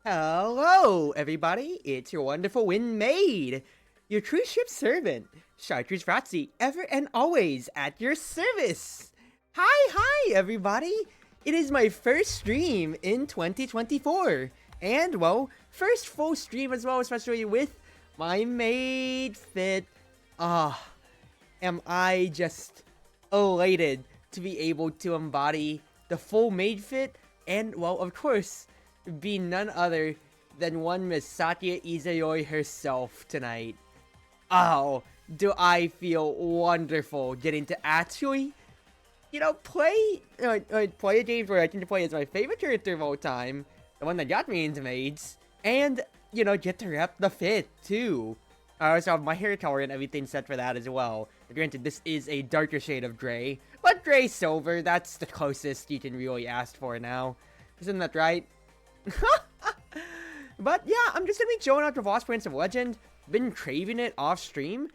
Hello, everybody! It's your Wonderful Wind Maid, your Cruz Ship Servant, Chartreuse Proxy, ever and always at your service! Hi, everybody! It is my first stream in 2024, and, well, first full stream as well, especially with my maid fit. Am I just elated to be able to embody the full maid fit, and, well, of course, be none other than one Miss Satya Izayoi herself tonight. Oh, do I feel wonderful getting to actually, play a game where I can play as my favorite character of all time, the one that got me into maids, and, get to rep the fit, too. I also have my hair color and everything set for that as well. Granted, this is a darker shade of gray, but gray silver, that's the closest you can really ask for now. Isn't that right? But yeah, I'm just gonna be showing out the Lost Prince of Legend. Been craving it off stream,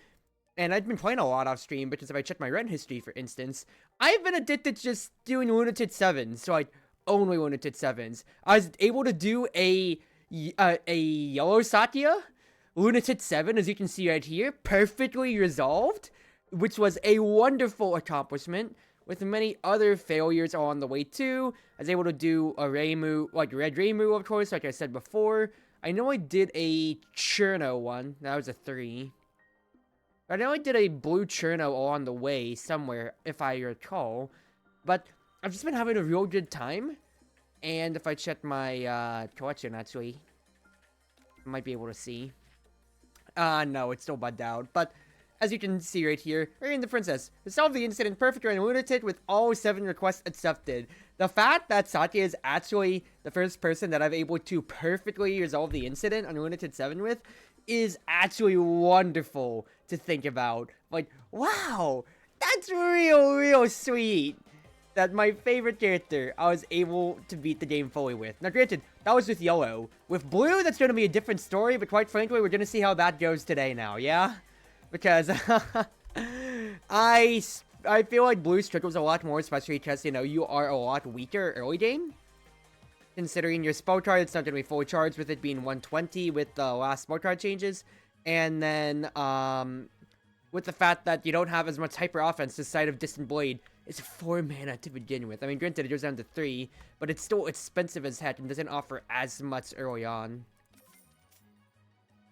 and I've been playing a lot off stream because if I check my run history, for instance, I've been addicted to just doing Lunatic 7s, so only Lunatic 7s. I was able to do a Yellow Satya Lunatic 7, as you can see right here, perfectly resolved, which was a wonderful accomplishment. With many other failures on the way too, I was able to do a Reimu, like Red Reimu, of course, like I said before. I know I did a Cherno one, that was a 3. I know I did a blue Cherno on the way somewhere, if I recall. But I've just been having a real good time. And if I check my collection, actually, I might be able to see. No, it's still bugged out, but as you can see right here, Rain the Princess resolved the incident perfectly and Lunatic with all 7 requests accepted. The fact that Satya is actually the first person that I've able to perfectly resolve the incident on Lunatic 7 with is actually wonderful to think about. Like, wow, that's real sweet. That my favorite character I was able to beat the game fully with. Now granted, that was with Yellow. With Blue, that's going to be a different story, but quite frankly, we're going to see how that goes today now, yeah? Because I feel like Blue struggles a lot more, especially because, you are a lot weaker early game. Considering your spell card, it's not going to be fully charged with it being 120 with the last spell card changes. And then, with the fact that you don't have as much hyper offense, this side of Distant Blade is 4 mana to begin with. I mean, granted, it goes down to 3, but it's still expensive as heck and doesn't offer as much early on.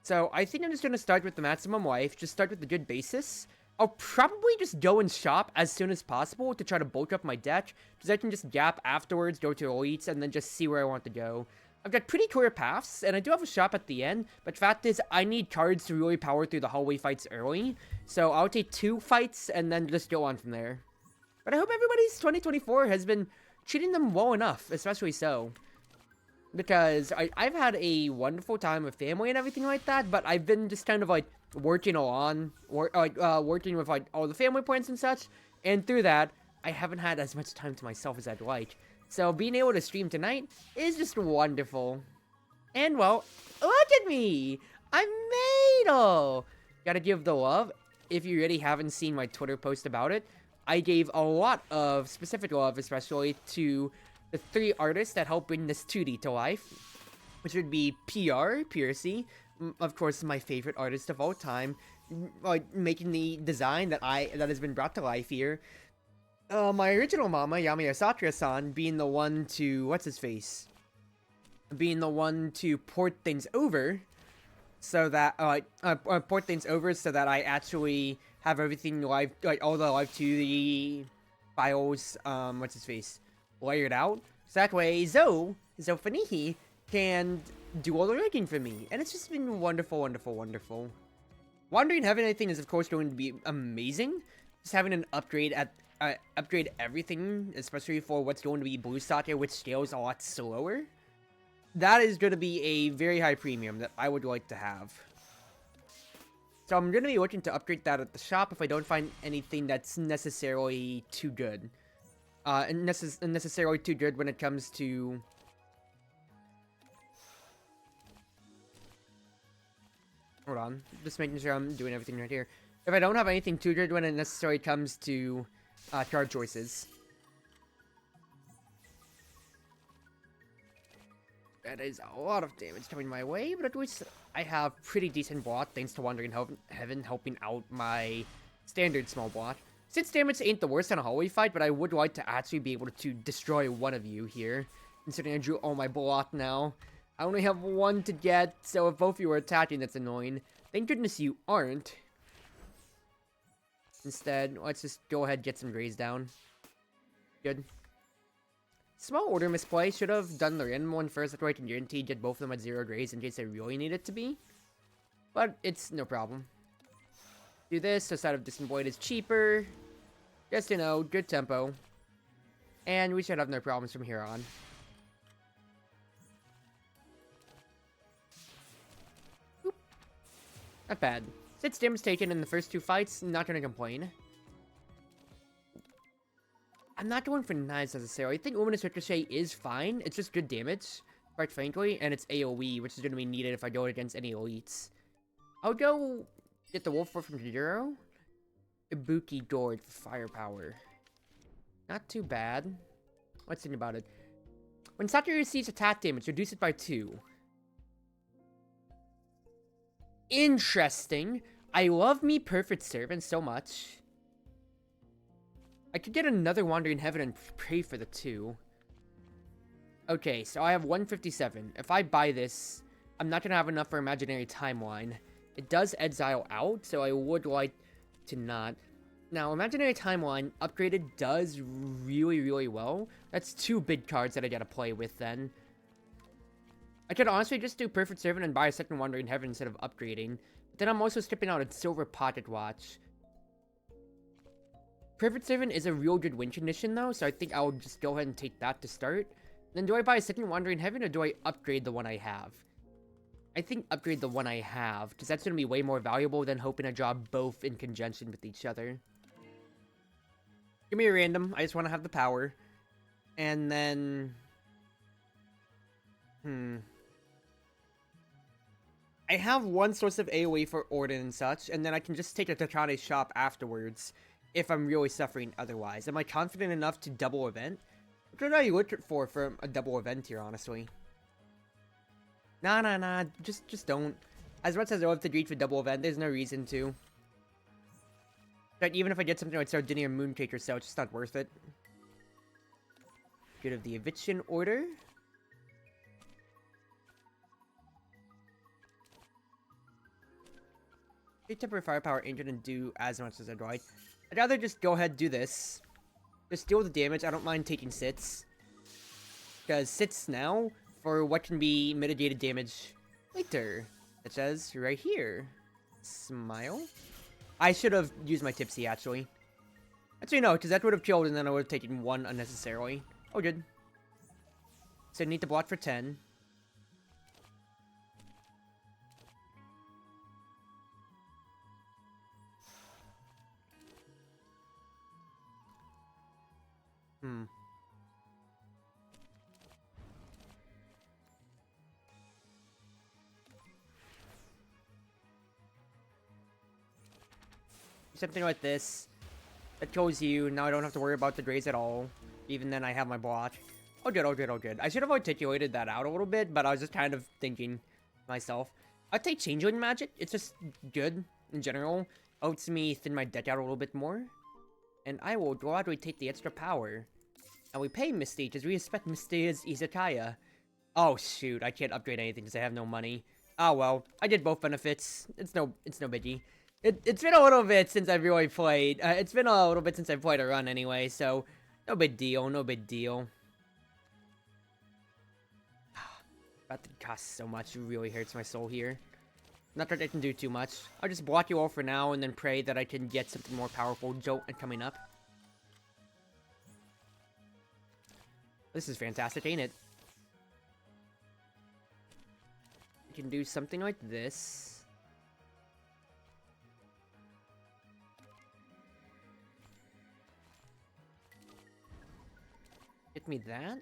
So, I think I'm just going to start with the maximum life, just start with the good basis. I'll probably just go and shop as soon as possible to try to bulk up my deck, because I can just gap afterwards, go to elites, and then just see where I want to go. I've got pretty clear paths, and I do have a shop at the end, but fact is, I need cards to really power through the hallway fights early, so I'll take 2 fights, and then just go on from there. But I hope everybody's 2024 has been treating them well enough, especially so. Because I've had a wonderful time with family and everything like that, but I've been just kind of working working with all the family plans and such, and through that, I haven't had as much time to myself as I'd like. So being able to stream tonight is just wonderful. And well, look at me! I'm Meido! Gotta give the love. If you really haven't seen my Twitter post about it, I gave a lot of specific love, especially to the 3 artists that help bring this 2D to life, which would be Piercy, of course, my favorite artist of all time, making the design that has been brought to life here. My original mama, Yamiya Sakura-san, being the one to, being the one to port things over, so that, I actually have everything live, all the live 2D files, layered out. So that way, Zofanihi can do all the rigging for me. And it's just been wonderful. Wandering Heaven, I think, is of course going to be amazing. Just having an upgrade everything, especially for what's going to be Blue Satya, which scales a lot slower. That is going to be a very high premium that I would like to have. So I'm going to be looking to upgrade that at the shop if I don't find anything that's necessarily too good. Necessarily too good when it comes to... Hold on, just making sure I'm doing everything right here. If I don't have anything too good when it necessarily comes to card choices. That is a lot of damage coming my way, but at least I have pretty decent bot thanks to Wandering Heaven helping out my standard small bot. 6 damage ain't the worst in a hallway fight, but I would like to actually be able to destroy one of you here. Considering I drew all my block now. I only have 1 to get, so if both of you are attacking, that's annoying. Thank goodness you aren't. Instead, let's just go ahead and get some grays down. Good. Small order misplay. Should have done the random one first, that way I can guarantee get both of them at 0 grays in case I really need it to be. But it's no problem. Do this, the side of Distant Blade is cheaper. Just, you know, good tempo. And we should have no problems from here on. Oop. Not bad. 6 damage taken in the first 2 fights, not gonna complain. I'm not going for knives necessarily. I think Luminous Ricochet is fine. It's just good damage, quite frankly, and it's AoE, which is going to be needed if I go against any elites. I'll go get the Wolf Roar from Jiro. Ibuki Gourd for firepower. Not too bad. Let's think about it. When Sakura receives attack damage, reduce it by 2. Interesting. I love me Perfect Servant so much. I could get another Wandering Heaven and pray for the 2. Okay, so I have 157. If I buy this, I'm not going to have enough for Imaginary Timeline. It does exile out, so I would like to not. Now, Imaginary Timeline upgraded does really, really well. That's 2 big cards that I gotta play with then. I could honestly just do Perfect Servant and buy a second Wandering Heaven instead of upgrading. But then I'm also skipping out a Silver Pocket Watch. Perfect Servant is a real good win condition though, so I think I'll just go ahead and take that to start. Then do I buy a second Wandering Heaven or do I upgrade the one I have? I think upgrade the one I have, because that's going to be way more valuable than hoping to draw both in conjunction with each other. Give me a random, I just want to have the power. And then... I have 1 source of AoE for Orden and such, and then I can just take a Takane shop afterwards. If I'm really suffering otherwise. Am I confident enough to double event? What did I look for a double event here, honestly? Nah. Just don't. As much as I love to reach for double event, there's no reason to. But even if I get something like Sardinia Mooncake or so, it's just not worth it. Get rid of the Eviction Order. Temporary Firepower ain't gonna do as much as I'd like. I'd rather just go ahead and do this. Just deal the damage. I don't mind taking sits. Because sits now for what can be mitigated damage later. Such as right here. Smile. I should have used my tipsy, actually. Actually, no, because that would have killed and then I would have taken 1 unnecessarily. Oh, good. So I need to block for 10. Something like this. That kills you. Now I don't have to worry about the grays at all. Even then I have my block. Oh good. I should have articulated that out a little bit, but I was just kind of thinking myself. I'd take Changeling Magic. It's just good in general. Helps me thin my deck out a little bit more. And I will gladly take the extra power. And we pay Misty because we expect Misty as Izakaya. Oh shoot, I can't upgrade anything because I have no money. Oh well, I did both benefits. It's no biggie. It's been a little bit since I've really played. It's been a little bit since I've played a run anyway, so no big deal. About to cost so much, it really hurts my soul here. Not that I can do too much. I'll just block you all for now and then pray that I can get something more powerful Jolt coming up. This is fantastic, ain't it? I can do something like this. Hit me that.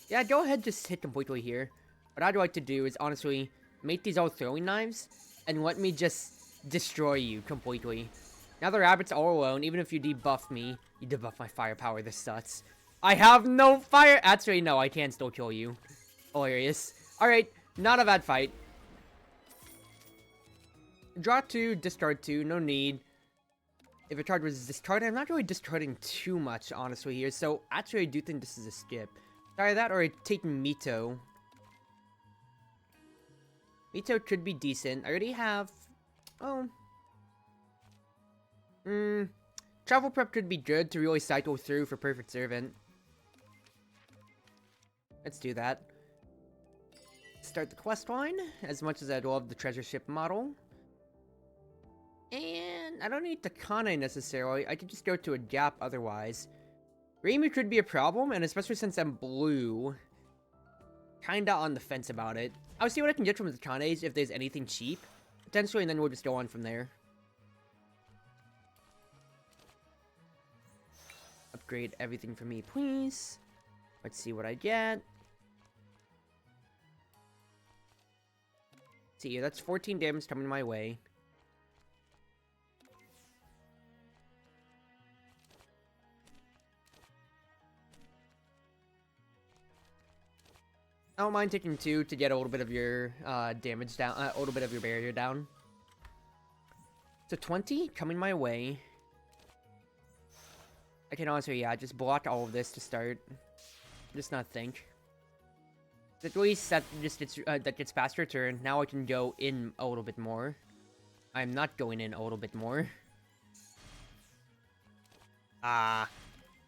Yeah, go ahead, just hit completely here. What I'd like to do is honestly make these all throwing knives and let me just destroy you completely. Now the rabbit's all alone. Even if you debuff me, you debuff my firepower. This sucks. I have no fire. Actually, no, I can still kill you. Hilarious. Alright, not a bad fight. Draw 2, discard 2, no need. If a card was discarded, I'm not really discarding too much, honestly, here. So, actually, I do think this is a skip. Either that or I take Meido. Meido could be decent. I already have... Oh. Travel prep could be good to really cycle through for Perfect Servant. Let's do that. Start the quest line, as much as I'd love the treasure ship model. And I don't need the Kane necessarily. I could just go to a gap otherwise. Reimu could be a problem, and especially since I'm blue, kinda on the fence about it. I'll see what I can get from the Kanes if there's anything cheap, potentially, and then we'll just go on from there. Upgrade everything for me, please. Let's see what I get. See here, that's 14 damage coming my way. I don't mind taking 2 to get a little bit of your damage down, a little bit of your barrier down. So 20 coming my way. I can honestly, yeah, just block all of this to start. Just not think. At least that just that gets faster turn. Now I can go in a little bit more. I'm not going in a little bit more. If I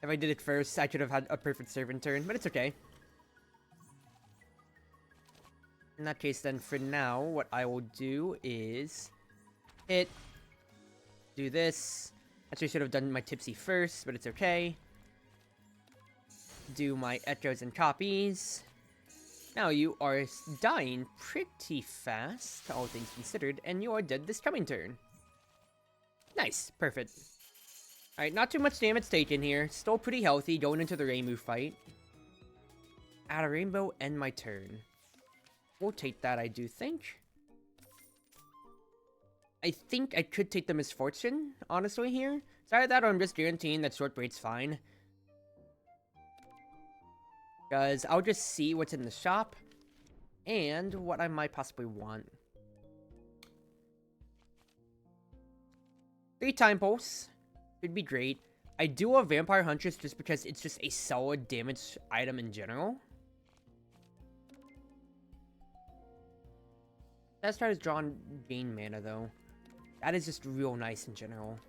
did it first, I could have had a Perfect Servant turn, but it's okay. In that case, then, for now, what I will do is hit, do this. Actually, I should have done my Tipsy first, but it's okay. Do my echoes and copies. Now you are dying pretty fast, all things considered, and you are dead this coming turn. Nice, perfect. Alright, not too much damage taken here. Still pretty healthy going into the Reimu fight. Add a rainbow, end my turn. We'll take that, I do think. I think I could take the Misfortune, honestly, here. Sorry that, or I'm just guaranteeing that Short Braid's fine. Because I'll just see what's in the shop, and what I might possibly want. 3 Time Pulse. Would be great. I do love Vampire Huntress just because it's just a solid damage item in general. That card is drawn gain mana though. That is just real nice in general.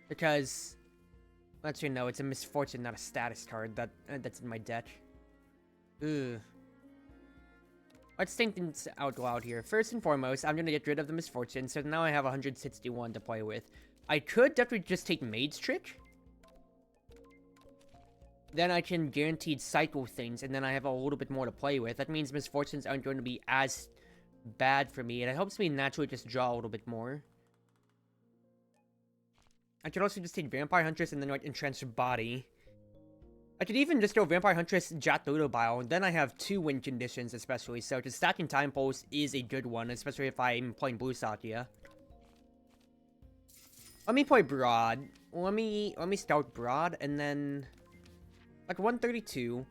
Because, let's you know, it's a Misfortune, not a status card that's in my deck. Ugh. Let's think things out loud here. First and foremost, I'm gonna get rid of the Misfortune, so now I have 161 to play with. I could definitely just take Maid's Trick. Then I can guaranteed cycle things, and then I have a little bit more to play with. That means Misfortunes aren't going to be as bad for me, and it helps me naturally just draw a little bit more. I could also just take Vampire Huntress and then like Entrenched Body. I could even just go Vampire Huntress, Jat Dodo Bile, and then I have 2 win conditions especially, so just stacking Time Pulse is a good one, especially if I'm playing Blue Satya. Let me play Broad. Let me start Broad, and then... like 132.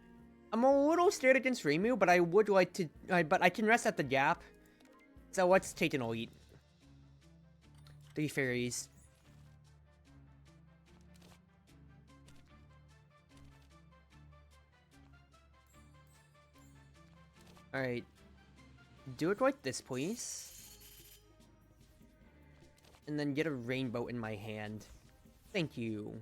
I'm a little scared against Reimu, but I would like to... but I can rest at the gap. So let's take an Elite. 3 Fairies. Alright. Do it like this, please. And then get a Rainbow in my hand. Thank you.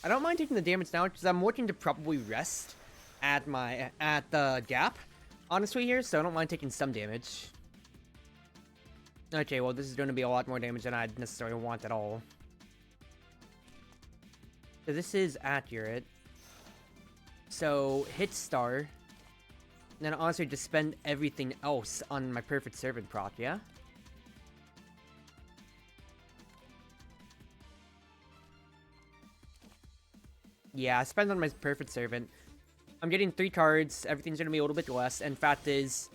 I don't mind taking the damage now, because I'm looking to probably rest at the gap, honestly here, so I don't mind taking some damage. Okay, well this is going to be a lot more damage than I'd necessarily want at all. So this is accurate. So, hit star. And then honestly just spend everything else on my Perfect Servant proc, yeah? Yeah, spend on my Perfect Servant. I'm getting 3 cards, everything's gonna be a little bit less, and fact is,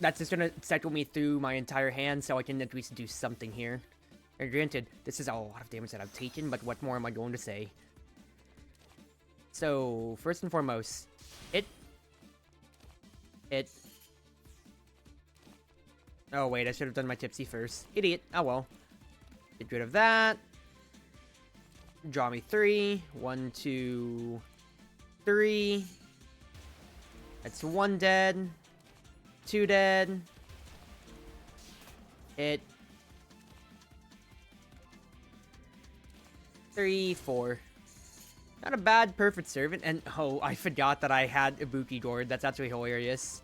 that's just gonna cycle me through my entire hand, so I can at least do something here. And granted, this is a lot of damage that I've taken, but what more am I going to say? So, first and foremost, hit. Oh wait, I should have done my tipsy first. Idiot. Oh well. Get rid of that. Draw me 3. 1, 2, 3. That's 1 dead. 2 dead. Hit. 3, 4. Not a bad perfect servant. And oh, I forgot that I had Ibuki Gourd. That's actually hilarious.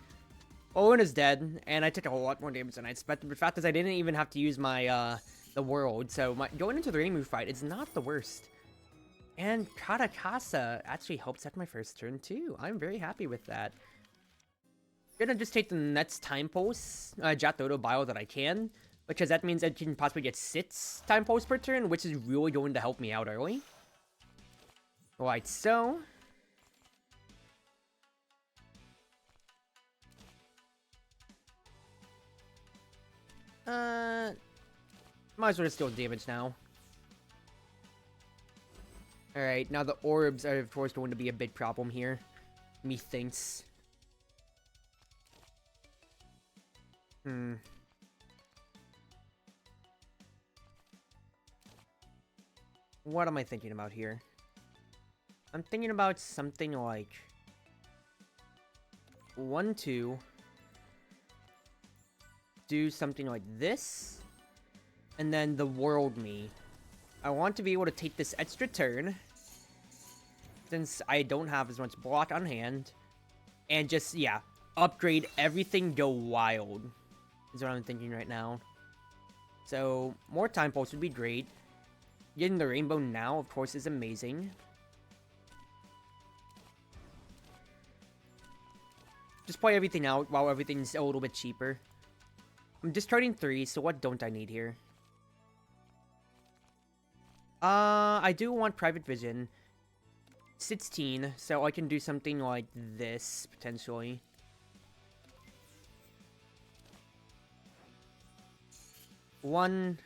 Owen is dead, and I took a whole lot more damage than I expected. The fact is, I didn't even have to use my the world, so going into the Reimu fight is not the worst. And Katakasa actually helps at my first turn too. I'm very happy with that. Gonna just take the next time pulse, Jatodo bio that I can, because that means I can possibly get 6 time pulse per turn, which is really going to help me out early. Alright, so might as well just deal damage now. Alright, now the orbs are of course going to be a big problem here. Methinks. What am I thinking about here? I'm thinking about something like 1, 2. Do something like this. And then the world me. I want to be able to take this extra turn, since I don't have as much block on hand. And just, yeah, upgrade everything, go wild. Is what I'm thinking right now. So, more time pulse would be great. Getting the rainbow now, of course, is amazing. Just play everything out while everything's a little bit cheaper. I'm discarding 3, so what don't I need here? I do want private vision. 16, so I can do something like this, potentially. One.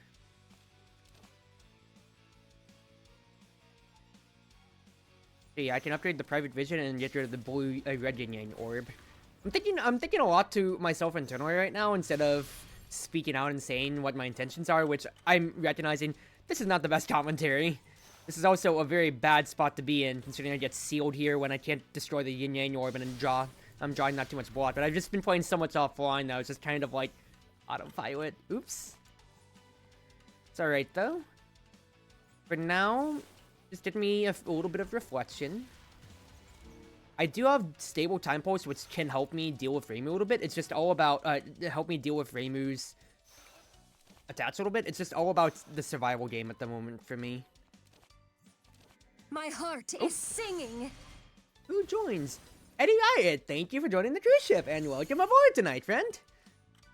Yeah, I can upgrade the private vision and get rid of the blue, red yin yang orb. I'm thinking a lot to myself internally right now instead of speaking out and saying what my intentions are, which I'm recognizing this is not the best commentary. This is also a very bad spot to be in, considering I get sealed here when I can't destroy the yin yang orb and then I'm drawing not too much block. But I've just been playing so much offline now, it's just kind of like autopilot. Oops. It's alright though. For now, just get me a little bit of reflection. I do have stable time pulse, which can help me deal with Reimu a little bit. It's just all about, help me deal with Reimu's attacks a little bit. It's just all about the survival game at the moment for me. My heart is singing. Who joins? Eddie Riot, thank you for joining the cruise ship, and welcome aboard tonight, friend.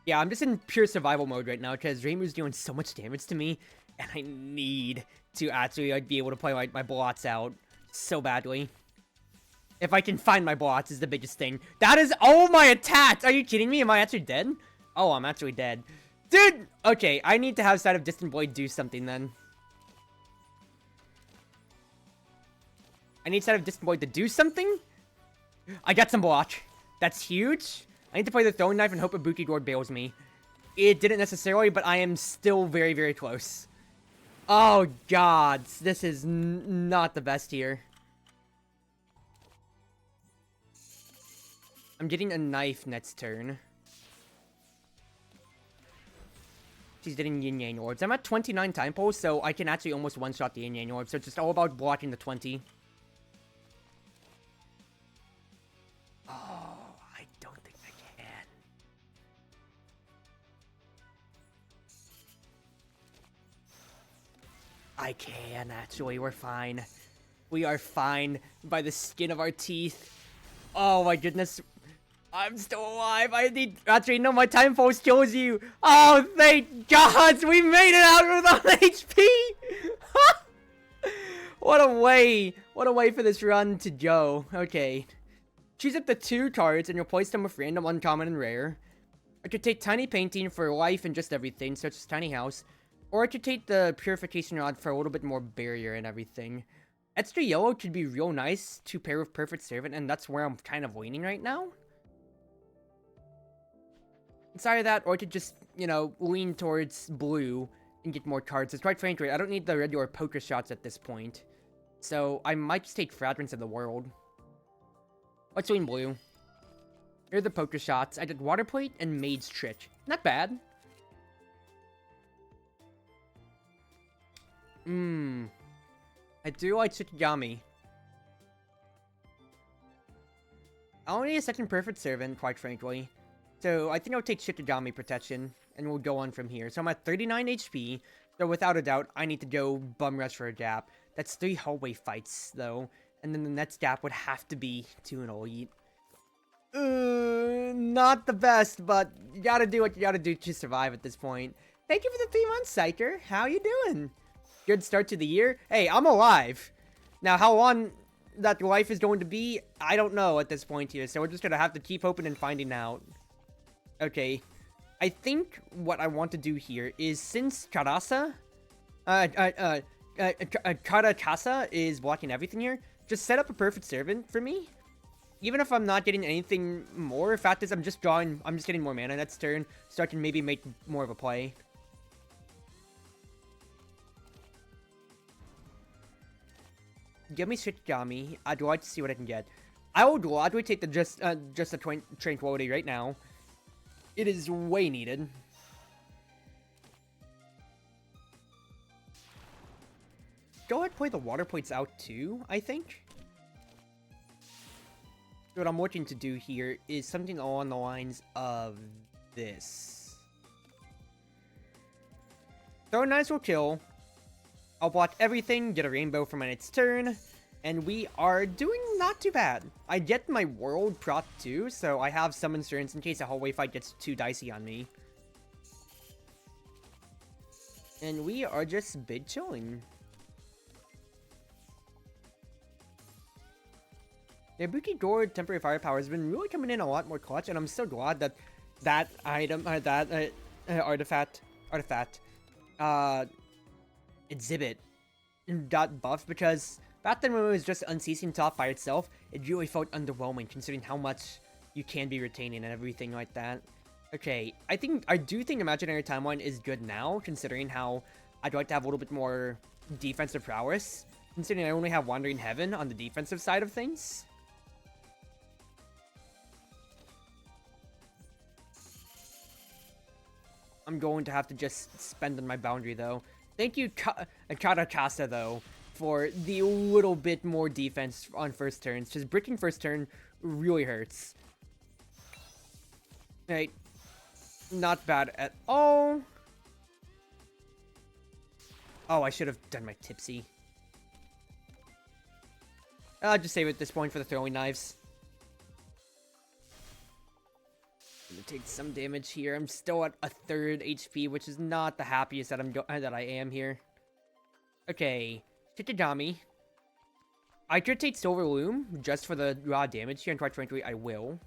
Yeah, I'm just in pure survival mode right now, because Reimu's doing so much damage to me, and I need to actually like, be able to play my blots out so badly. If I can find my blots is the biggest thing. That is all my attacks! Are you kidding me? Am I actually dead? Oh, I'm actually dead. Dude! Okay, I need to have Sight of Distant Blade do something then. I need Sight of Distant Blade to do something? I got some block. That's huge. I need to play the Throwing Knife and hope Ibuki Gourd bails me. It didn't necessarily, but I am still very, very close. Oh, God. This is not the best here. I'm getting a knife next turn. She's getting Yin Yang Orbs. I'm at 29 time pulse, so I can actually almost one-shot the Yin Yang Orbs. So it's just all about blocking the 20. Oh, I don't think I can. I can, actually. We're fine. We are fine by the skin of our teeth. Oh my goodness. I'm still alive. I need... Actually, no, my time pulse kills you. Oh, thank God. We made it out without HP. What a way. What a way for this run to go. Okay. Choose up the 2 cards and replace them with random, uncommon, and rare. I could take Tiny Painting for life and just everything, such as Tiny House. Or I could take the Purification Rod for a little bit more barrier and everything. Extra yellow could be real nice to pair with Perfect Servant, and that's where I'm kind of leaning right now. It's either that, or I could just, you know, lean towards blue and get more cards. It's quite frankly, I don't need the regular poker shots at this point. So, I might just take Fragrance of the World. Let's lean blue. Here are the poker shots. I did Water Plate and Maid's Trick. Not bad. I do like Shikigami. I only need a second Perfect Servant, quite frankly. So, I think I'll take Shikigami Protection, and we'll go on from here. So, I'm at 39 HP, so without a doubt, I need to go Bum Rush for a gap. That's 3 hallway fights, though. And then the next gap would have to be to an elite. Not the best, but you gotta do what you gotta do to survive at this point. Thank you for the 3 months, Psycher. How you doing? Good start to the year. Hey, I'm alive. Now, how long that life is going to be, I don't know at this point here. So we're just gonna have to keep hoping and finding out. Okay. I think what I want to do here is, since Karakasa is blocking everything here, just set up a Perfect Servant for me. Even if I'm not getting anything more, fact is I'm just getting more mana next turn, so I can maybe make more of a play. Give me Shikigami. I'd like to see what I can get. I would gladly take the just the Tranquility right now. It is way needed. Go ahead and play the Water Plates out too, I think. What I'm looking to do here is something along the lines of this. Throw a nice will kill. I'll block everything, get a rainbow for my next turn, and we are doing not too bad. I get my world prot too, so I have some insurance in case a hallway fight gets too dicey on me. And we are just big chilling. The Ibuki Gourd Temporary Firepower has been really coming in a lot more clutch, and I'm so glad that that item, artifact, exhibit got buffed, because back then when it was just Unceasing Top by itself, it really felt underwhelming considering how much you can be retaining and everything like that. Okay, I do think Imaginary Timeline is good now, considering how I'd like to have a little bit more defensive prowess, considering I only have Wandering Heaven on the defensive side of things. I'm going to have to just spend on my boundary, though. Thank you, Karakasa, though, for the little bit more defense on first turns. Just bricking first turn really hurts. Right. Not bad at all. Oh, I should have done my tipsy. I'll just save it at this point for the throwing knives. I'm gonna take some damage here. I'm still at a 3rd HP, which is not the happiest that I am here. Okay, Shikigami. I could take Silver Loom just for the raw damage here, and quite frankly, I will.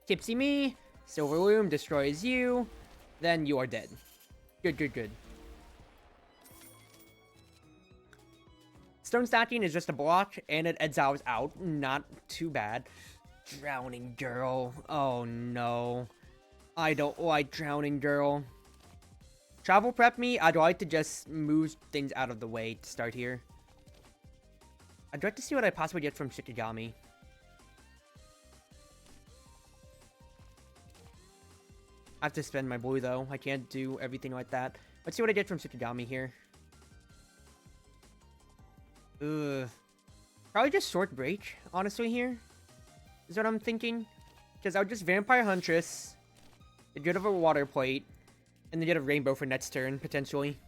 Tipsy me, Silver Loom destroys you, then you are dead. Good, good, good. Stone Stacking is just a block, and it exiles out. Not too bad. Drowning Girl. Oh no. I don't like Drowning Girl. Travel prep me. I'd like to just move things out of the way to start here. I'd like to see what I possibly get from Shikigami. I have to spend my blue though. I can't do everything like that. Let's see what I get from Shikigami here. Ugh. Probably just Short Break, honestly, here. Is what I'm thinking. Because I'll just Vampire Huntress, get rid of a Water Plate, and then get a Rainbow for next turn, potentially.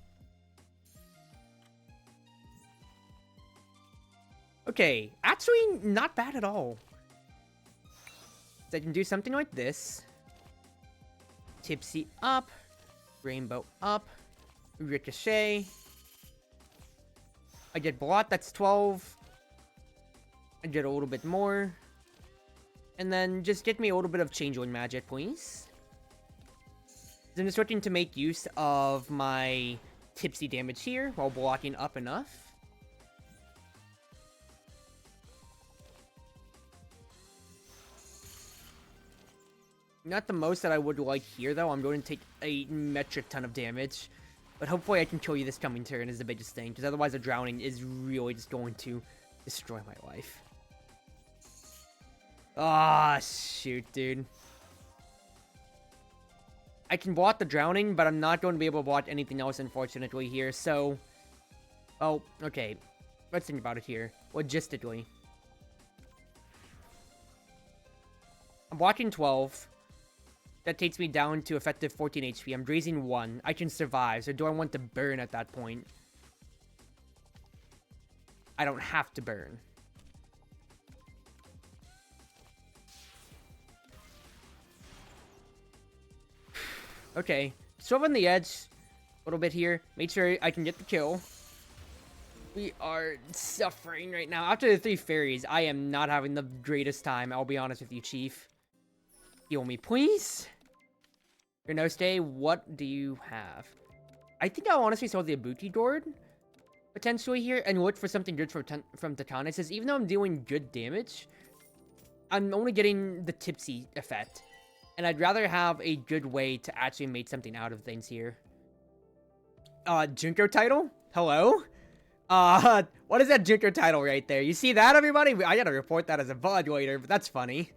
Okay, actually not bad at all. So I can do something like this. Tipsy up, Rainbow up, Ricochet. I get Blot, that's 12. I get a little bit more. And then just get me a little bit of Changeling magic, please. I'm just looking to make use of my tipsy damage here while blocking up enough. Not the most that I would like here, though. I'm going to take a metric ton of damage. But hopefully I can kill you this coming turn is the biggest thing. Because otherwise the drowning is really just going to destroy my life. Ah, shoot, dude. I can block the drowning, but I'm not going to be able to block anything else, unfortunately, here. So, oh, okay. Let's think about it here. Logistically. I'm blocking 12. That takes me down to effective 14 HP. I'm raising 1. I can survive, so do I want to burn at that point? I don't have to burn. Okay, sort of on the edge a little bit here. Make sure I can get the kill. We are suffering right now. After the 3 fairies, I am not having the greatest time. I'll be honest with you, Chief. Heal me, please. Renoste, what do you have? I think I'll honestly sell the Abuti Gourd, potentially here, and look for something good from Takana. It says, even though I'm doing good damage, I'm only getting the tipsy effect. And I'd rather have a good way to actually make something out of things here. Junko title? Hello? What is that Junko title right there? You see that, everybody? I gotta report that as a VOD later, but that's funny.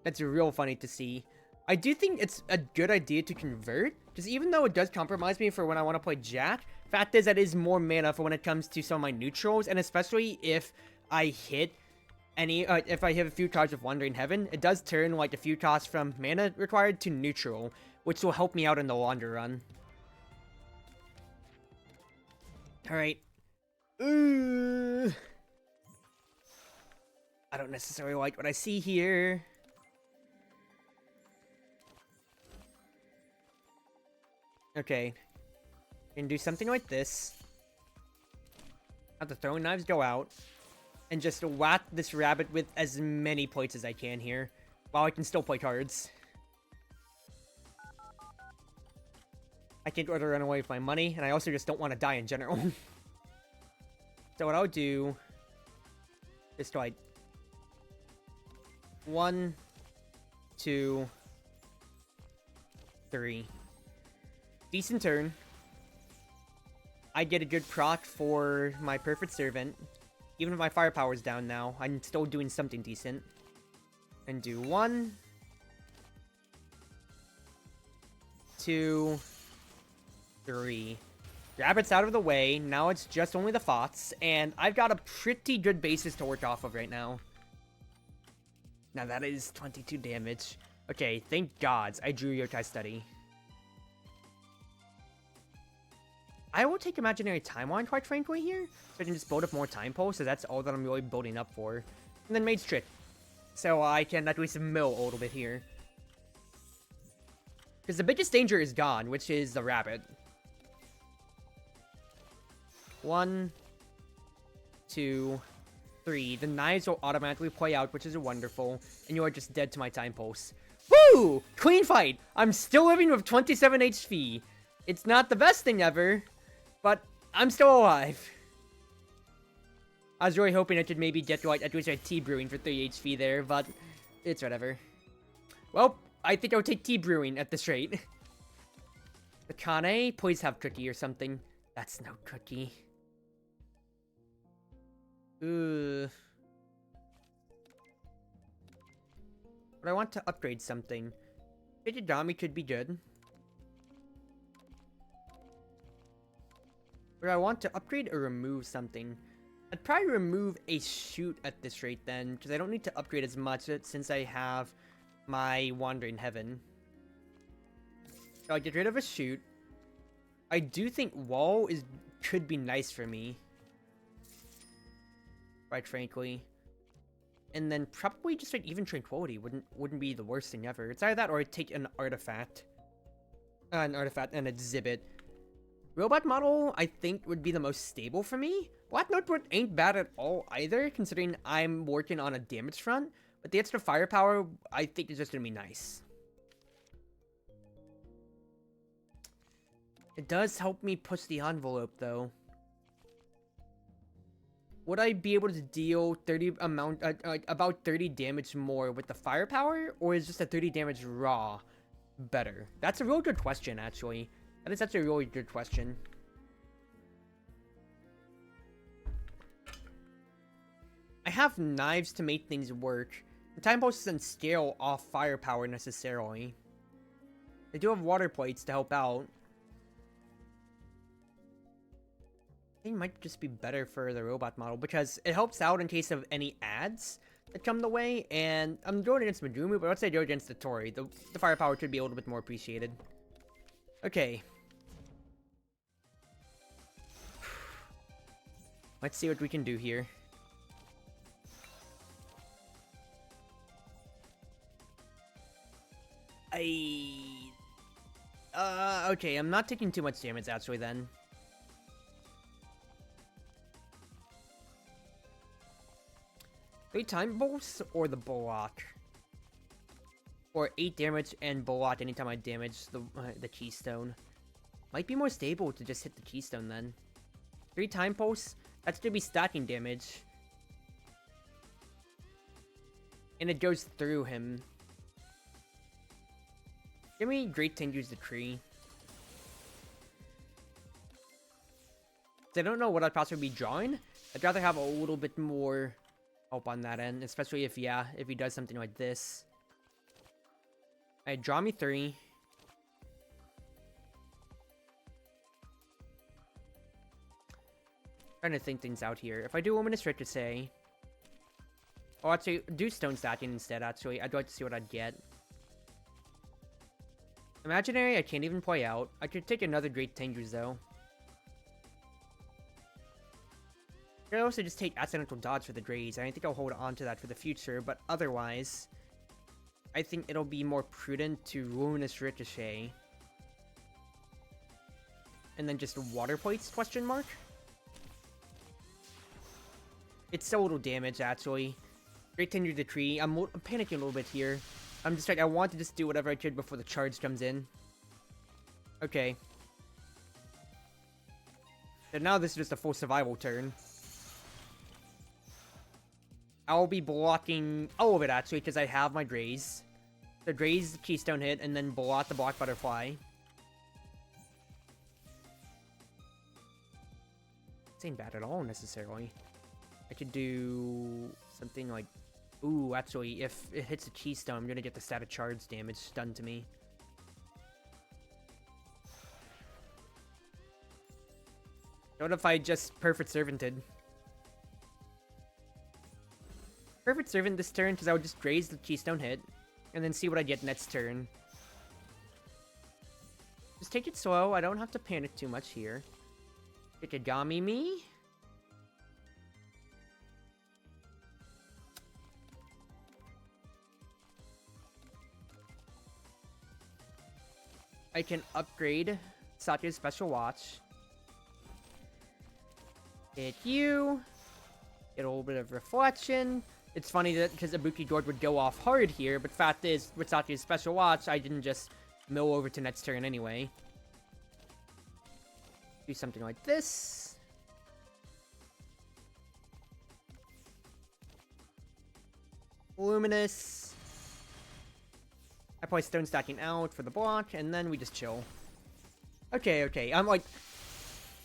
That's real funny to see. I do think it's a good idea to convert, because even though it does compromise me for when I want to play Jack, fact is that is more mana for when it comes to some of my neutrals, and especially if I hit if I hit a few cards of Wandering Heaven, it does turn like a few costs from mana required to neutral, which will help me out in the longer run. Alright. I don't necessarily like what I see here. Okay. Can do something like this. Have the throwing knives go out. And just whack this rabbit with as many plates as I can here. While I can still play cards. I can't order run away with my money. And I also just don't want to die in general. So what I'll do is like 1, 2, 3. Decent turn. I get a good proc for my Perfect Servant. Even if my firepower is down now, I'm still doing something decent. And do 1, 2, 3. Rabbit's out of the way. Now it's just only the Fots. And I've got a pretty good basis to work off of right now. Now that is 22 damage. Okay, thank gods I drew Yokai Study. I will take Imaginary Timeline, quite frankly, here. So I can just build up more Time Pulse, so that's all that I'm really building up for. And then Maid's Trick. So I can at least mill a little bit here. Because the biggest danger is gone, which is the rabbit. 1, 2, 3. The knives will automatically play out, which is wonderful. And you are just dead to my Time Pulse. Woo! Clean fight! I'm still living with 27 HP. It's not the best thing ever. But I'm still alive. I was really hoping I could maybe get like at least a tea brewing for 3 HP there, but it's whatever. Well, I think I'll take tea brewing at this rate. The Kane, please have cookie or something. That's no cookie. Ugh. But I want to upgrade something. Ikigami could be good. But I want to upgrade or remove something. I'd probably remove a shoot at this rate then, because I don't need to upgrade as much since I have my Wandering Heaven. So I'll get rid of a shoot. I do think wall could be nice for me. Quite frankly. And then probably just like even Tranquility wouldn't be the worst thing ever. It's either that or I'd take an artifact. An artifact and exhibit. Robot model, I think, would be the most stable for me. Black Notebook ain't bad at all either, considering I'm working on a damage front. But the extra firepower, I think, is just gonna be nice. It does help me push the envelope, though. Would I be able to deal about 30 damage more with the firepower, or is just a 30 damage raw better? That's a real good question, actually. That is actually a really good question. I have knives to make things work. The time post doesn't scale off firepower necessarily. I do have water plates to help out. I think it might just be better for the robot model because it helps out in case of any ads that come the way. And I'm going against Majumu, but let's say I go against the Tori. The firepower should be a little bit more appreciated. Okay. Let's see what we can do here. Okay, I'm not taking too much damage actually then. Wait, time bolts or the block? Or 8 damage and block anytime I damage the keystone. Might be more stable to just hit the keystone then. 3 time pulse, that's gonna be stacking damage. And it goes through him. Give me Great Tengu's Decree. I don't know what I'd possibly be drawing. I'd rather have a little bit more help on that end, especially if, yeah, if he does something like this. Alright, draw me 3. Trying to think things out here. If I do Luminous Ricochet... Oh, actually, do Stone Stacking instead, actually. I'd like to see what I'd get. Imaginary, I can't even play out. I could take another Great Tengu's, though. I could also just take Accidental Dodge for the Graze. I think I'll hold on to that for the future, but otherwise... I think it'll be more prudent to Luminous Ricochet. And then just Water Plates, question mark? It's so little damage, actually. Great Tengu Decree. I'm panicking a little bit here. I'm just like, I want to just do whatever I could before the charge comes in. Okay. And now this is just a full survival turn. I'll be blocking all of it, actually, because I have my Graze. So Graze, Keystone hit, and then block the Block Butterfly. This ain't bad at all, necessarily. I could do something like... Ooh, actually, if it hits a Keystone, I'm gonna get the static charge damage done to me. What if I just Perfect Servanted? Perfect Servant this turn, because I would just Graze the Keystone hit, and then see what I get next turn. Just take it slow, I don't have to panic too much here. Ikigami me? I can upgrade Satya's Special Watch. Hit you. Get a little bit of Reflection. It's funny that because Ibuki Gord would go off hard here, but fact is, with Satya's Special Watch, I didn't just mill over to next turn anyway. Do something like this. Luminous. I play Stone Stacking out for the block, and then we just chill. Okay. I'm like...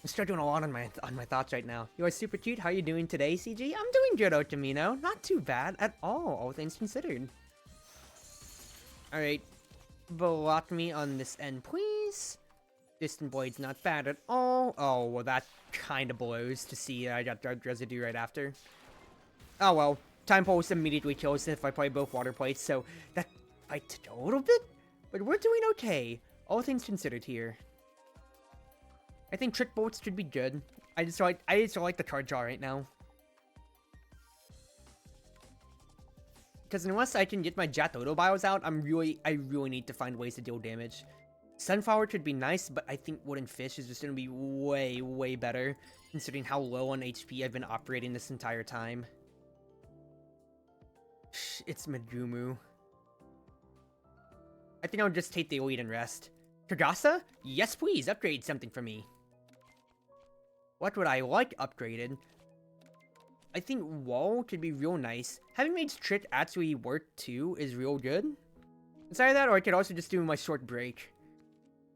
I'm struggling a lot on my thoughts right now. You are super cute. How are you doing today, CG? I'm doing good, Otomino. Not too bad at all things considered. Alright. Block me on this end, please. Distant Blade's not bad at all. Oh, well, that kind of blows to see I got Dark Residue right after. Oh, well. Time Pulse immediately kills if I play both Water Plates, so that fights a little bit, but we're doing okay. All things considered here. I think Trick Bolts should be good. I just like the card draw right now. Because unless I can get my Jatoto bios out, I really need to find ways to deal damage. Sunflower could be nice, but I think Wooden Fish is just going to be way, way better, considering how low on HP I've been operating this entire time. It's Megumu. I think I'll just take the lead and rest. Kagasa? Yes, please, upgrade something for me. What would I like upgraded? I think Wall could be real nice. Having Mage's trick actually work too is real good. It's either that, or I could also just do my short break.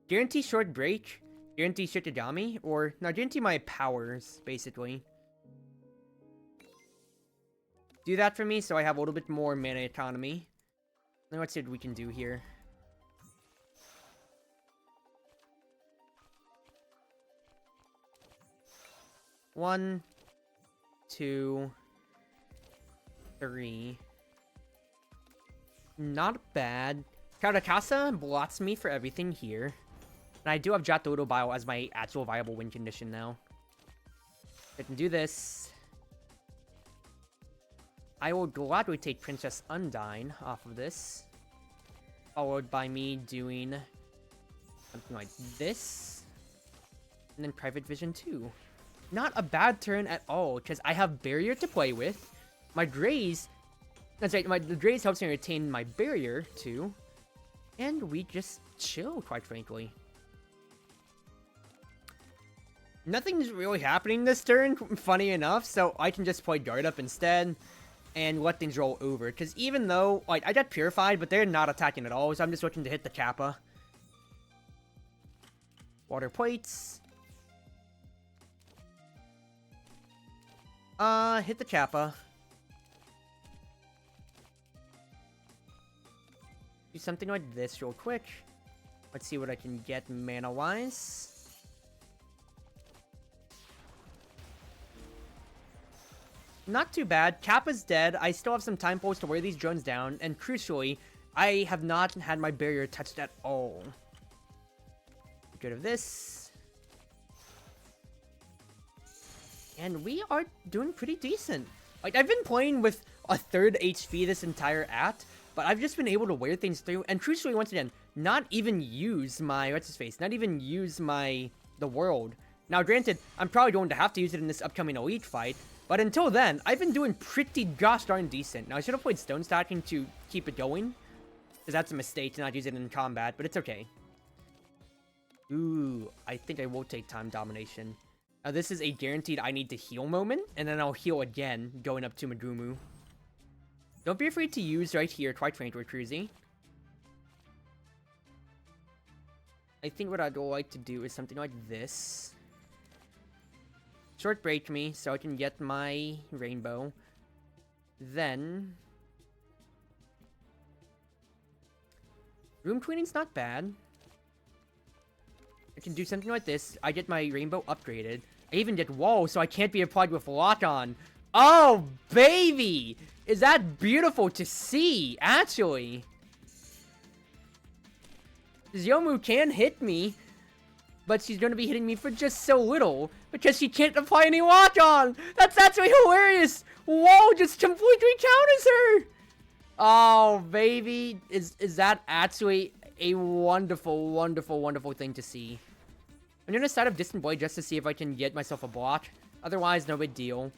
Guarantee short break, guarantee Shikigami, or no, guarantee my powers, basically. Do that for me so I have a little bit more mana economy. Then let's see what we can do here. One, 2, 3. Not bad. Karakasa blots me for everything here. And I do have Jatoto Bio as my actual viable win condition now. I can do this. I will gladly take Princess Undyne off of this. Followed by me doing something like this. And then Private Vision 2. Not a bad turn at all, because I have Barrier to play with. My Graze... That's right, the Graze helps me retain my Barrier, too. And we just chill, quite frankly. Nothing's really happening this turn, funny enough, so I can just play Guard Up instead. And let things roll over, because even though... Like, I got Purified, but they're not attacking at all, so I'm just looking to hit the Kappa. Water Plates. Hit the Kappa. Do something like this real quick. Let's see what I can get mana-wise. Not too bad. Kappa's dead. I still have some time pulse to wear these drones down. And crucially, I have not had my barrier touched at all. Get rid of this. And we are doing pretty decent. Like, I've been playing with a third HP this entire act, but I've just been able to wear things through. And crucially, once again, not even use my, not even use the world. Now, granted, I'm probably going to have to use it in this upcoming elite fight, but until then, I've been doing pretty gosh darn decent. Now, I should have played Stone Stacking to keep it going, because that's a mistake to not use it in combat, but it's okay. Ooh, I think I will take Time Domination. Now, this is a guaranteed I need to heal moment, and then I'll heal again, going up to Megumu. Don't be afraid to use right here, quite frankly, Cruzy. I think what I'd like to do is something like this. Short break me, so I can get my rainbow. Then... Room cleaning's not bad. I can do something like this. I get my rainbow upgraded. I even get wall, so I can't be applied with lock-on. Oh, baby! Is that beautiful to see, actually? Yomu can hit me, but she's going to be hitting me for just so little, because she can't apply any lock-on! That's actually hilarious! Whoa, just completely counters her! Oh, baby. Is that actually a wonderful, wonderful, wonderful thing to see? I'm going to set up Distant Blade just to see if I can get myself a block. Otherwise, no big deal.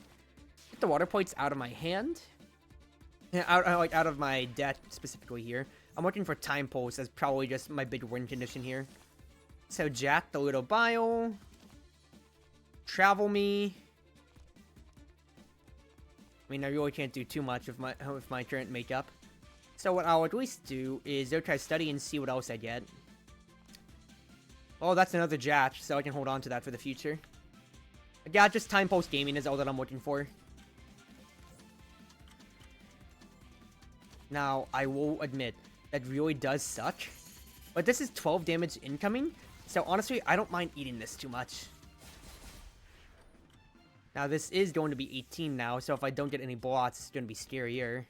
Get the water plates out of my hand. Yeah, out of my deck, specifically here. I'm looking for Time Pulse as probably just my big win condition here. So, Jack the Little Bile. Travel me. I mean, I really can't do too much with my current makeup. So what I'll at least do is go try study and see what else I get. Oh, that's another Jatch, so I can hold on to that for the future. But yeah, just Time Pulse Gaming is all that I'm looking for. Now, I will admit, that really does suck. But this is 12 damage incoming, so honestly, I don't mind eating this too much. Now, this is going to be 18 now, so if I don't get any blots, it's going to be scarier.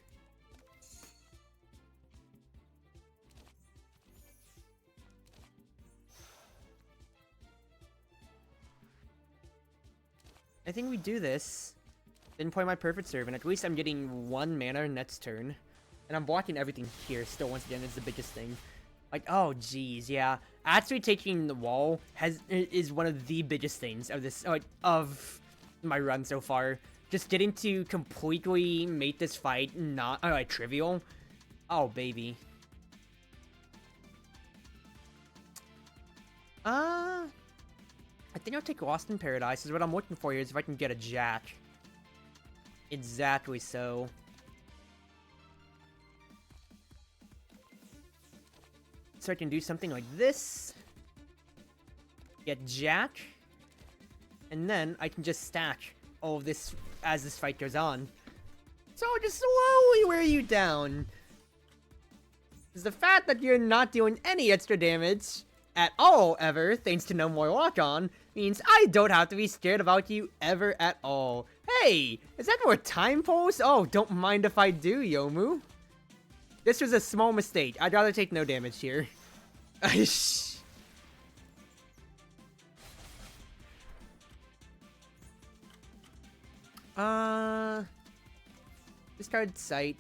I think we do this. Then play my Perfect Servant. At least I'm getting 1 mana next turn. And I'm blocking everything here still, once again, is the biggest thing. Like, oh, geez, yeah. Actually taking the wall is one of the biggest things of this, of my run so far. Just getting to completely make this fight not, trivial. Oh, baby. I think I'll take Lost in Paradise, because what I'm looking for here is if I can get a Jack. Exactly so. So I can do something like this. Get Jack. And then I can just stack all of this as this fight goes on. So I'll just slowly wear you down. Because the fact that you're not doing any extra damage at all ever, thanks to no more lock-on, means I don't have to be scared about you ever at all. Hey, is that more time pulse? Oh, don't mind if I do, Yomu. This was a small mistake. I'd rather take no damage here. Discard Sight.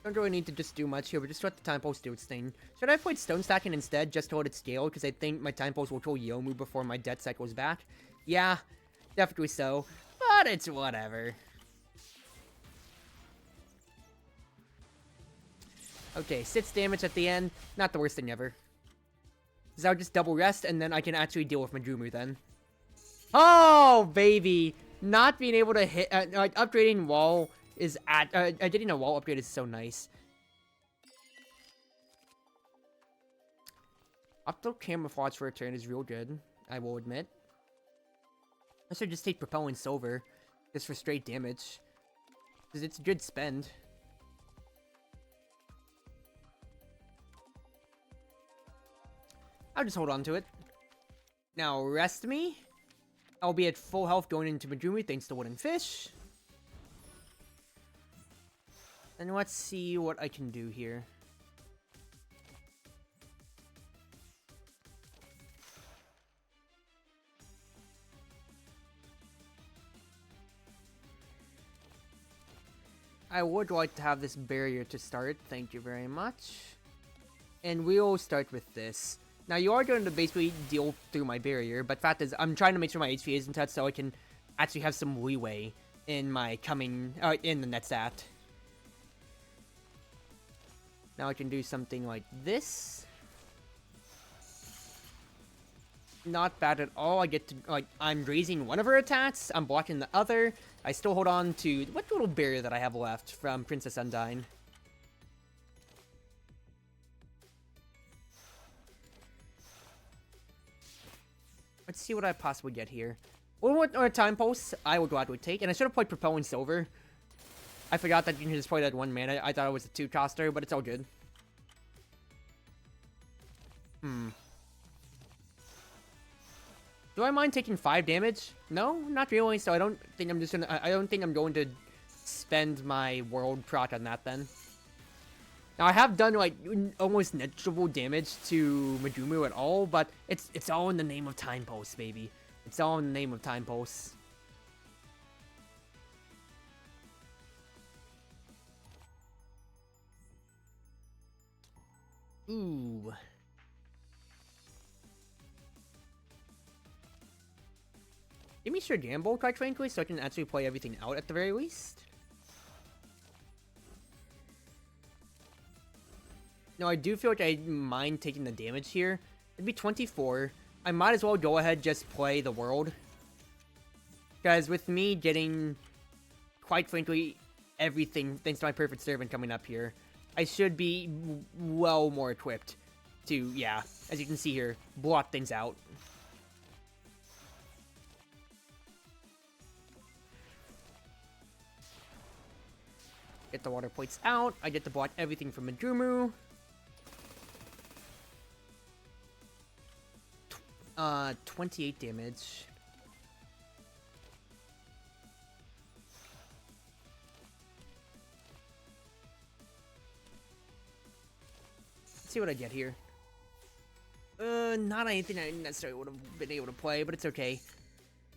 Don't really need to just do much here, but just let the Time Pulse do its thing. Should I have played Stone Stacking instead, just to hold it scaled? Because I think my Time Pulse will kill Yomu before my death cycle's back. Yeah, definitely so. But it's whatever. Okay, 6 damage at the end. Not the worst thing ever. Because I'll just double rest, and then I can actually deal with Majumu then. Oh, baby! Not being able to hit... like, upgrading wall is at... getting a wall upgrade is so nice. Opto Camouflage for a turn is real good, I will admit. I should just take Propelling Silver, just for straight damage. Because it's a good spend. I'll just hold on to it. Now, rest me. I'll be at full health going into Majumu thanks to Wooden Fish. And let's see what I can do here. I would like to have this barrier to start. Thank you very much. And we'll start with this. Now, you are going to basically deal through my barrier, but fact is, I'm trying to make sure my HP isn't touched so I can actually have some leeway in my coming, in the next act. Now I can do something like this. Not bad at all. I get to, like, I'm raising one of her attacks, I'm blocking the other. I still hold on to, what little barrier that I have left from Princess Undyne? Let's see what I possibly get here. Or a Time Pulse, I would gladly take. And I should have played Propelling Silver. I forgot that you can just play that 1 mana. I thought it was a 2-coster, but it's all good. Do I mind taking 5 damage? No, not really. So I don't think I'm just gonna. I don't think I'm going to spend my world proc on that then. Now I have done like almost negligible damage to Majumu at all, but it's all in the name of Time Pulse, baby. It's all in the name of Time Pulse. Ooh. Give me Sir Gamble, quite frankly, so I can actually play everything out at the very least. No, I do feel like I mind taking the damage here. It'd be 24. I might as well go ahead just play the world. Because with me getting, quite frankly, everything thanks to my Perfect Servant coming up here, I should be well more equipped to, yeah, as you can see here, block things out. Get the water plates out. I get to block everything from Majumu. 28 damage. Let's see what I get here. Not anything I necessarily would have been able to play, but it's okay.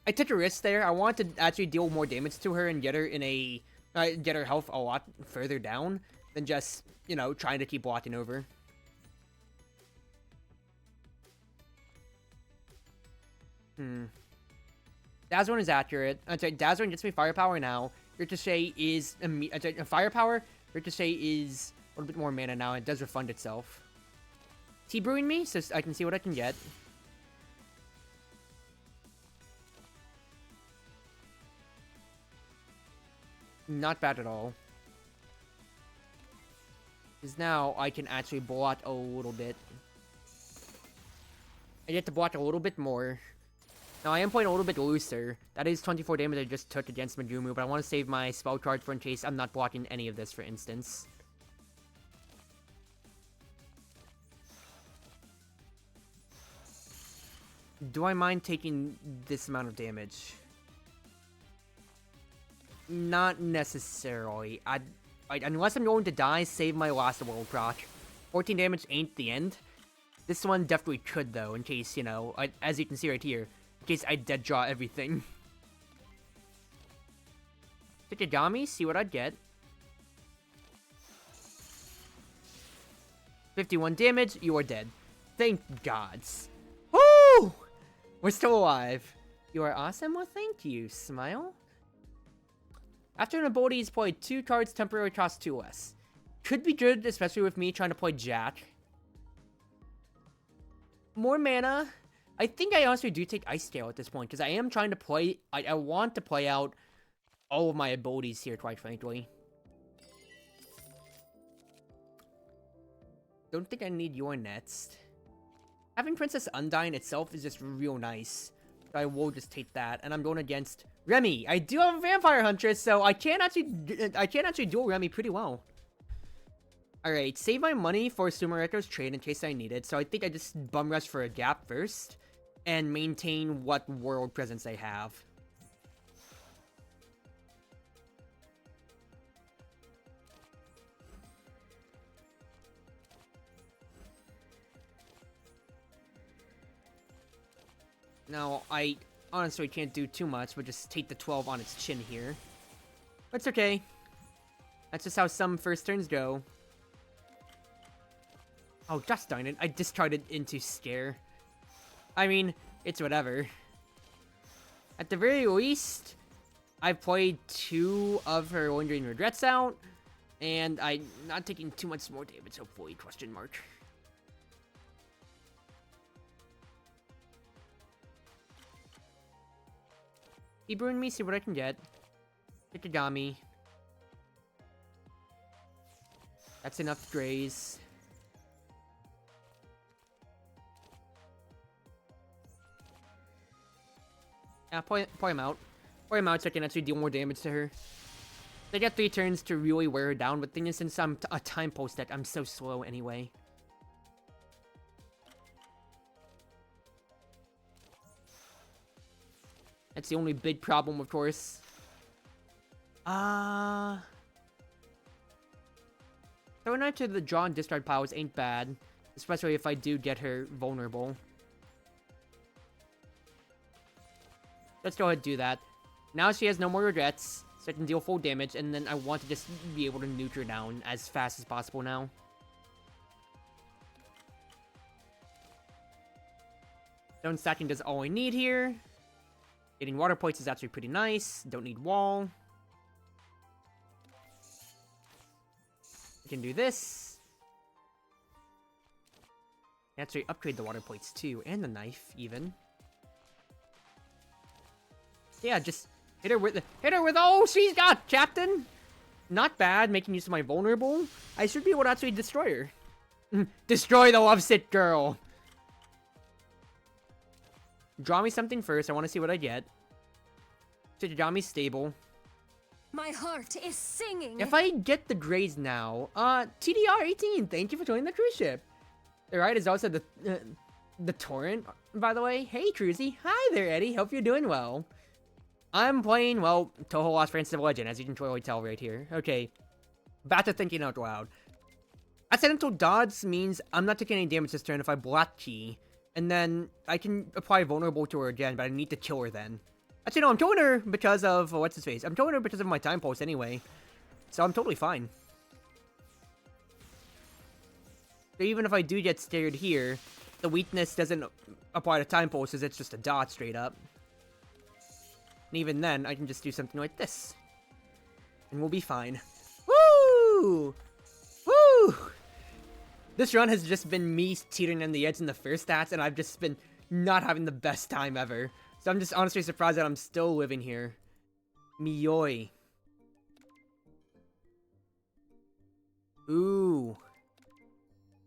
I took a risk there. I wanted to actually deal more damage to her and get her in a... get her health a lot further down than just, you know, trying to keep blocking over. Dazzling is accurate. I'm sorry, Dazzling gets me firepower now, Ricochet is firepower. Ricochet is a little bit more mana now. It does refund itself. Tea brewing me, so I can see what I can get. Not bad at all. Because now I can actually blot a little bit. I get to blot a little bit more. Now I am playing a little bit looser. That is 24 damage I just took against Majumu, but I want to save my spell card for in case I'm not blocking any of this, for instance. Do I mind taking this amount of damage? Not necessarily. Unless I'm going to die, save my last world proc. 14 damage ain't the end. This one definitely could, though, in case, you know, as you can see right here, in case I dead draw everything. Tikigami, see what I'd get. 51 damage, you are dead. Thank gods. Woo! We're still alive. You are awesome? Well, thank you. Smile. After an ability is played, 2 cards temporarily cost 2 less. Could be good, especially with me trying to play Jack. More mana. I think I honestly do take Ice Scale at this point, because I am trying to play... I want to play out all of my abilities here, quite frankly. Don't think I need your next. Having Princess Undyne itself is just real nice. So I will just take that, and I'm going against Remy. I do have a Vampire Huntress, so I can actually duel Remy pretty well. Alright, save my money for Sumareko's trade in case I need it, so I think I just bum rush for a gap first, and maintain what world presence I have. Now, I honestly can't do too much, but just take the 12 on its chin here. But it's okay. That's just how some first turns go. Oh, just darn it. I discarded into Scare. I mean, it's whatever. At the very least, I've played 2 of her Lingering Regrets out, and I'm not taking too much more damage, hopefully, question mark. Ibru and me, see what I can get. Tikigami. That's enough to graze. Yeah, play him out. Play him out so I can actually deal more damage to her. I got 3 turns to really wear her down, but the thing is, since I'm a time post deck, I'm so slow anyway. That's the only big problem, of course. Throwing her to the draw and discard piles ain't bad. Especially if I do get her vulnerable. Let's go ahead and do that. Now she has no more regrets, so I can deal full damage, and then I want to just be able to nuke her down as fast as possible now. Stone stacking does all I need here. Getting water points is actually pretty nice. Don't need wall. I can do this. Actually upgrade the water plates too, and the knife even. Yeah, just hit her with oh, she's got Captain. Not bad, making use of my vulnerable. I should be able to actually destroy her. Destroy the lovesick girl. Draw me something first. I want to see what I get. Draw me stable. My heart is singing. If I get the graze now, TDR18, thank you for joining the cruise ship. Alright, is also the torrent, by the way. Hey, Cruzy. Hi there, Eddie. Hope you're doing well. I'm playing, well, Touhou Lost Friends of Legend, as you can totally tell right here. Okay, back to thinking out loud. Accidental dodge means I'm not taking any damage this turn if I block key. And then I can apply vulnerable to her again, but I need to kill her then. Actually, no, I'm killing her because of, what's his face? I'm killing her because of my time post anyway. So I'm totally fine. So even if I do get scared here, the weakness doesn't apply to time posts, it's just a dot straight up. And even then, I can just do something like this. and we'll be fine. Woo! Woo! This run has just been me teetering on the edge in the first stats, and I've just been not having the best time ever. So I'm just honestly surprised that I'm still living here. Miyoi. Ooh.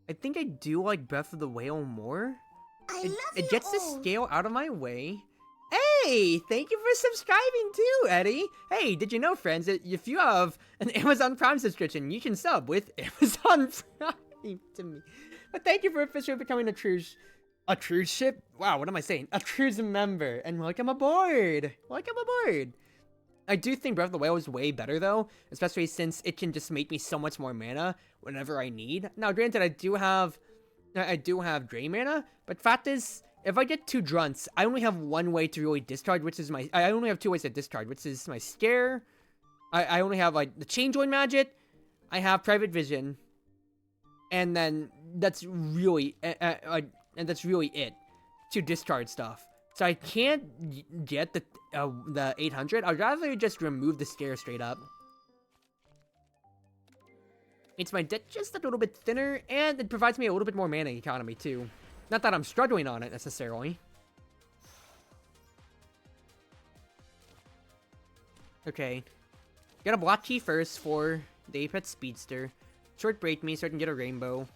I think I do like Breath of the Whale more. It gets the scale out of my way. Hey, thank you for subscribing too, Eddie. Hey, did you know, friends, that if you have an Amazon Prime subscription, you can sub with Amazon Prime to me. But thank you for officially becoming a cruise ship. Wow, what am I saying? A cruise member, and welcome aboard. Welcome aboard. I do think Breath of the Whale is way better though, especially since it can just make me so much more mana whenever I need. Now, granted, I do have drain mana, but fact is, if I get 2 drunts, I only have one way to really discharge, which is I only have 2 ways to discharge, which is my scare. I only have like the Changeling Magic, I have Private Vision, and then that's really it to discharge stuff. So I can't get the 800. I'd rather just remove the scare straight up. Makes my deck just a little bit thinner, and it provides me a little bit more mana economy too. Not that I'm struggling on it necessarily. Okay. Get a block key first for the Apex Speedster. Short break me so I can get a rainbow.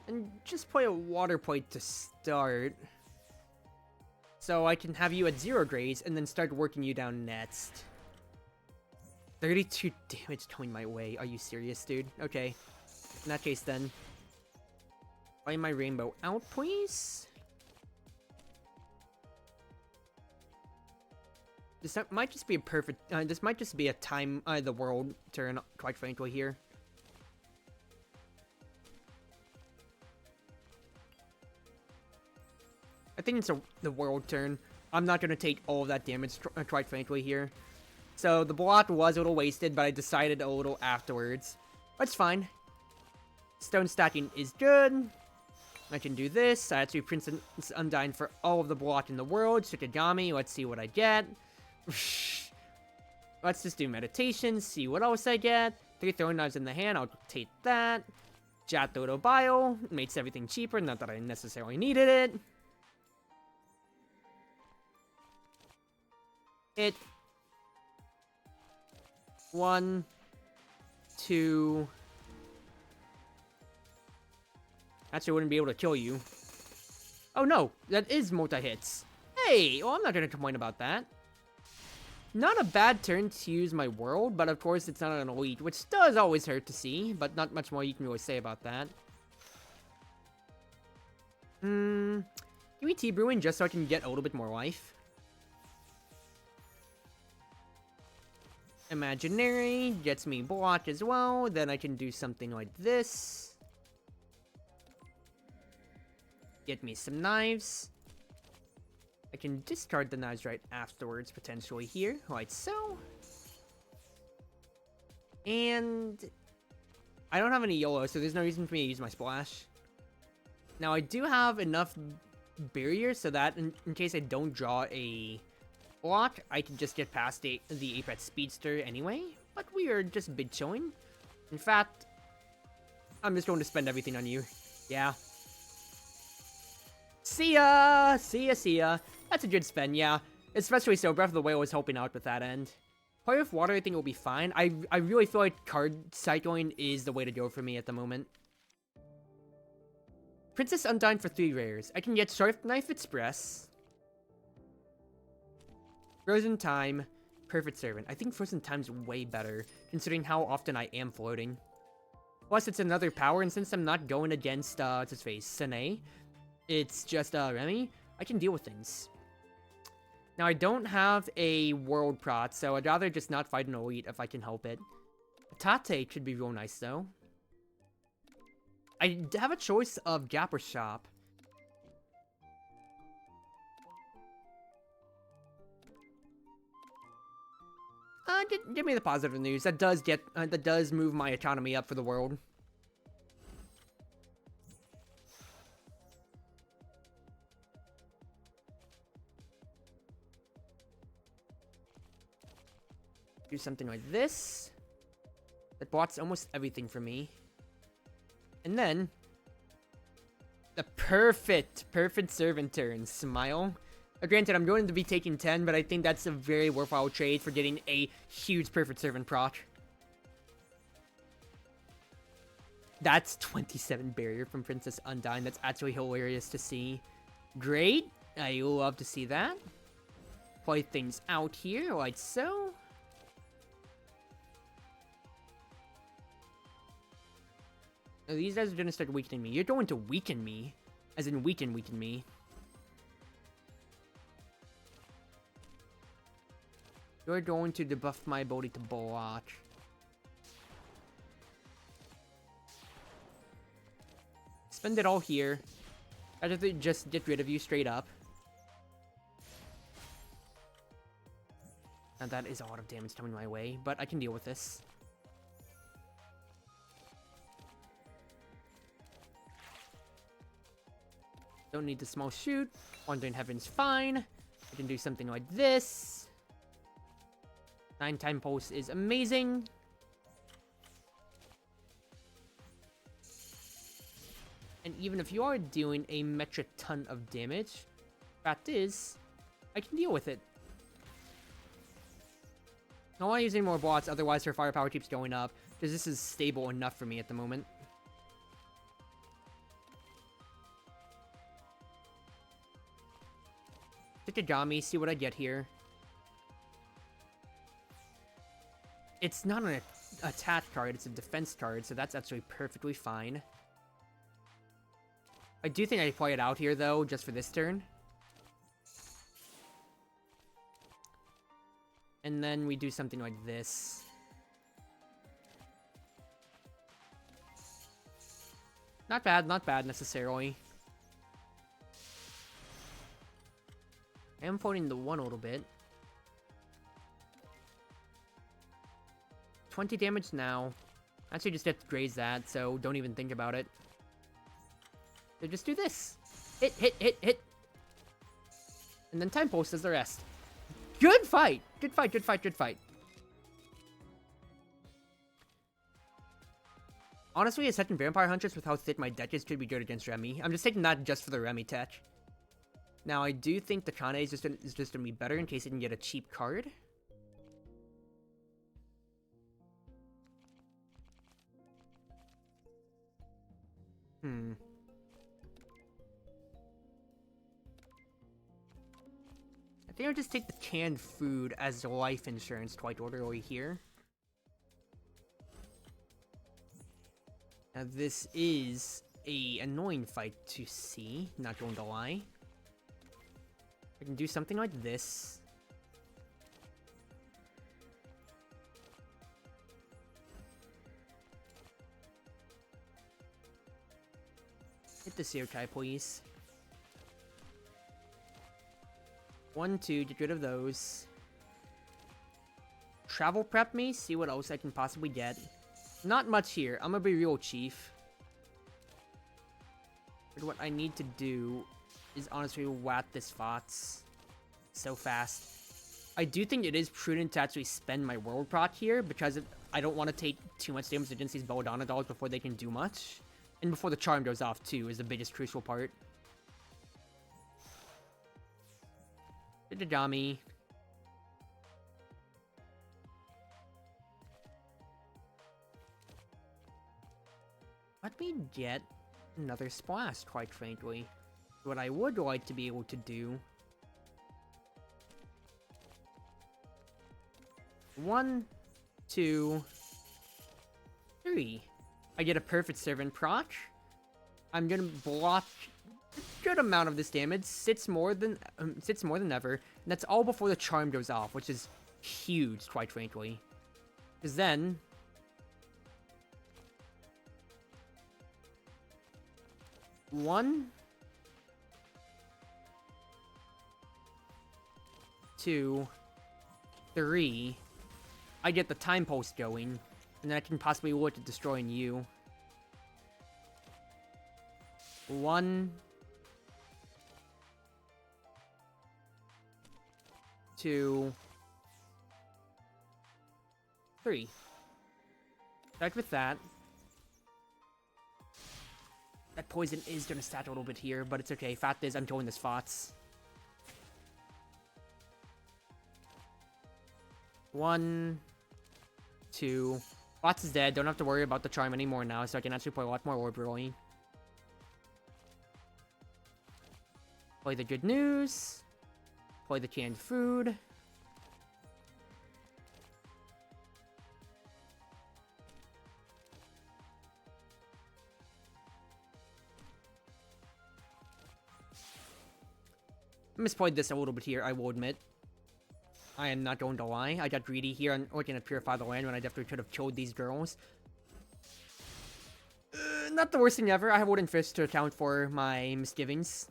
And just play a water point to start. So I can have you at 0 grades and then start working you down next. 32 damage coming my way. Are you serious, dude? Okay. In that case, then. Play my rainbow out, please. This might just be a perfect... this might just be a time the world turn, quite frankly, here. I think it's the world turn. I'm not going to take all of that damage, quite frankly, here. So, the block was a little wasted, but I decided a little afterwards. That's fine. Stone stacking is good. I can do this. I have to be Princess Undyne for all of the block in the world. Shikigami, let's see what I get. Let's just do meditation, see what else I get. 3 throwing knives in the hand, I'll take that. Jatoto Bio, makes everything cheaper, not that I necessarily needed it. Hit. 1, 2. Actually, I wouldn't be able to kill you. Oh no, that is multi-hits. Hey, well, I'm not gonna complain about that. Not a bad turn to use my world, but of course it's not an elite, which does always hurt to see, but not much more you can really say about that. Give me Tea Brewing just so I can get a little bit more life. Imaginary gets me blocked as well, then I can do something like this. Get me some knives. I can discard the knives right afterwards, potentially here, like so. And I don't have any YOLO, so there's no reason for me to use my splash. Now, I do have enough barriers so that in case I don't draw a block, I can just get past the Apex Speedster anyway. But we are just big chilling. In fact, I'm just going to spend everything on you. Yeah. See ya! See ya, see ya. That's a good spend, yeah. Especially so, Breath of the Whale was helping out with that end. Play with water, I think will be fine. I really feel like card cycling is the way to go for me at the moment. Princess Undyne for 3 rares. I can get Sharp Knife Express. Frozen Time. Perfect Servant. I think Frozen Time's way better, considering how often I am floating. Plus, it's another power, and since I'm not going against, what's his face, Sene, it's just, Remy, I can deal with things. Now, I don't have a world prot, so I'd rather just not fight an elite if I can help it. Tate should be real nice, though. I have a choice of Gap or Shop. Give me the positive news. That does move my economy up for the world. Do something like this. That blocks almost everything for me. And then the perfect servant turn. Smile. Granted, I'm going to be taking 10, but I think that's a very worthwhile trade for getting a huge perfect servant proc. That's 27 barrier from Princess Undyne. That's actually hilarious to see. Great. I love to see that. Play things out here like so. Now, these guys are going to start weakening me. You're going to weaken me. As in weaken me. You're going to debuff my ability to block. Spend it all here. I'd rather just get rid of you straight up. Now that is a lot of damage coming my way, but I can deal with this. Don't need the small shoot. Wandering Heaven's fine. I can do something like this. 9-time pulse is amazing. And even if you are doing a metric ton of damage, fact is, I can deal with it. I don't want to use any more bots, otherwise her firepower keeps going up, because this is stable enough for me at the moment. Take a Gami, see what I get here. It's not an attack card, it's a defense card, so that's actually perfectly fine. I do think I play it out here, though, just for this turn. And then we do something like this. Not bad necessarily. I am floating the 1 a little bit. 20 damage now. Actually just have to graze that, so don't even think about it. So just do this. Hit. And then time pulse does the rest. Good fight! Good fight. Honestly, a second Vampire Huntress with how thick my deck is could be good against Remy. I'm just taking that just for the Remy tech. Now, I do think the Kane is just gonna be better in case it can get a cheap card. I think I'll just take the canned food as life insurance quite orderly here. Now this is a annoying fight to see, not going to lie. I can do something like this. Hit the Seerkai, please. 1, 2, get rid of those. Travel prep me, see what else I can possibly get. Not much here, I'm gonna be real, Chief. But what I need to do is honestly whack this Fox so fast. I do think it is prudent to actually spend my world proc here, because I don't want to take too much damage against these Belladonna dolls before they can do much. And before the charm goes off too, is the biggest crucial part. Didagami. Let me get another splash, quite frankly. What I would like to be able to do... 1, 2, 3. I get a perfect servant proc. I'm gonna block a good amount of this damage. Sits more than ever. And that's all before the charm goes off, which is huge, quite frankly. Because then... 1, 2, 3. I get the time pulse going, and then I can possibly look at destroying you. 1, 2, 3. Start with that. That poison is gonna stat a little bit here, but it's okay. Fact is, I'm throwing the spots. 1, 2. Spots is dead. Don't have to worry about the charm anymore now, so I can actually play a lot more Orb Rolling. Play the good news. Play the canned food. I misplayed this a little bit here, I will admit. I am not going to lie. I got greedy here on looking at Purify the Land when I definitely could have killed these girls. Not the worst thing ever. I have Wooden Fist to account for my misgivings.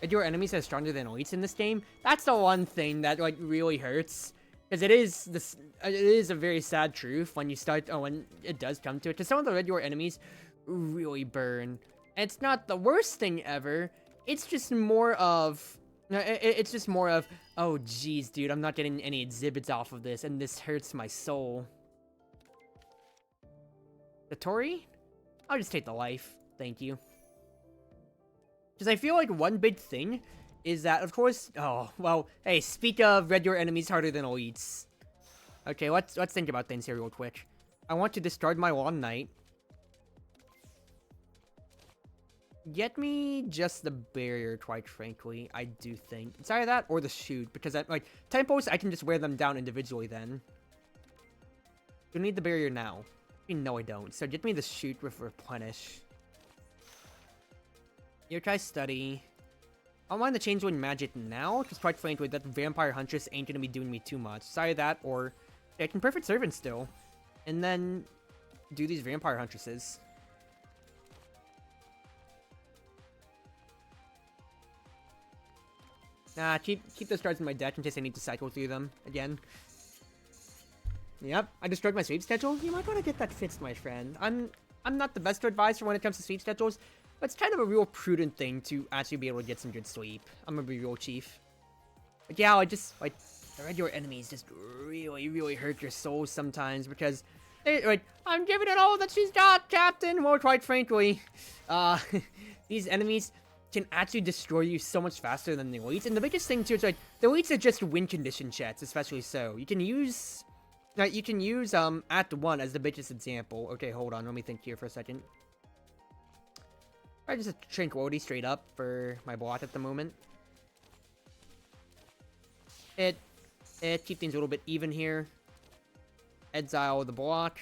Are your enemies are stronger than elites in this game? That's the one thing that like really hurts. Because it is a very sad truth when you start, when it does come to it. Because some of the Red Your enemies really burn. And it's not the worst thing ever. It's just more of, oh geez, dude, I'm not getting any exhibits off of this, and this hurts my soul. The Tori? I'll just take the life. Thank you. Because I feel like one big thing is that, of course, oh, well, hey, speak of Red Your enemies harder than elites. Okay, let's think about things here real quick. I want to discard my Long Knight. Get me just the barrier, quite frankly, I do think. It's either that or the shoot, because like, tempos, I can just wear them down individually then. Do I need the barrier now? No, I don't. So get me the shoot with replenish. Here, try study. I don't mind the Changeling magic now, because quite frankly, that Vampire Huntress ain't gonna be doing me too much. It's either that or I can Perfect Servant still. And then do these Vampire Huntresses. Nah, keep those cards in my deck in case I need to cycle through them again. Yep, I destroyed my sweep schedule. You might want to get that fixed, my friend. I'm not the best advisor when it comes to sweep schedules, but it's kind of a real prudent thing to actually be able to get some good sleep. I'm gonna be real chief. But yeah, I just, like, the Red Your enemies just really, really hurt your soul sometimes because they, like, I'm giving it all that she's got, Captain! Well, quite frankly, these enemies can actually destroy you so much faster than the elites. And the biggest thing too is like the elites are just win condition chats, especially so. You can use Act 1 as the biggest example. Okay, hold on, let me think here for a second. Alright, just a Tranquility straight up for my block at the moment. Keep things a little bit even here. Exile the block.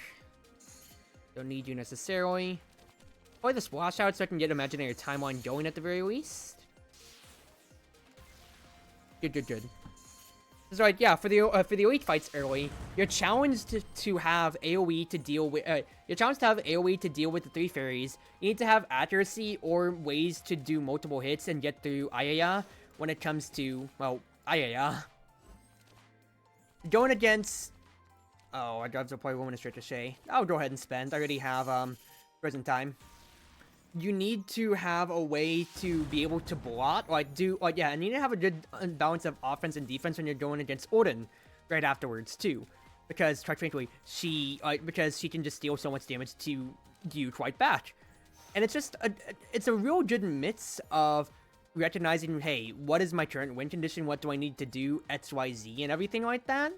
Don't need you necessarily. Play the splash out so I can get imaginary timeline going at the very least. Good. So like, yeah, for the elite fights early, you're challenged to have AoE to deal with. You're challenged to have AoE to deal with the 3 fairies. You need to have accuracy or ways to do multiple hits and get through Ayaya when it comes to, well, Ayaya. Going against, oh, I'd have to play Luminous Ricochet. I'll go ahead and spend. I already have present time. You need to have a way to be able to block, and you need to have a good balance of offense and defense when you're going against Odin right afterwards too, because quite frankly, she can just deal so much damage to you right back, and it's just it's a real good mix of recognizing, hey, what is my current win condition, what do I need to do, XYZ, and everything like that.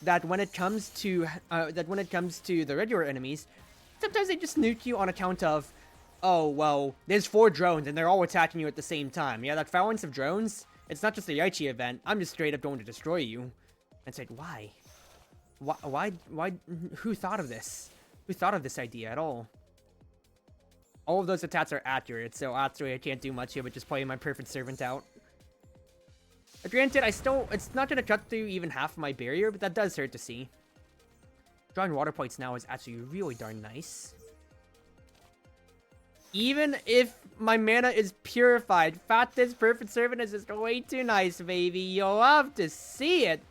That when it comes to the regular enemies, sometimes they just nuke you on account of, oh, well, there's 4 drones and they're all attacking you at the same time. Yeah, that phalanx of drones, it's not just a Yaichi event. I'm just straight up going to destroy you. And it's like, why? Why? Who thought of this? Who thought of this idea at all? All of those attacks are accurate, so actually I can't do much here but just play my Perfect Servant out. But granted, it's not going to cut through even half of my barrier, but that does hurt to see. Drawing water points now is actually really darn nice. Even if my mana is purified, this Perfect Servant is just way too nice, baby. You'll love to see it.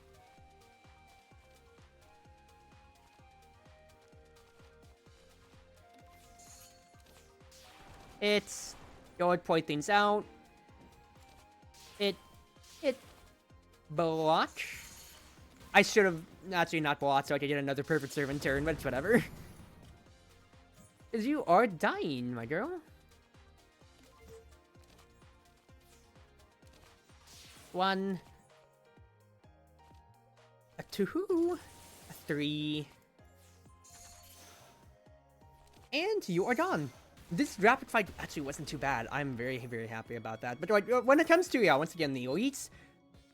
Go and point things out. block. I should have actually not blocked so I could get another perfect servant turn, but it's whatever. Because you are dying, my girl. One. A Touhou. A 3. And you are gone. This rapid fight actually wasn't too bad. I'm very, very happy about that. But like, when it comes to, yeah, once again, the elites,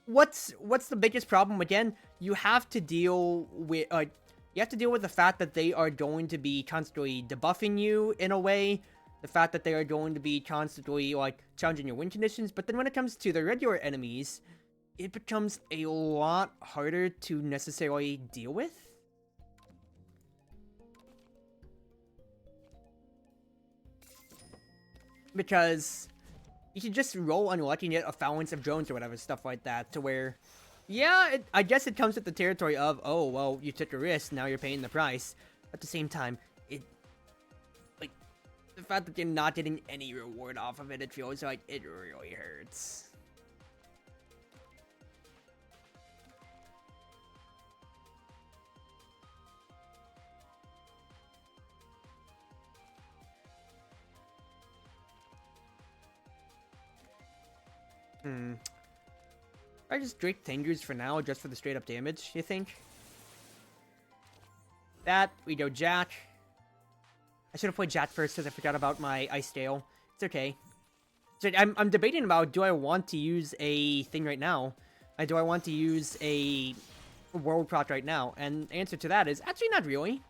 what's the biggest problem? Again, you have to deal with the fact that they are going to be constantly debuffing you in a way. The fact that they are going to be constantly like challenging your win conditions. But then when it comes to the regular enemies, it becomes a lot harder to necessarily deal with. Because you can just roll unlucky and get a phalanx of drones or whatever, stuff like that, to where, yeah, I guess it comes with the territory of, oh, well, you took a risk, now you're paying the price. At the same time, like, the fact that you're not getting any reward off of it, it feels like it really hurts. I just Drake Tangers for now, just for the straight up damage, you think? That, we go Jack. I should have played Jack first because I forgot about my Ice Tail. It's okay. So I'm debating about, do I want to use a thing right now? Do I want to use a World Proc right now? And the answer to that is, actually not really.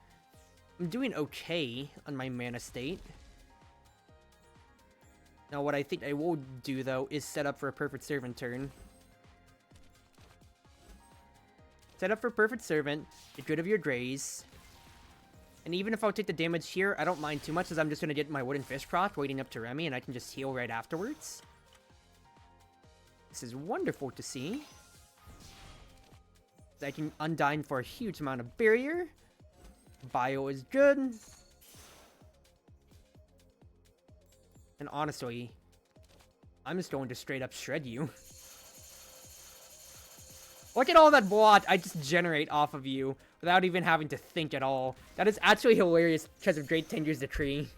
I'm doing okay on my mana state. Now what I think I will do, though, is set up for a Perfect Servant turn. Set up for Perfect Servant, get rid of your Grays. And even if I'll take the damage here, I don't mind too much, as I'm just going to get my Wooden Fish proc waiting up to Remy, and I can just heal right afterwards. This is wonderful to see. I can Undyne for a huge amount of barrier. Bio is good. And honestly, I'm just going to straight up shred you. Look at all that block I just generate off of you without even having to think at all. That is actually hilarious because of Great Tinger's Decree.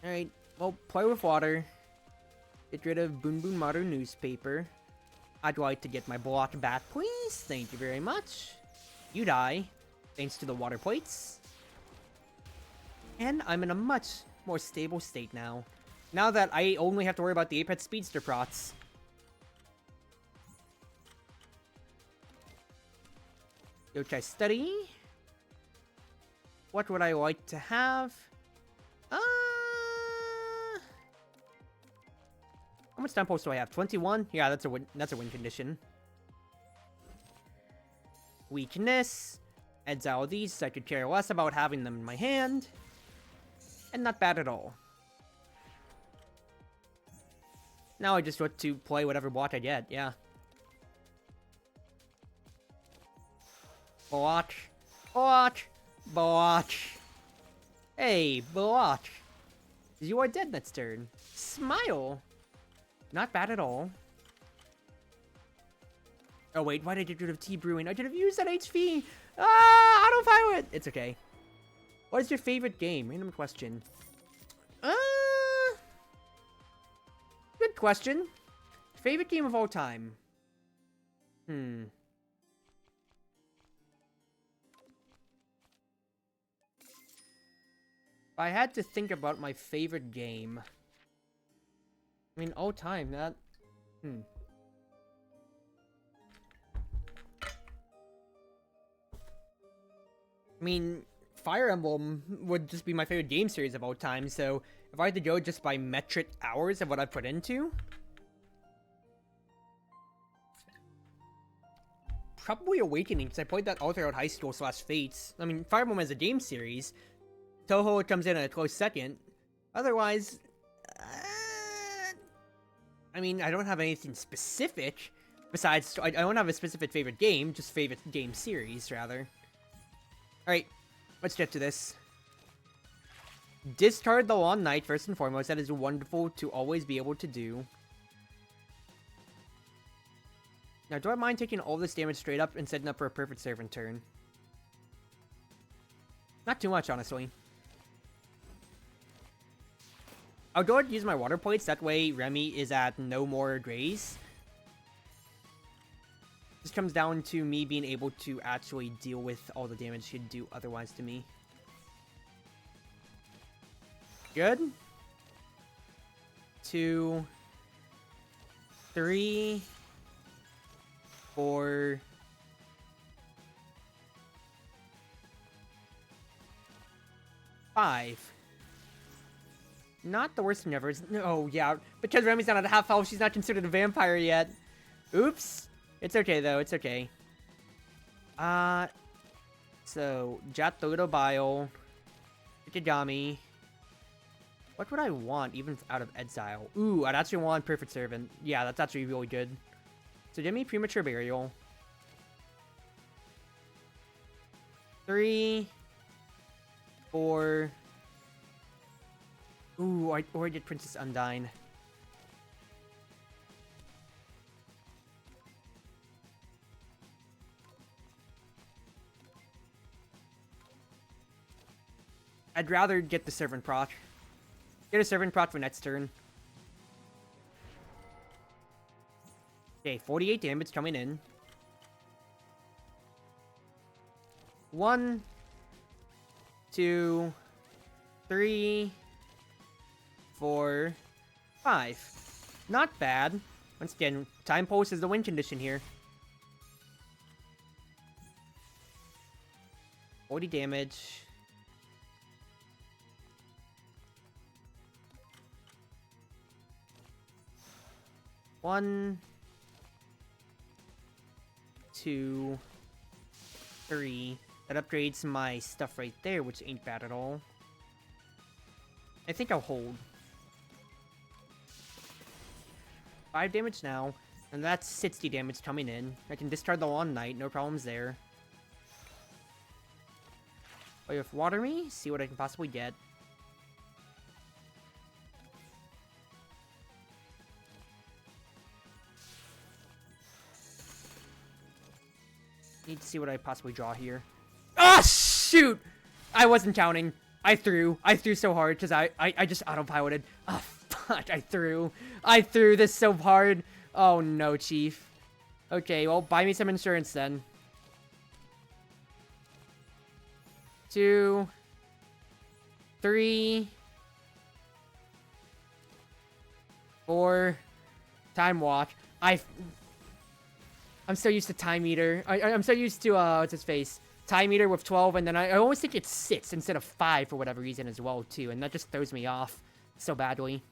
Alright, well, play with water. Get rid of Boon Boon Maru newspaper. I'd like to get my block back, please. Thank you very much. You die, thanks to the water plates. And I'm in a much more stable state now. Now that I only have to worry about the Apex Speedster prots. Yochai Study. What would I like to have? How much time post do I have? 21? Yeah, that's a win condition. Weakness. Exile these, so I could care less about having them in my hand. And not bad at all. Now I just want to play whatever block I get, yeah. Block. Block. Block. Hey, block. You are dead next turn. Smile. Not bad at all. Oh wait, why did I get rid of tea brewing? I could have used that HP! Ah, autopilot! It's okay. What is your favorite game? Random question. Good question. Favorite game of all time? If I had to think about my favorite game... I mean, all time, that... I mean, Fire Emblem would just be my favorite game series of all time, so if I had to go just by metric hours of what I've put into, probably Awakening, because I played that all throughout high school / Fates. I mean, Fire Emblem as a game series, Touhou comes in at a close second. Otherwise, I mean, I don't have anything specific, besides, I don't have a specific favorite game, just favorite game series, rather. Alright, let's get to this. Discard the Long Night first and foremost. That is wonderful to always be able to do. Now, do I mind taking all this damage straight up and setting up for a Perfect Servant turn? Not too much, honestly. I'll go ahead and use my water points. That way, Remy is at no more graze. This comes down to me being able to actually deal with all the damage she'd do otherwise to me. Good. 2, 3, 4. Five. Not the worst thing ever. No, yeah. Because Remy's not at half health, she's not considered a vampire yet. Oops. It's okay, though. It's okay. So, Jat Little Bile. Ikigami. What would I want, even out of Exile? Ooh, I'd actually want Perfect Servant. Yeah, that's actually really good. So, give me Premature Burial. 3, 4. Ooh, or I did Princess Undyne. I'd rather get the Servant proc. Get a Servant proc for next turn. Okay, 48 damage coming in. 1, 2, 3, 4, 5. Not bad. Once again, Time Pulse is the win condition here. 40 damage. One, 2, 3. That upgrades my stuff right there, which ain't bad at all. I think I'll hold. 5 damage now, and that's 60 damage coming in. I can discard the Long Night, no problems there. Play with Water Me, see what I can possibly get. Need to see what I possibly draw here. Ah, shoot! I wasn't counting. I threw so hard because I just autopiloted. Ah, fuck, I threw this so hard. Oh no, Chief. Okay, well, buy me some insurance then. 2, 3, 4. Time walk. I'm so used to Time Eater. I'm so used to, what's his face? Time Eater with 12, and then I always think it's 6 instead of 5 for whatever reason as well, too. And that just throws me off so badly.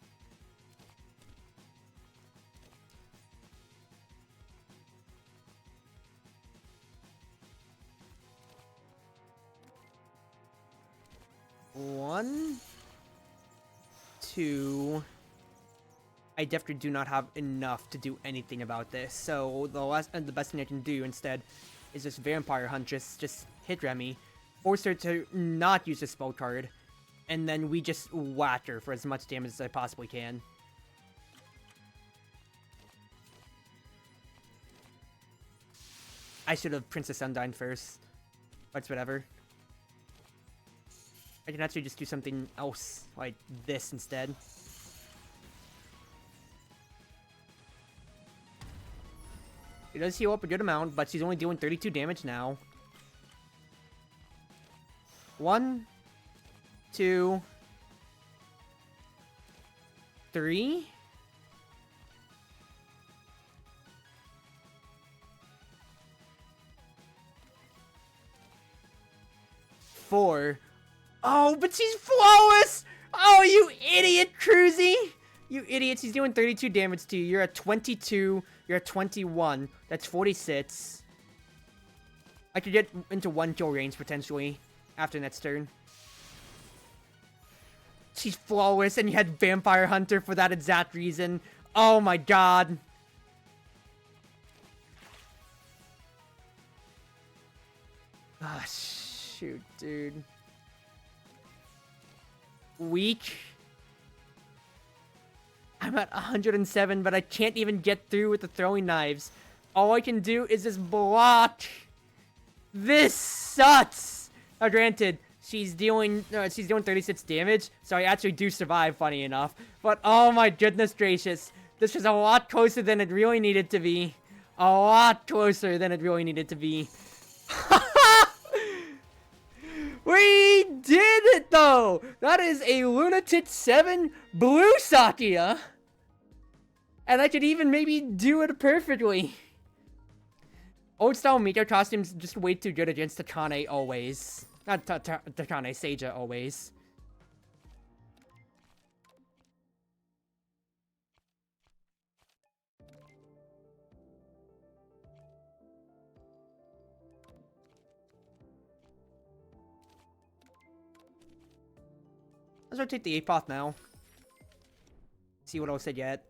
One, 2. I definitely do not have enough to do anything about this. So the best thing I can do instead is just Vampire Huntress, just hit Remy, force her to not use a spell card, and then we just whack her for as much damage as I possibly can. I should have Princess Undyne first, but whatever. I can actually just do something else, like this instead. It does heal up a good amount, but she's only doing 32 damage now. 1, 2, 3. 4. Oh, but she's flawless! Oh, you idiot, Cruzy! You idiots, he's doing 32 damage to you. You're at 22. You're at 21. That's 46. I could get into 1 kill range, potentially, after next turn. She's flawless, and you had Vampire Hunter for that exact reason. Oh my god. Ah, shoot, dude. Weak. I'm at 107, but I can't even get through with the throwing knives. All I can do is just block. This sucks. Now, granted, she's dealing 36 damage, so I actually do survive, funny enough. But oh my goodness gracious, this was a lot closer than it really needed to be. A lot closer than it really needed to be. We did it though! That is a Lunatic 7 Blue Sakia! And I could even maybe do it perfectly. Old style Meido costumes just way too good against Takane always. Not Takane, Seija always. Let's rotate the 8-path now. See what else I get.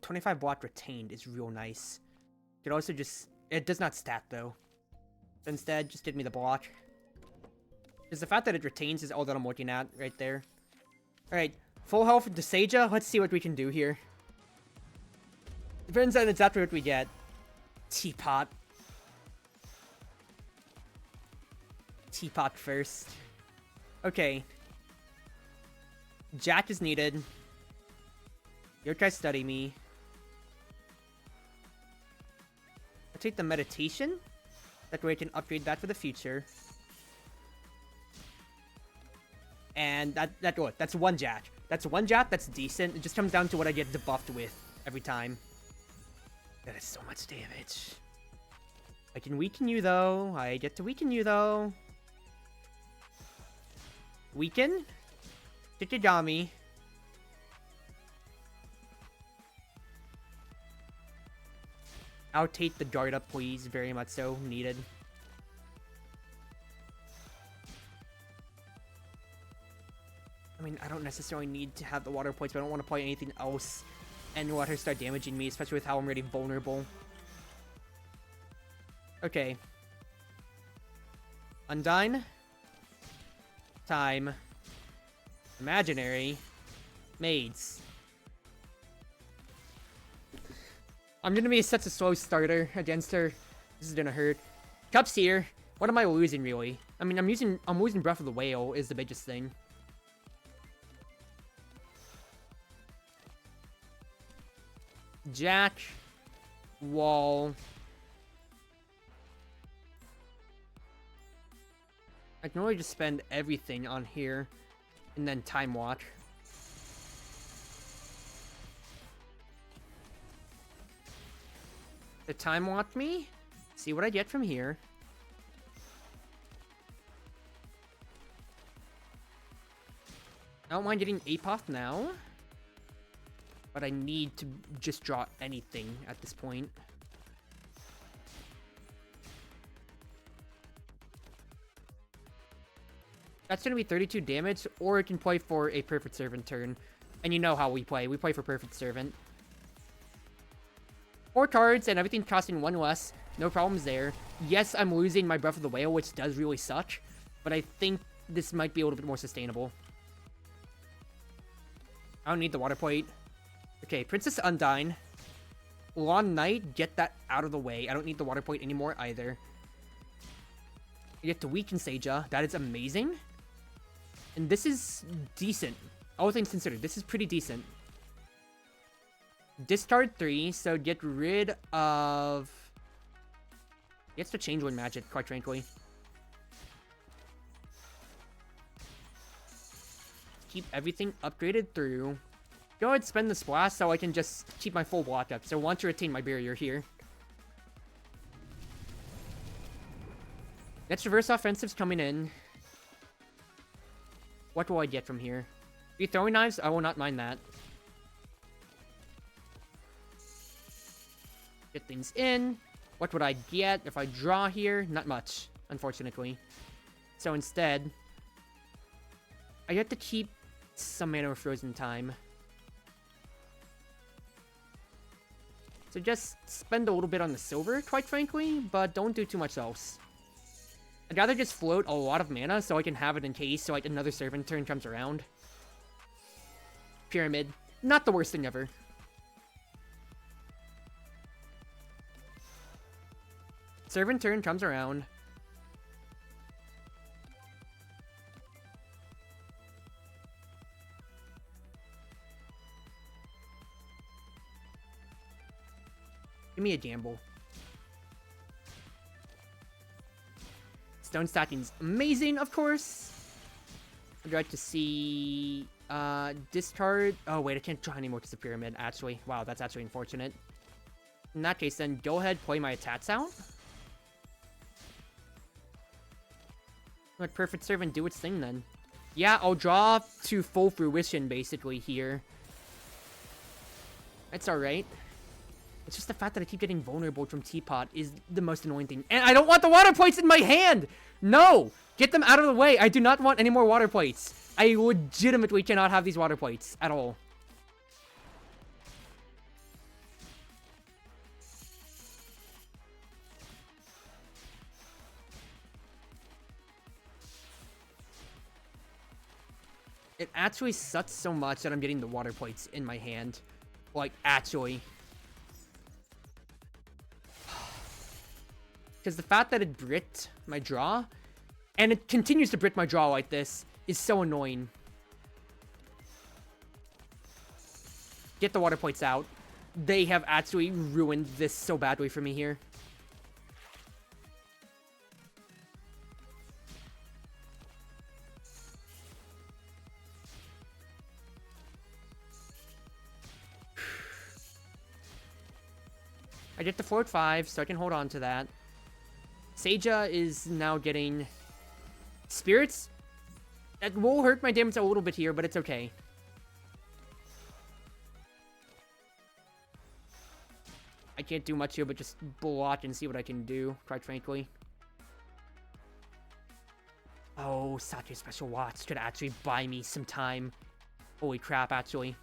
25 block retained is real nice. Could also just... It does not stat though. So instead, just give me the block. Because the fact that it retains is all that I'm looking at right there. Alright, full health into Seija. Let's see what we can do here. Depends on exactly what we get. Teapot. Teapot first. Okay. Jack is needed. Yokai study me. I'll take the meditation. That way I can upgrade that for the future. And that's one Jack. That's one Jack, that's decent. It just comes down to what I get debuffed with every time. That is so much damage. I can weaken you though. I get to weaken you though. Weaken. Shikigami. Outtake the guard up, please. Very much so. Needed. I mean, I don't necessarily need to have the water points, but I don't want to play anything else and let her start damaging me, especially with how I'm already vulnerable. Okay. Undyne. Time. Imaginary. Maids. I'm gonna be such a slow starter against her. This is gonna hurt. Cup's here. What am I losing, really? I mean, I'm losing Breath of the Whale is the biggest thing. Jack. Wall. I can really just spend everything on here. And then Time Watch. The Time Watch me. See what I get from here. I don't mind getting Apoth now. But I need to just draw anything at this point. That's going to be 32 damage, or it can play for a Perfect Servant turn. And you know how we play. We play for Perfect Servant. 4 cards, and everything costing 1 less. No problems there. Yes, I'm losing my Breath of the Whale, which does really suck. But I think this might be a little bit more sustainable. I don't need the Water Plate. Okay, Princess Undyne. Long Knight, get that out of the way. I don't need the Water Plate anymore either. You get to weaken Seija. That is amazing. And this is decent. All things considered, this is pretty decent. Discard 3, so get rid of... Gets to Changeling Magic, quite frankly. Keep everything upgraded through. Go ahead, spend the splash so I can just keep my full block up. So I want to retain my barrier here. Next reverse offensive's coming in. What will I get from here? 3 throwing knives? I will not mind that. Get things in. What would I get if I draw here? Not much, unfortunately. So instead, I get to keep some mana of Frozen Time. So just spend a little bit on the silver, quite frankly, but don't do too much else. I I'd rather just float a lot of mana so I can have it in case so like another servant turn comes around. Pyramid. Not the worst thing ever. Servant turn comes around. Give me a gamble. Stone stacking's amazing, of course. I'd like to see discard. Oh wait, I can't draw anymore because of pyramid. Actually, wow, that's actually unfortunate. In that case, then go ahead, play my attacks out. Let Perfect Servant do its thing then. Yeah, I'll draw to full fruition basically here. That's alright. It's just the fact that I keep getting vulnerable from Teapot is the most annoying thing. And I don't want the water plates in my hand! No! Get them out of the way! I do not want any more water plates. I legitimately cannot have these water plates at all. It actually sucks so much that I'm getting the water plates in my hand. Like, actually. Because the fact that it bricked my draw, and it continues to brick my draw like this, is so annoying. Get the water plates out. They have actually ruined this so badly for me here. I get to float 5, so I can hold on to that. Seija is now getting spirits. That will hurt my damage a little bit here, but it's okay. I can't do much here, but just block and see what I can do, quite frankly. Oh, Satya Special Watch could actually buy me some time. Holy crap, actually.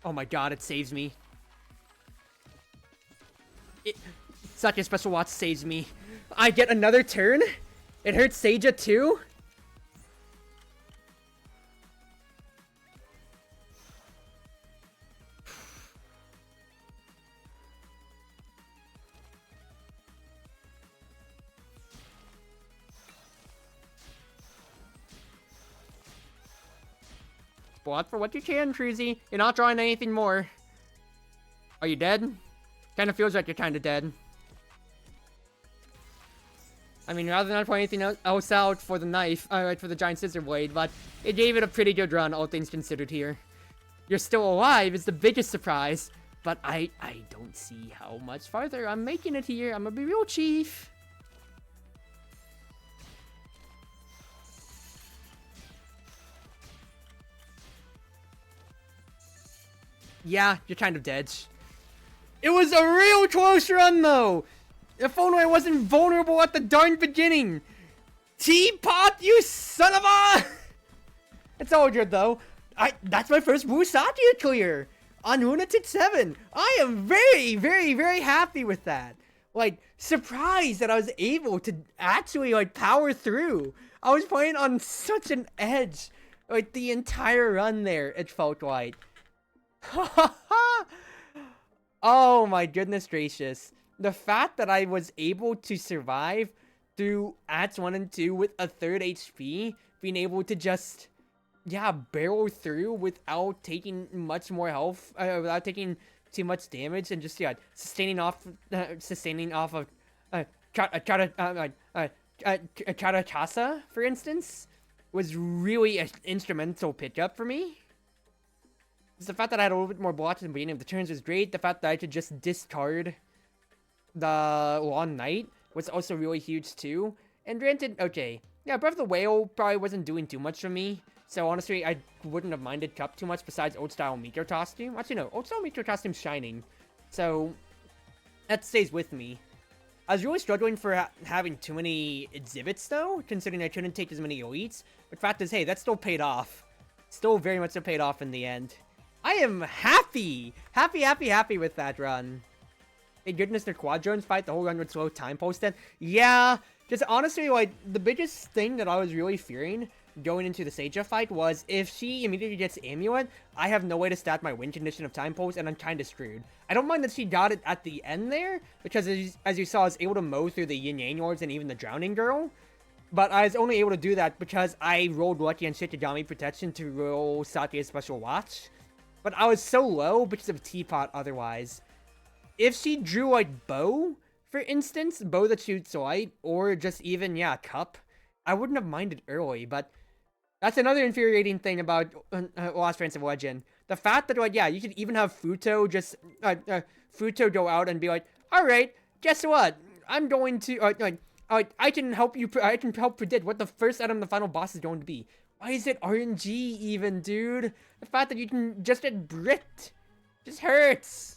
Oh my god, it saves me. Satya Special Watch saves me. I get another turn? It hurts Seija too? Block for what you can, Truzy. You're not drawing anything more. Are you dead? Kinda feels like you're kinda dead. I mean, rather not put anything else out for the knife, for the giant scissor blade, but it gave it a pretty good run, all things considered here. You're still alive is the biggest surprise, but I don't see how much farther I'm making it here. I'm gonna be real chief. Yeah, you're kind of dead. It was a real close run, though! If only I wasn't vulnerable at the darn beginning! Teapot, you son of a... It's all good, though. That's my first Wu Satya clear! On Lunatic 7! I am very, very, very happy with that! Like, surprised that I was able to actually, like, power through! I was playing on such an edge! Like, the entire run there, it felt like. Oh my goodness gracious. The fact that I was able to survive through Acts 1 and 2 with a 3rd HP, being able to just, yeah, barrel through without taking much more health, without taking too much damage, and just, yeah, sustaining off of Charakasa, for instance, was really an instrumental pickup for me. The fact that I had a little bit more blocks at the beginning of the turns was great. The fact that I could just discard the Long Night was also really huge too. And granted, okay, yeah, Breath of the Whale probably wasn't doing too much for me. So honestly, I wouldn't have minded Cup too much besides Old Style Micro Costume. Actually, no, Old Style Micro Costume's shining. So that stays with me. I was really struggling for having too many exhibits though, considering I couldn't take as many elites. But fact is, hey, that still paid off. Still very much so paid off in the end. I am happy! Happy with that run. Thank goodness the Quadrones fight, the whole run would slow time posted. Yeah, just honestly, like, the biggest thing that I was really fearing going into the Seija fight was if she immediately gets Amulet, I have no way to stat my win condition of time post, and I'm kind of screwed. I don't mind that she got it at the end there, because as you saw, I was able to mow through the Yin Yang Lords and even the Drowning Girl. But I was only able to do that because I rolled lucky and Shikigami Protection to roll Satya's Special Watch. But I was so low because of Teapot otherwise. If she drew, like, Bow, for instance, Bow that shoots light, or just even, yeah, Cup, I wouldn't have minded early, but that's another infuriating thing about Lost Prince of Legend. The fact that, like, yeah, you could even have Futo just, Futo go out and be like, alright, guess what? I'm going to, I can help you, I can help predict what the first item of the final boss is going to be. Why is it RNG even, dude? The fact that you can just get Brit just hurts.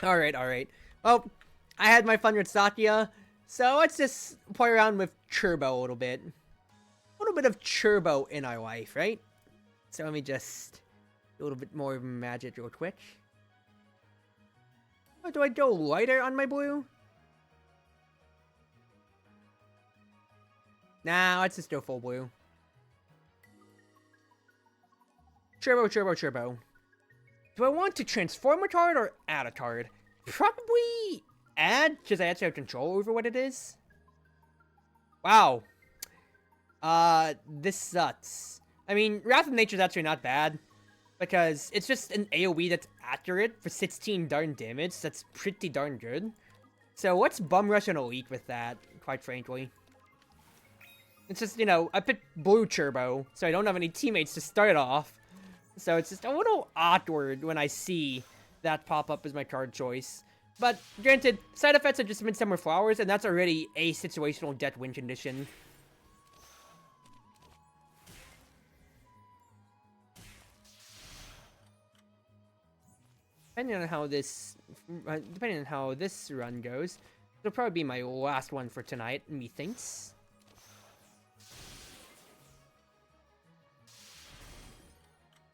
Alright. Well, I had my fun with Satya, so let's just play around with Turbo a little bit. A little bit of Turbo in our life, right? So let me just do a little bit more magic real quick. Oh, do I go lighter on my blue? Nah, let's just go full blue. Turbo. Do I want to transform a card or add a card? Probably add, because I actually have control over what it is. Wow. This sucks. I mean, Wrath of Nature is actually not bad, because it's just an AoE that's accurate for 16 darn damage. That's pretty darn good. So let's bum rush an elite with that, quite frankly. It's just, you know, I picked blue Turbo, so I don't have any teammates to start off. So it's just a little awkward when I see that pop up as my card choice. But granted, side effects are just Midsummer Flowers, and that's already a situational death win condition. Depending on how this run goes, it'll probably be my last one for tonight, methinks.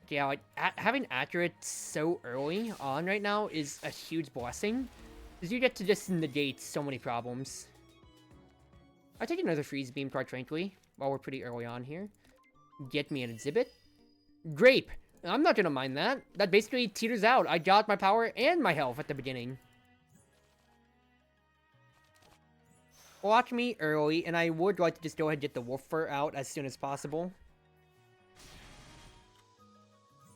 Yeah, like, having accurate so early on right now is a huge blessing, because you get to just negate so many problems. I'll take another Freeze Beam, quite frankly, while we're pretty early on here. Get me an Exhibit. Grape! I'm not gonna mind that. That basically teeters out. I got my power and my health at the beginning. Watch me early, and I would like to just go ahead and get the Wolf Fur out as soon as possible.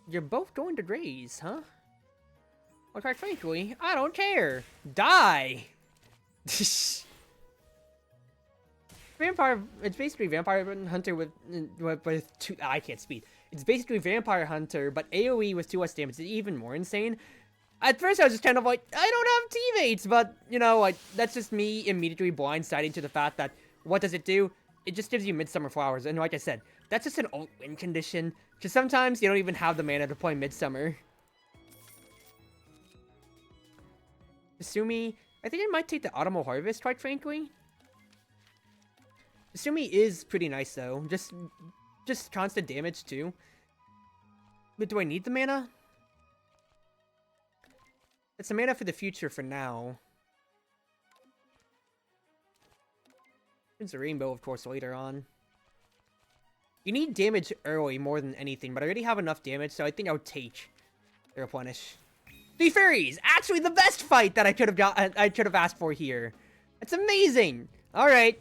You're both going to Graze, huh? Well, quite frankly, I don't care. Die! Vampire, it's basically Vampire Hunter with two, I can't speak. It's basically Vampire Hunter, but AoE with 2 less damage. It's even more insane. At first, I was just kind of like, I don't have teammates, but, you know, like, that's just me immediately blindsiding to the fact that, what does it do? It just gives you Midsummer Flowers, and like I said, that's just an ult win condition, because sometimes you don't even have the mana to play Midsummer. Kasumi, I think I might take the Autumnal Harvest, quite frankly. Kasumi is pretty nice, though. Just constant damage, too. But do I need the mana? It's the mana for the future for now. There's a Rainbow, of course, later on. You need damage early more than anything, but I already have enough damage, so I think I would take the Replenish. The Fairies! Actually, the best fight that I could have asked for here. It's amazing! Alright.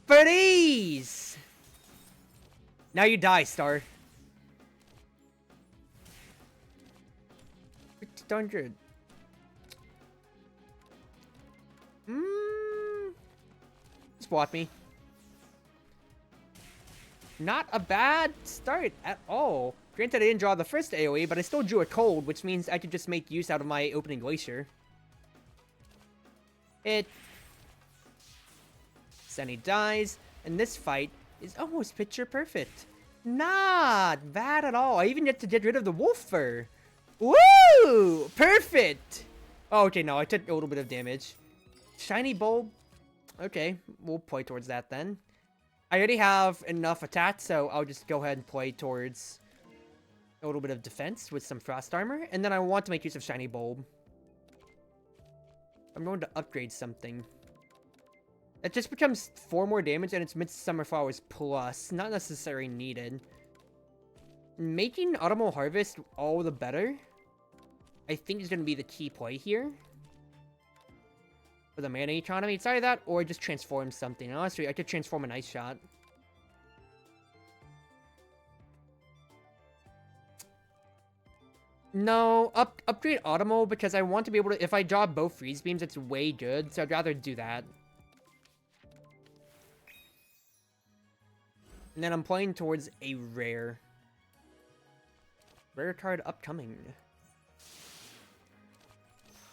Fairies! Now you die, Star. Pretty darn good. Just block me. Not a bad start at all. Granted, I didn't draw the first AoE, but I still drew a cold, which means I could just make use out of my opening Glacier. Sunny dies, and this fight is almost picture perfect. Not bad at all. I even get to get rid of the Wolf Fur. Woo! Perfect! Oh, okay, no, I took a little bit of damage. Shiny Bulb. Okay, we'll play towards that then. I already have enough attack, so I'll just go ahead and play towards a little bit of defense with some frost armor, and then I want to make use of shiny bulb. I'm going to upgrade something. It just becomes 4 more damage, and it's Midsummer Flowers plus, not necessarily needed. Making Autumnal Harvest all the better, I think, is going to be the key play here. For the mana economy, it's either that or just transform something. Honestly, I could transform an Ice Shot. No, upgrade Autumnal because I want to be able to, if I draw both Freeze Beams, it's way good, so I'd rather do that. And then I'm playing towards a rare. Rare card upcoming.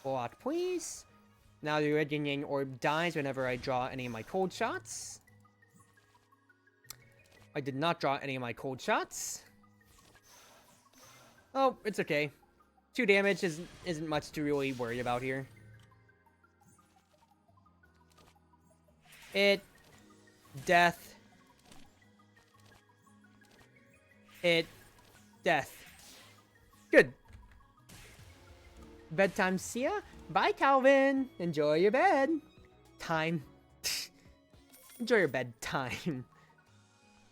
Block, please. Now the Red Yin Yang Orb dies whenever I draw any of my cold shots. I did not draw any of my cold shots. Oh, it's okay. 2 damage isn't much to really worry about here. Hit. Death. Hit. Death. Good. Bedtime, see ya. Bye, Calvin. Enjoy your bed. Time. Enjoy your bedtime.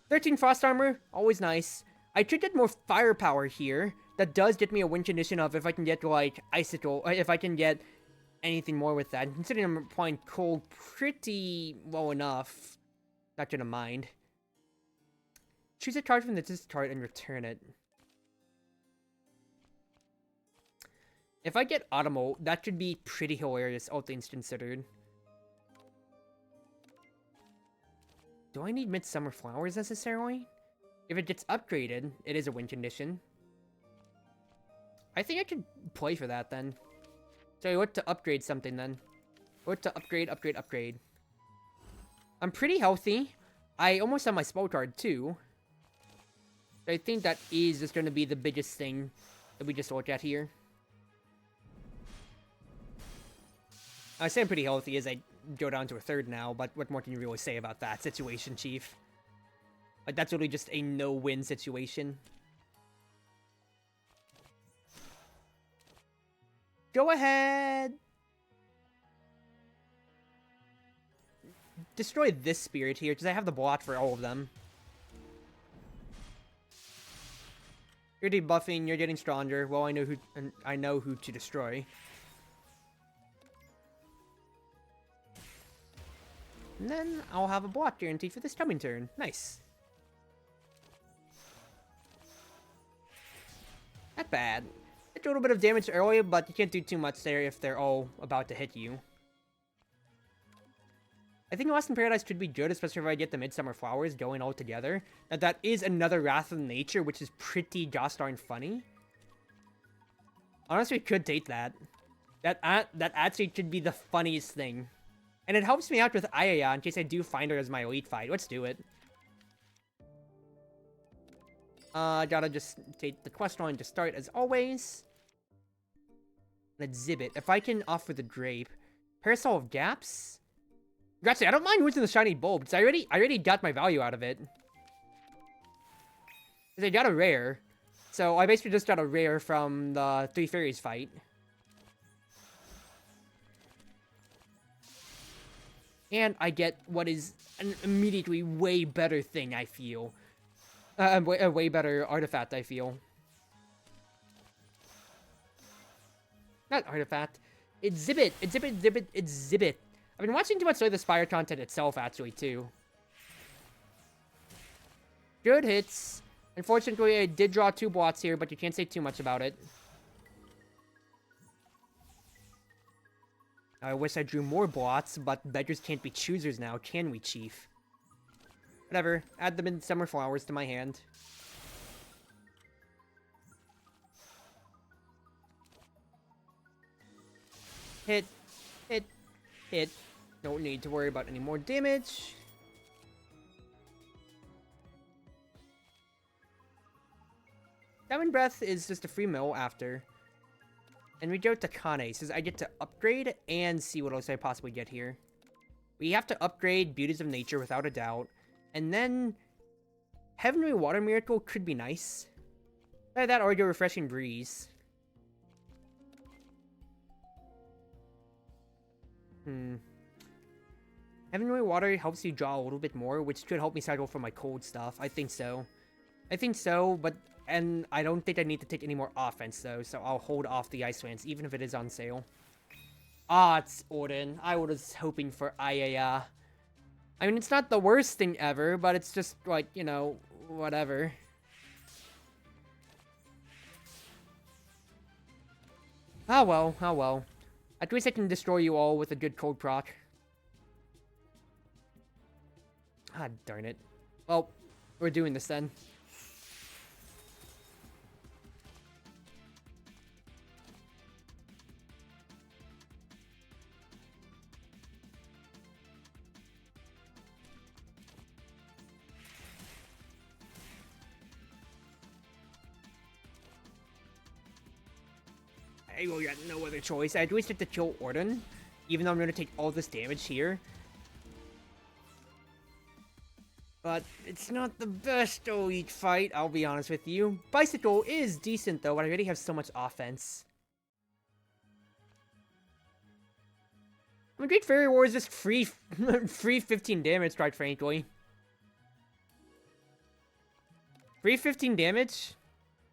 13 Frost Armor. Always nice. I could get more firepower here. That does get me a win condition of if I can get, like, Icicle. If I can get anything more with that. Considering I'm applying cold pretty well enough. Not gonna mind. Choose a card from the discard and return it. If I get Autumnal, that should be pretty hilarious, all things considered. Do I need Midsummer Flowers necessarily? If it gets upgraded, it is a win condition. I think I could play for that then. So what to upgrade something then? What to upgrade. I'm pretty healthy. I almost have my spell card too. I think that is just going to be the biggest thing that we just look at here. I say I'm pretty healthy as I go down to a 3rd now, but what more can you really say about that situation, Chief? Like, that's really just a no-win situation. Go ahead! Destroy this spirit here, because I have the block for all of them. You're debuffing, you're getting stronger. Well, I know who to destroy. And then I'll have a block guarantee for this coming turn. Nice. Not bad. It's a little bit of damage early, but you can't do too much there if they're all about to hit you. I think Lost in Paradise could be good, especially if I get the Midsummer Flowers going all together. Now, that is another Wrath of Nature, which is pretty gosh darn funny. Honestly, could take that. That actually could be the funniest thing. And it helps me out with Ayaya in case I do find her as my elite fight. Let's do it. Gotta just take the quest line to start as always. An exhibit. If I can offer the grape. Parasol of Gaps? Actually, I don't mind losing the shiny bulb, because I already got my value out of it. Because I got a rare. So I basically just got a rare from the 3 Fairies fight. And I get what is an immediately way better thing, I feel. A way better artifact, I feel. Not artifact. Exhibit. I've been watching too much Slay the Spire content itself, actually, too. Good hits. Unfortunately, I did draw 2 blocks here, but you can't say too much about it. I wish I drew more blots, but beggars can't be choosers now, can we, Chief? Whatever. Add the Midsummer Flowers to my hand. Hit. Hit. Hit. Don't need to worry about any more damage. Diamond Breath is just a free mill after. And we go to Kane. Says I get to upgrade and see what else I possibly get here. We have to upgrade Beauties of Nature without a doubt. And then Heavenly Water Miracle could be nice. Either that or your Refreshing Breeze. Heavenly Water helps you draw a little bit more, which could help me cycle for my cold stuff. I think so. And I don't think I need to take any more offense, though, so I'll hold off the Ice Lance, even if it is on sale. Ah, it's Odin. I was hoping for Ayaya. I mean, it's not the worst thing ever, but it's just, like, you know, whatever. Ah well, ah well. At least I can destroy you all with a good cold proc. Ah, darn it. Well, we're doing this then. I really got no other choice. I at least have to kill Orden, even though I'm going to take all this damage here. But it's not the best elite fight, I'll be honest with you. Bicycle is decent though, but I already have so much offense. I mean, Great Fairy War is just free 15 damage, quite frankly. Free 15 damage,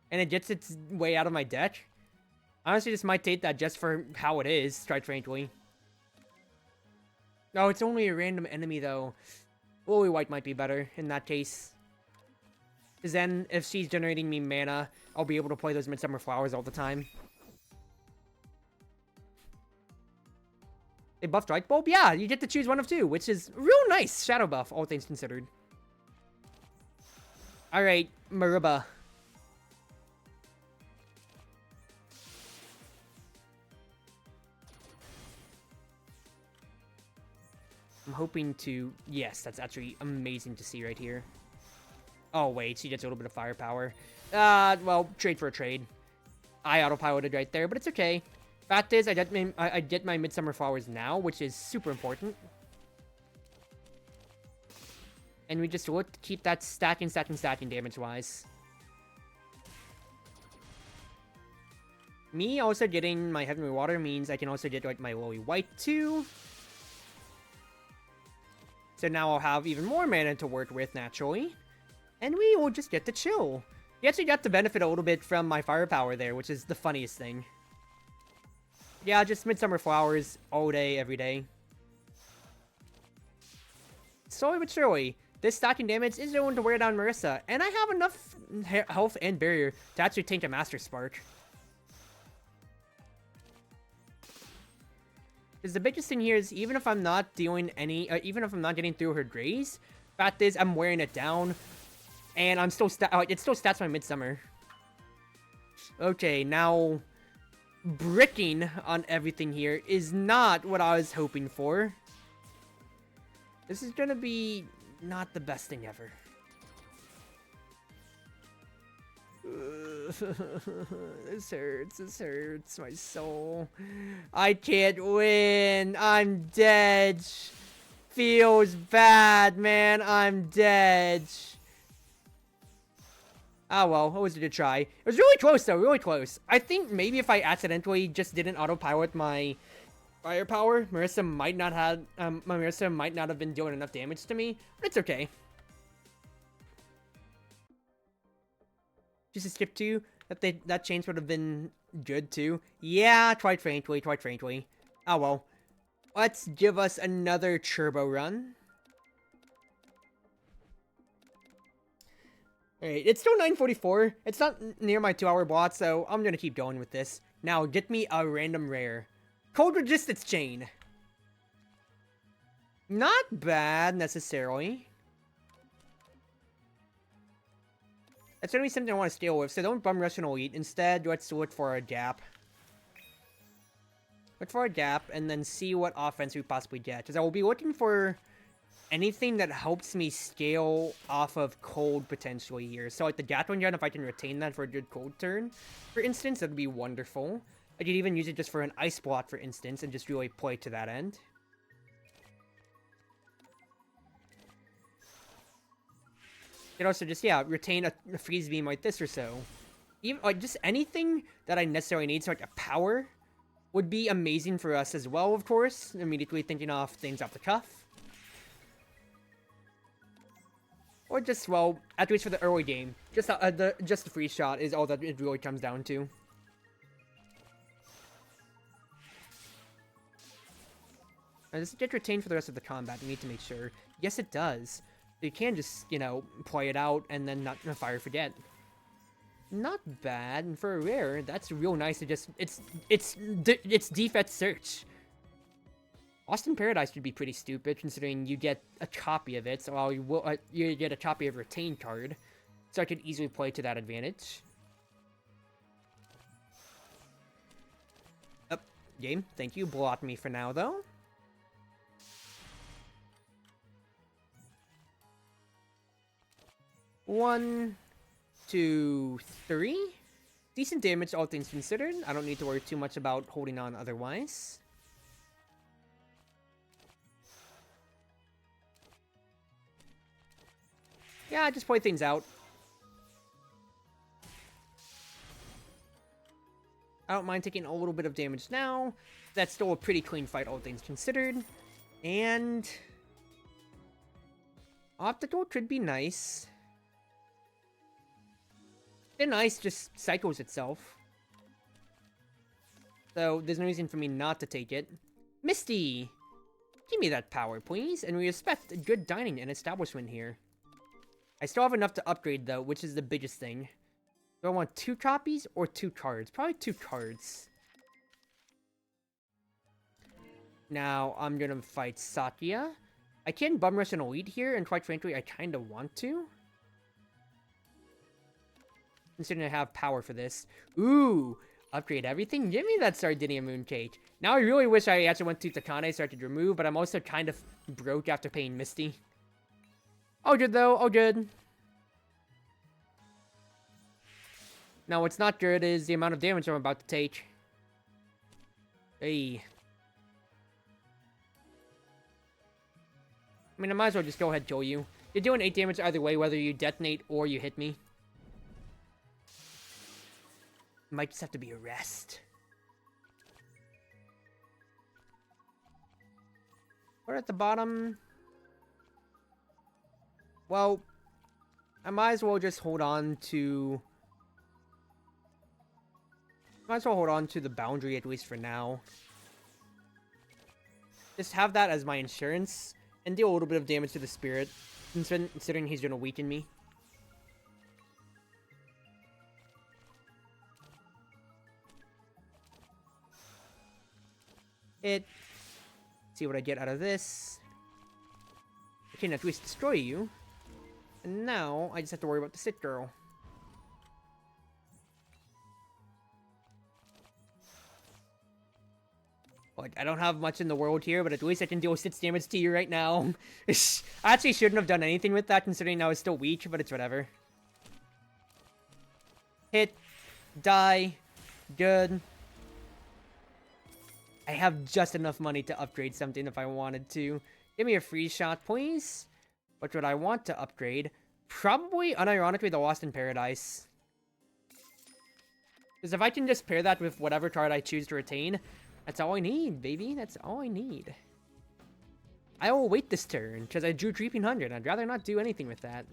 and it gets its way out of my deck. Honestly, just might take that just for how it is, quite frankly. No, it's only a random enemy, though. Lily White might be better in that case. Because then, if she's generating me mana, I'll be able to play those Midsummer Flowers all the time. They buffed Strike Bulb? Yeah, you get to choose one of two, which is real nice shadow buff, all things considered. Alright, Maruba. I'm hoping to... Yes, that's actually amazing to see right here. Oh, wait, she gets a little bit of firepower. Well, trade for a trade. I autopiloted right there, but it's okay. Fact is, I get my Midsummer Flowers now, which is super important. And we just look to keep that stacking damage-wise. Me also getting my Heavenly Water means I can also get, like, my Lily White, too. So now I'll have even more mana to work with, naturally. And we will just get to chill. You actually got to benefit a little bit from my firepower there, which is the funniest thing. Yeah, just Midsummer Flowers all day, every day. Slowly but surely, this stacking damage is going to wear down Marissa. And I have enough health and barrier to actually tank a Master Spark. Because the biggest thing here is, even if I'm not doing any, even if I'm not getting through her Graze, fact is, I'm wearing it down, and I'm still it still stats my Midsummer. Okay, now, bricking on everything here is not what I was hoping for. This is gonna be not the best thing ever. This hurts my soul. I can't win. I'm dead. Feels bad, man. I'm dead. Ah, well, it was a good try. It was really close, though, really close. I think maybe if I accidentally just didn't autopilot my firepower, Marissa might not have been doing enough damage to me, but it's okay. Just a skip 2, that change would have been good too. Yeah, quite frankly. Oh well. Let's give us another turbo run. Alright, it's still 9:44. It's not near my 2-hour block, so I'm gonna keep going with this. Now, get me a random rare. Cold Resistance Chain. Not bad, necessarily. That's gonna be something I want to steal with, so don't bum rush an elite. Instead, let's look for a gap. Look for a gap, and then see what offense we possibly get. Because I will be looking for anything that helps me scale off of cold, potentially, here. So, like the Gatling Gun, if I can retain that for a good cold turn, for instance, that would be wonderful. I could even use it just for an ice block, for instance, and just really play to that end. can also just, yeah, retain a freeze beam like this or so. Even, like, just anything that I necessarily need, so like a power would be amazing for us as well, of course. Immediately thinking off things off the cuff. Or just, well, at least for the early game, just the free shot is all that it really comes down to. Now, does it get retained for the rest of the combat? We need to make sure. Yes, it does. You can just, you know, play it out and then not fire forget. Not bad, and for a rare, that's real nice to just, it's defense search. Lost in Paradise would be pretty stupid, considering you get a copy of it, so while you get a copy of a retained card, so I could easily play to that advantage. Game, thank you, block me for now, though. One, 2, 3. Decent damage, all things considered. I don't need to worry too much about holding on otherwise. Yeah, just play things out. I don't mind taking a little bit of damage now. That's still a pretty clean fight, all things considered. And Optical could be nice. Thin Ice just cycles itself. So there's no reason for me not to take it. Misty! Give me that power, please. And we expect good dining and establishment here. I still have enough to upgrade, though, which is the biggest thing. Do I want 2 copies or 2 cards? Probably 2 cards. Now, I'm gonna fight Satya. I can bum rush an elite here, and quite frankly, I kinda want to. Considering I have power for this. Ooh! Upgrade everything? Give me that Sardinia Mooncake. Now I really wish I actually went to Takane so I could remove, but I'm also kind of broke after paying Misty. All good, though. All good. Now, what's not good is the amount of damage I'm about to take. Hey. I mean, I might as well just go ahead and kill you. You're doing 8 damage either way, whether you detonate or you hit me. Might just have to be a rest. We're at the bottom. Well, I might as well just hold on to... Might as well hold on to the boundary, at least for now. Just have that as my insurance, and deal a little bit of damage to the spirit, considering he's gonna weaken me. See what I get out of this. I can at least destroy you. And now, I just have to worry about the sit girl. Like, I don't have much in the world here, but at least I can deal 6 damage to you right now. I actually shouldn't have done anything with that, considering I was still weak, but it's whatever. Hit. Die. Good. I have just enough money to upgrade something if I wanted to. Give me a free shot, please. What would I want to upgrade? Probably, unironically, the Lost in Paradise. Because if I can just pair that with whatever card I choose to retain, that's all I need, baby. That's all I need. I will wait this turn, because I drew Creeping 100. I'd rather not do anything with that.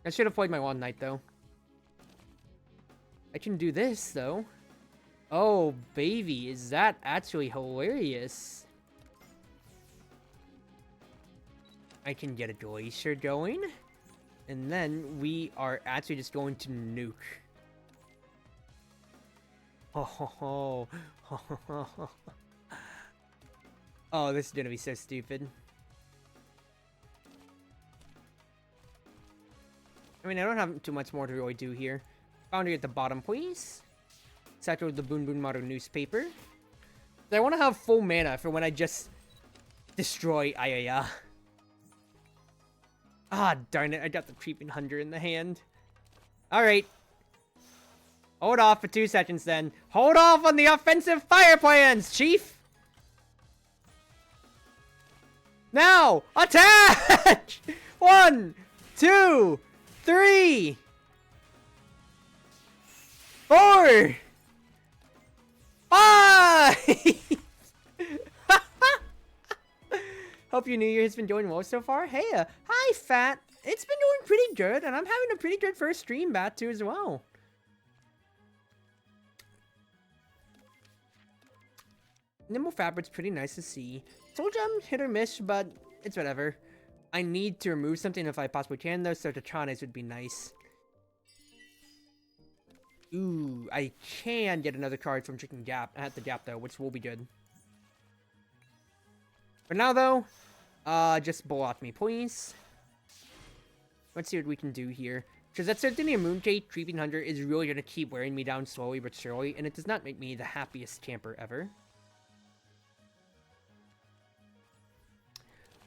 I should have played my Wand Knight, though. I can do this, though. Oh, baby, is that actually hilarious? I can get a Glacier going. And then we are actually just going to nuke. Oh, oh, this is gonna be so stupid. I mean, I don't have too much more to really do here. Boundary at the bottom, please. Saturate the Boon Boon Maru newspaper. I want to have full mana for when I just destroy Ayaya. Ah, darn it. I got the Creeping 100 in the hand. Alright. Hold off for 2 seconds then. Hold off on the offensive fire plans, Chief! Now! Attack! 1, 2, 3, 4, 5. Hope your New Year has been doing well so far. Hey, hi, Fat. It's been doing pretty good, and I'm having a pretty good first stream back too as well. Nimble Fabric's pretty nice to see. Soul Gem, hit or miss, but it's whatever. I need to remove something if I possibly can, though, so Tachanes would be nice. Ooh, I can get another card from Chicken Gap at the Gap, though, which will be good. For now, though, just block me, please. Let's see what we can do here. Because that Sardinia Mooncake Creeping Hunter is really going to keep wearing me down slowly but surely, and it does not make me the happiest camper ever.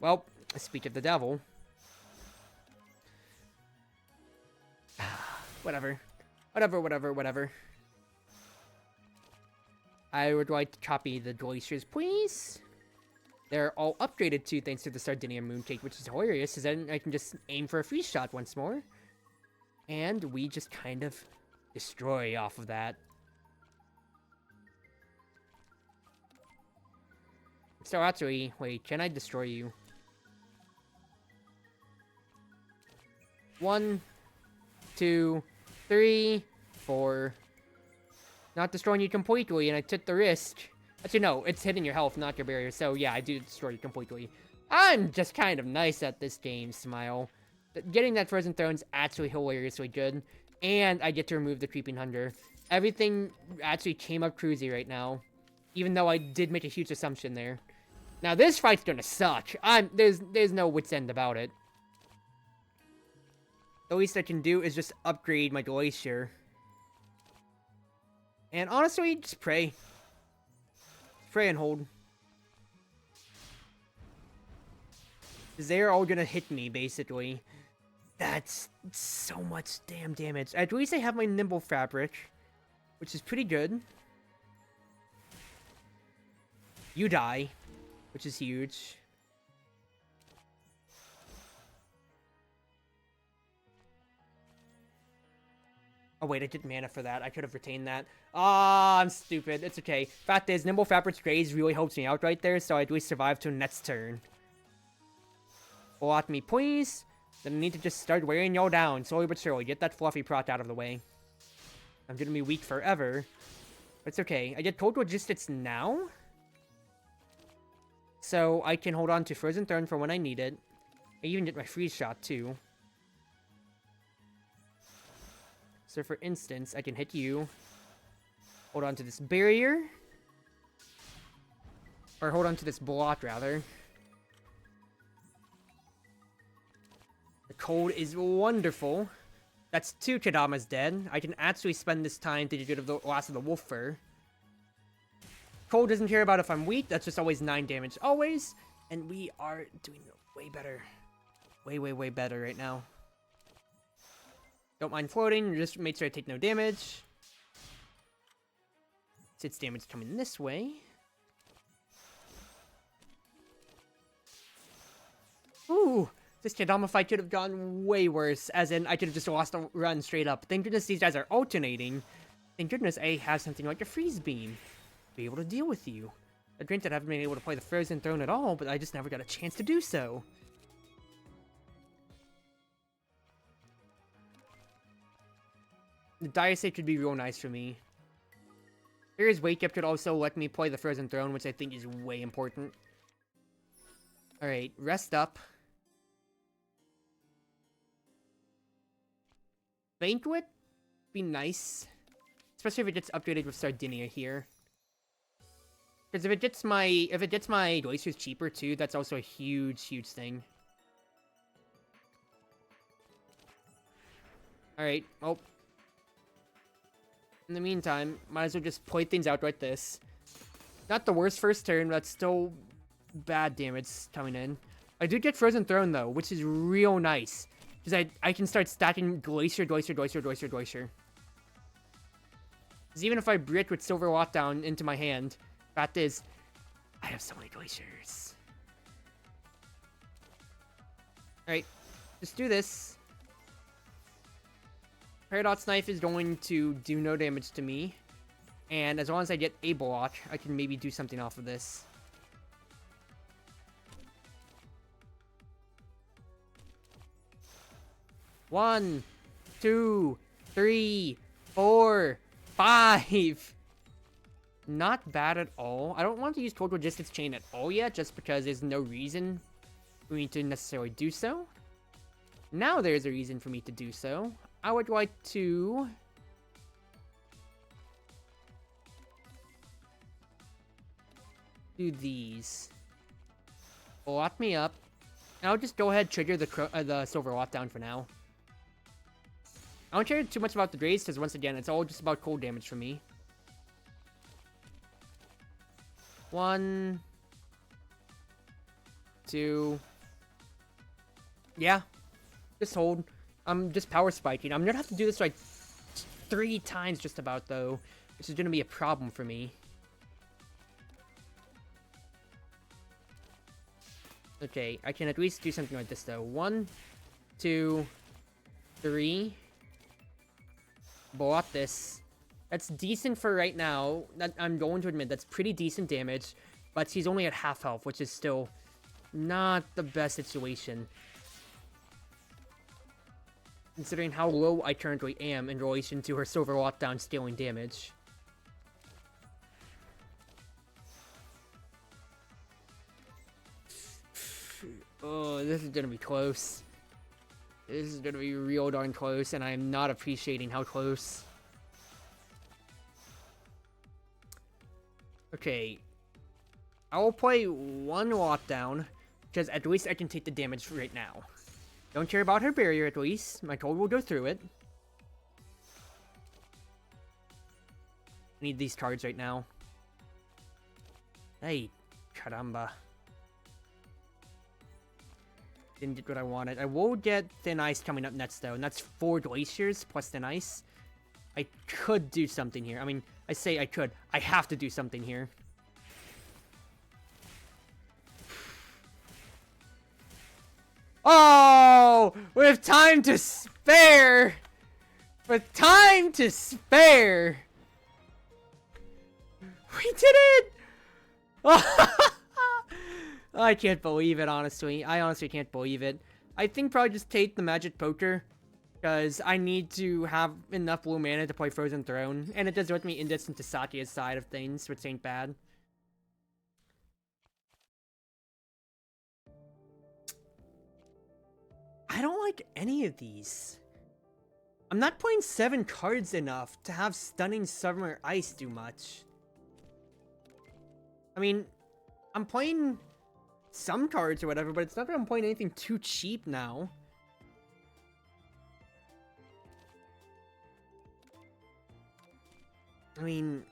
Well, speak of the devil. Whatever. Whatever. I would like to copy the glaciers, please. They're all upgraded too, thanks to the Sardinia Mooncake, which is hilarious, because then I can just aim for a freeze shot once more. And we just kind of destroy off of that. So actually, wait, can I destroy you? 1, 2, 3, 4. Not destroying you completely, and I took the risk. Actually, no, it's hitting your health, not your barrier. So yeah, I do destroy you completely. I'm just kind of nice at this game, Smile. Getting that Frozen Throne's actually hilariously good. And I get to remove the Creeping Hunter. Everything actually came up cruisy right now. Even though I did make a huge assumption there. Now this fight's gonna suck. There's no wit's end about it. The least I can do is just upgrade my Glacier. And honestly, just pray. Pray and hold. Because they're all gonna hit me, basically. That's so much damn damage. At least I have my Nimble Fabric, which is pretty good. You die, which is huge. Oh wait, I did mana for that. I could have retained that. Ah, I'm stupid. It's okay. Fact is, Nimble Fabric's Graze really helps me out right there, so I at least survive to next turn. Block me, please. Then I need to just start wearing y'all down, slowly but surely. Get that fluffy prot out of the way. I'm gonna be weak forever. But it's okay. I get Cold Logistics now. So I can hold on to Frozen Throne for when I need it. I even get my freeze shot too. So for instance, I can hit you. Hold on to this barrier. Or hold on to this block, rather. The cold is wonderful. That's 2 Kadamas dead. I can actually spend this time to get rid of the last of the wolf fur. Cold doesn't care about if I'm weak. That's just always 9 damage. Always. And we are doing way better. Way better right now. Don't mind floating. Just make sure I take no damage. It's damage coming this way. Ooh. This Kadama fight could have gone way worse, as in I could have just lost a run straight up. Thank goodness these guys are alternating. Thank goodness I have something like a Freeze Beam to be able to deal with you. Granted, I haven't been able to play the Frozen Throne at all, but I just never got a chance to do so. The Dire State could be real nice for me. Here's Wake Up could also let me play the Frozen Throne, which I think is way important. Alright, rest up. Banquet? Be nice. Especially if it gets upgraded with Sardinia here. Because if it gets my Glaciers cheaper too, that's also a huge thing. Alright, oh. In the meantime, might as well just play things out like this. Not the worst first turn, but that's still bad damage coming in. I do get Frozen Throne though, which is real nice. Because I can start stacking Glacier. Because even if I brick with Silver Lockdown into my hand, fact is, I have so many Glaciers. Alright, just do this. Paradox Knife is going to do no damage to me. And as long as I get a block, I can maybe do something off of this. One, 2, 3, 4, 5. Not bad at all. I don't want to use Total Resistance Chain at all yet, just because there's no reason for me to necessarily do so. Now there's a reason for me to do so. I would like to... do these. Lock me up. And I'll just go ahead and trigger the Silver Lockdown for now. I don't care too much about the Grace, because once again, it's all just about cold damage for me. 1, 2. Yeah. Just hold. I'm just power spiking. I'm gonna have to do this like 3 times just about, though, which is gonna be a problem for me. Okay, I can at least do something like this, though. 1, 2, 3. Block this. That's decent for right now. I'm going to admit, that's pretty decent damage. But he's only at half health, which is still not the best situation. Considering how low I currently am in relation to her Silver Lockdown scaling damage. Oh, this is gonna be close. This is gonna be real darn close, and I am not appreciating how close. Okay. I will play 1 lockdown, because at least I can take the damage right now. Don't care about her barrier at least. My code will go through it. I need these cards right now. Hey, caramba. Didn't get what I wanted. I will get Thin Ice coming up next, though, and that's 4 Glaciers plus Thin Ice. I could do something here. I mean, I say I could. I have to do something here. Oh! With time to spare! With time to spare! We did it! I can't believe it, honestly. I honestly can't believe it. I think probably just take the Magic Poker, because I need to have enough blue mana to play Frozen Throne, and it does let me index into Sakia's side of things, which ain't bad. I don't like any of these. I'm not playing 7 cards enough to have Stunning Summer Ice do much. I mean, I'm playing some cards or whatever, but it's not that I'm playing anything too cheap now. I mean,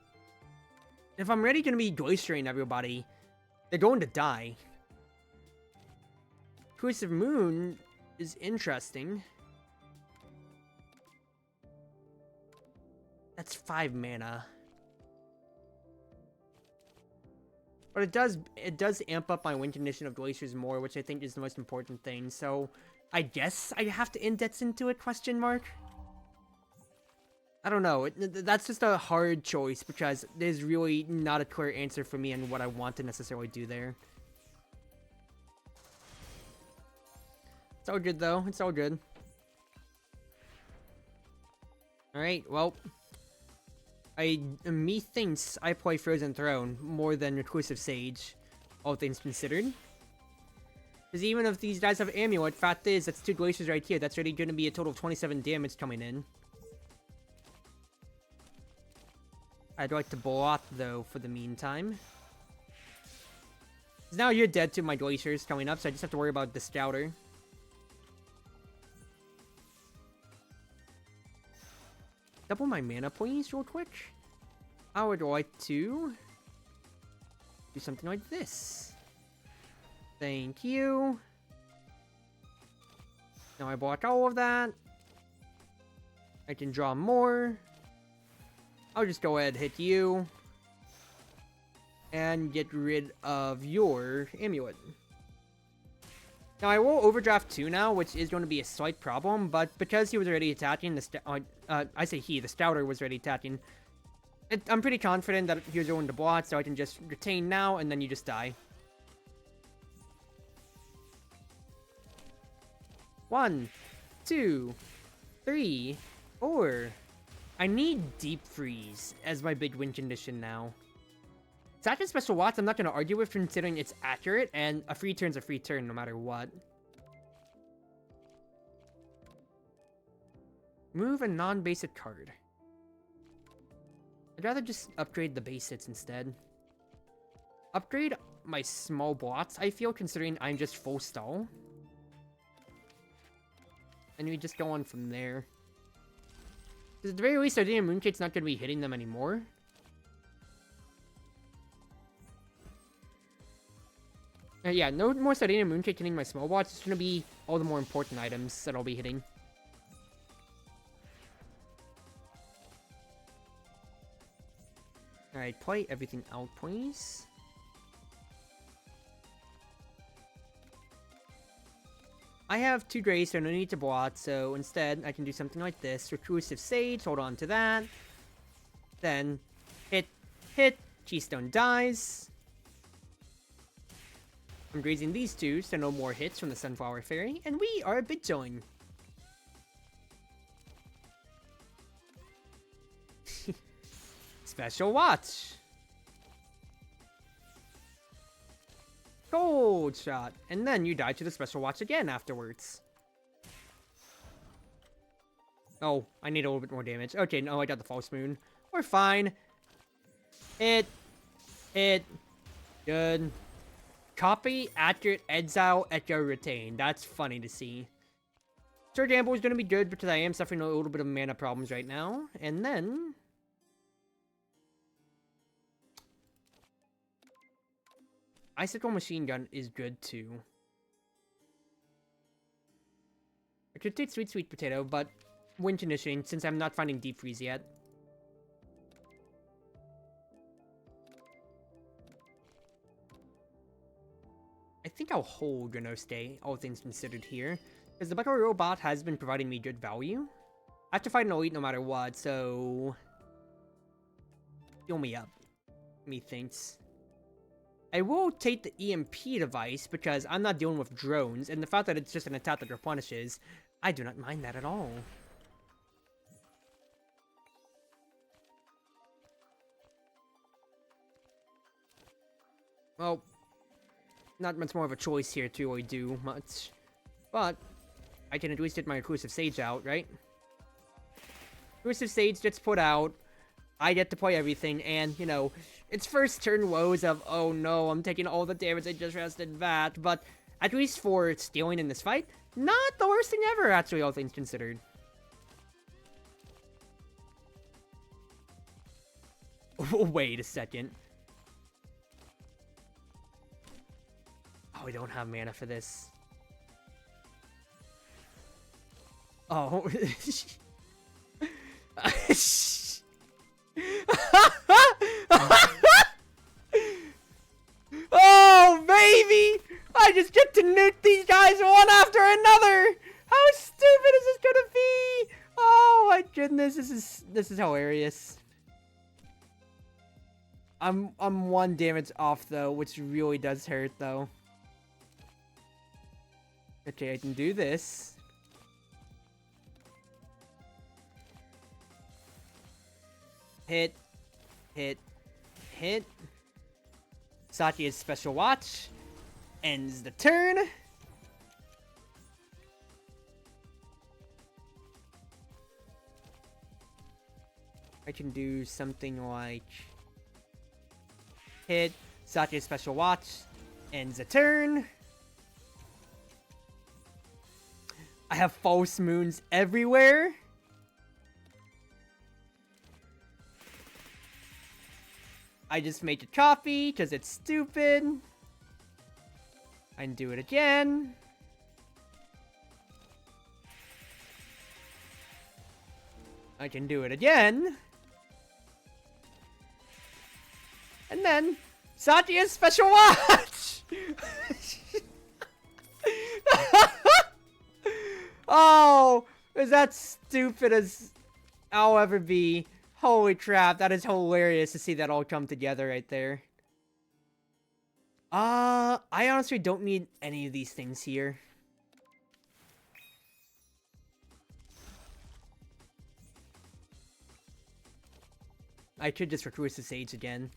if I'm ready gonna be glaciering everybody, they're going to die. Inclusive Moon is interesting. That's 5 mana. But it does amp up my win condition of Glaciers more, which I think is the most important thing. So, I guess I have to index into it, question mark? I don't know. That's just a hard choice, because there's really not a clear answer for me on what I want to necessarily do there. It's all good, though. It's all good. Alright, well... methinks I play Frozen Throne more than Reclusive Sage, all things considered. Because even if these guys have Amulet, fact is, that's 2 Glaciers right here. That's already going to be a total of 27 damage coming in. I'd like to block, though, for the meantime. Now you're dead to my Glaciers coming up, so I just have to worry about the Scouter. Double my mana, please, real quick. I would like to do something like this. Thank you. Now I block all of that. I can draw more. I'll just go ahead and hit you. And get rid of your Amulet. Now, I will overdraft 2 now, which is going to be a slight problem, but because he was already attacking, I say he, the Stouter was already attacking, I'm pretty confident that he was going to block, so I can just retain now, and then you just die. 1, 2, 3, 4. I need Deep Freeze as my big win condition now. Attacking Special Watts, I'm not going to argue with considering it's accurate, and a free turn's a free turn no matter what. Move a non-basic card. I'd rather just upgrade the base hits instead. Upgrade my small blots, I feel, considering I'm just full stall. And we just go on from there. Because at the very least, Sardinia Mooncake's not going to be hitting them anymore. Yeah, no more Sardinia Mooncake hitting my small blots. It's going to be all the more important items that I'll be hitting. Alright, play everything out, please. I have 2 Grays, so no need to blot, so instead I can do something like this. Reclusive Sage, hold on to that. Then, hit, Keystone dies. I'm grazing these 2, so no more hits from the Sunflower Fairy, and we are a bit join. Special Watch. Gold Shot. And then you die to the Special Watch again afterwards. Oh, I need a little bit more damage. Okay, no, I got the False Moon. We're fine. Hit. Good. Copy, accurate, exile, echo, retain. That's funny to see. Sir Gamble is going to be good because I am suffering a little bit of mana problems right now. And then... Icicle Machine Gun is good too. I could take Sweet Potato, but win conditioning since I'm not finding Deep Freeze yet. I think I'll hold Stay, all things considered here. Because the Buckaroo Robot has been providing me good value. I have to fight an elite no matter what, so... Heal me up. Methinks. I will take the EMP device because I'm not dealing with drones, and the fact that it's just an attack that replenishes, I do not mind that at all. Well, not much more of a choice here to really do much. But, I can at least get my Reclusive Sage out, right? Reclusive Sage gets put out, I get to play everything, and, you know, it's first turn woes of, oh no, I'm taking all the damage I just rested that, but at least for stealing in this fight, not the worst thing ever, actually, all things considered. Wait a second. Oh, we don't have mana for this. Oh. Oh, baby! I just get to nuke these guys one after another! How stupid is this gonna be? Oh my goodness, this is hilarious. I'm 1 damage off though, which really does hurt though. Okay, I can do this. Hit. Satya's Special Watch ends the turn. I can do something like hit, Satya's Special Watch ends the turn. I have false moons everywhere. I just made a copy because it's stupid. I can do it again. I can do it again. And then, Satya's Special Watch! Oh, is that stupid as I'll ever be? Holy crap, that is hilarious to see that all come together right there. I honestly don't need any of these things here. I could just recruit the Sage again.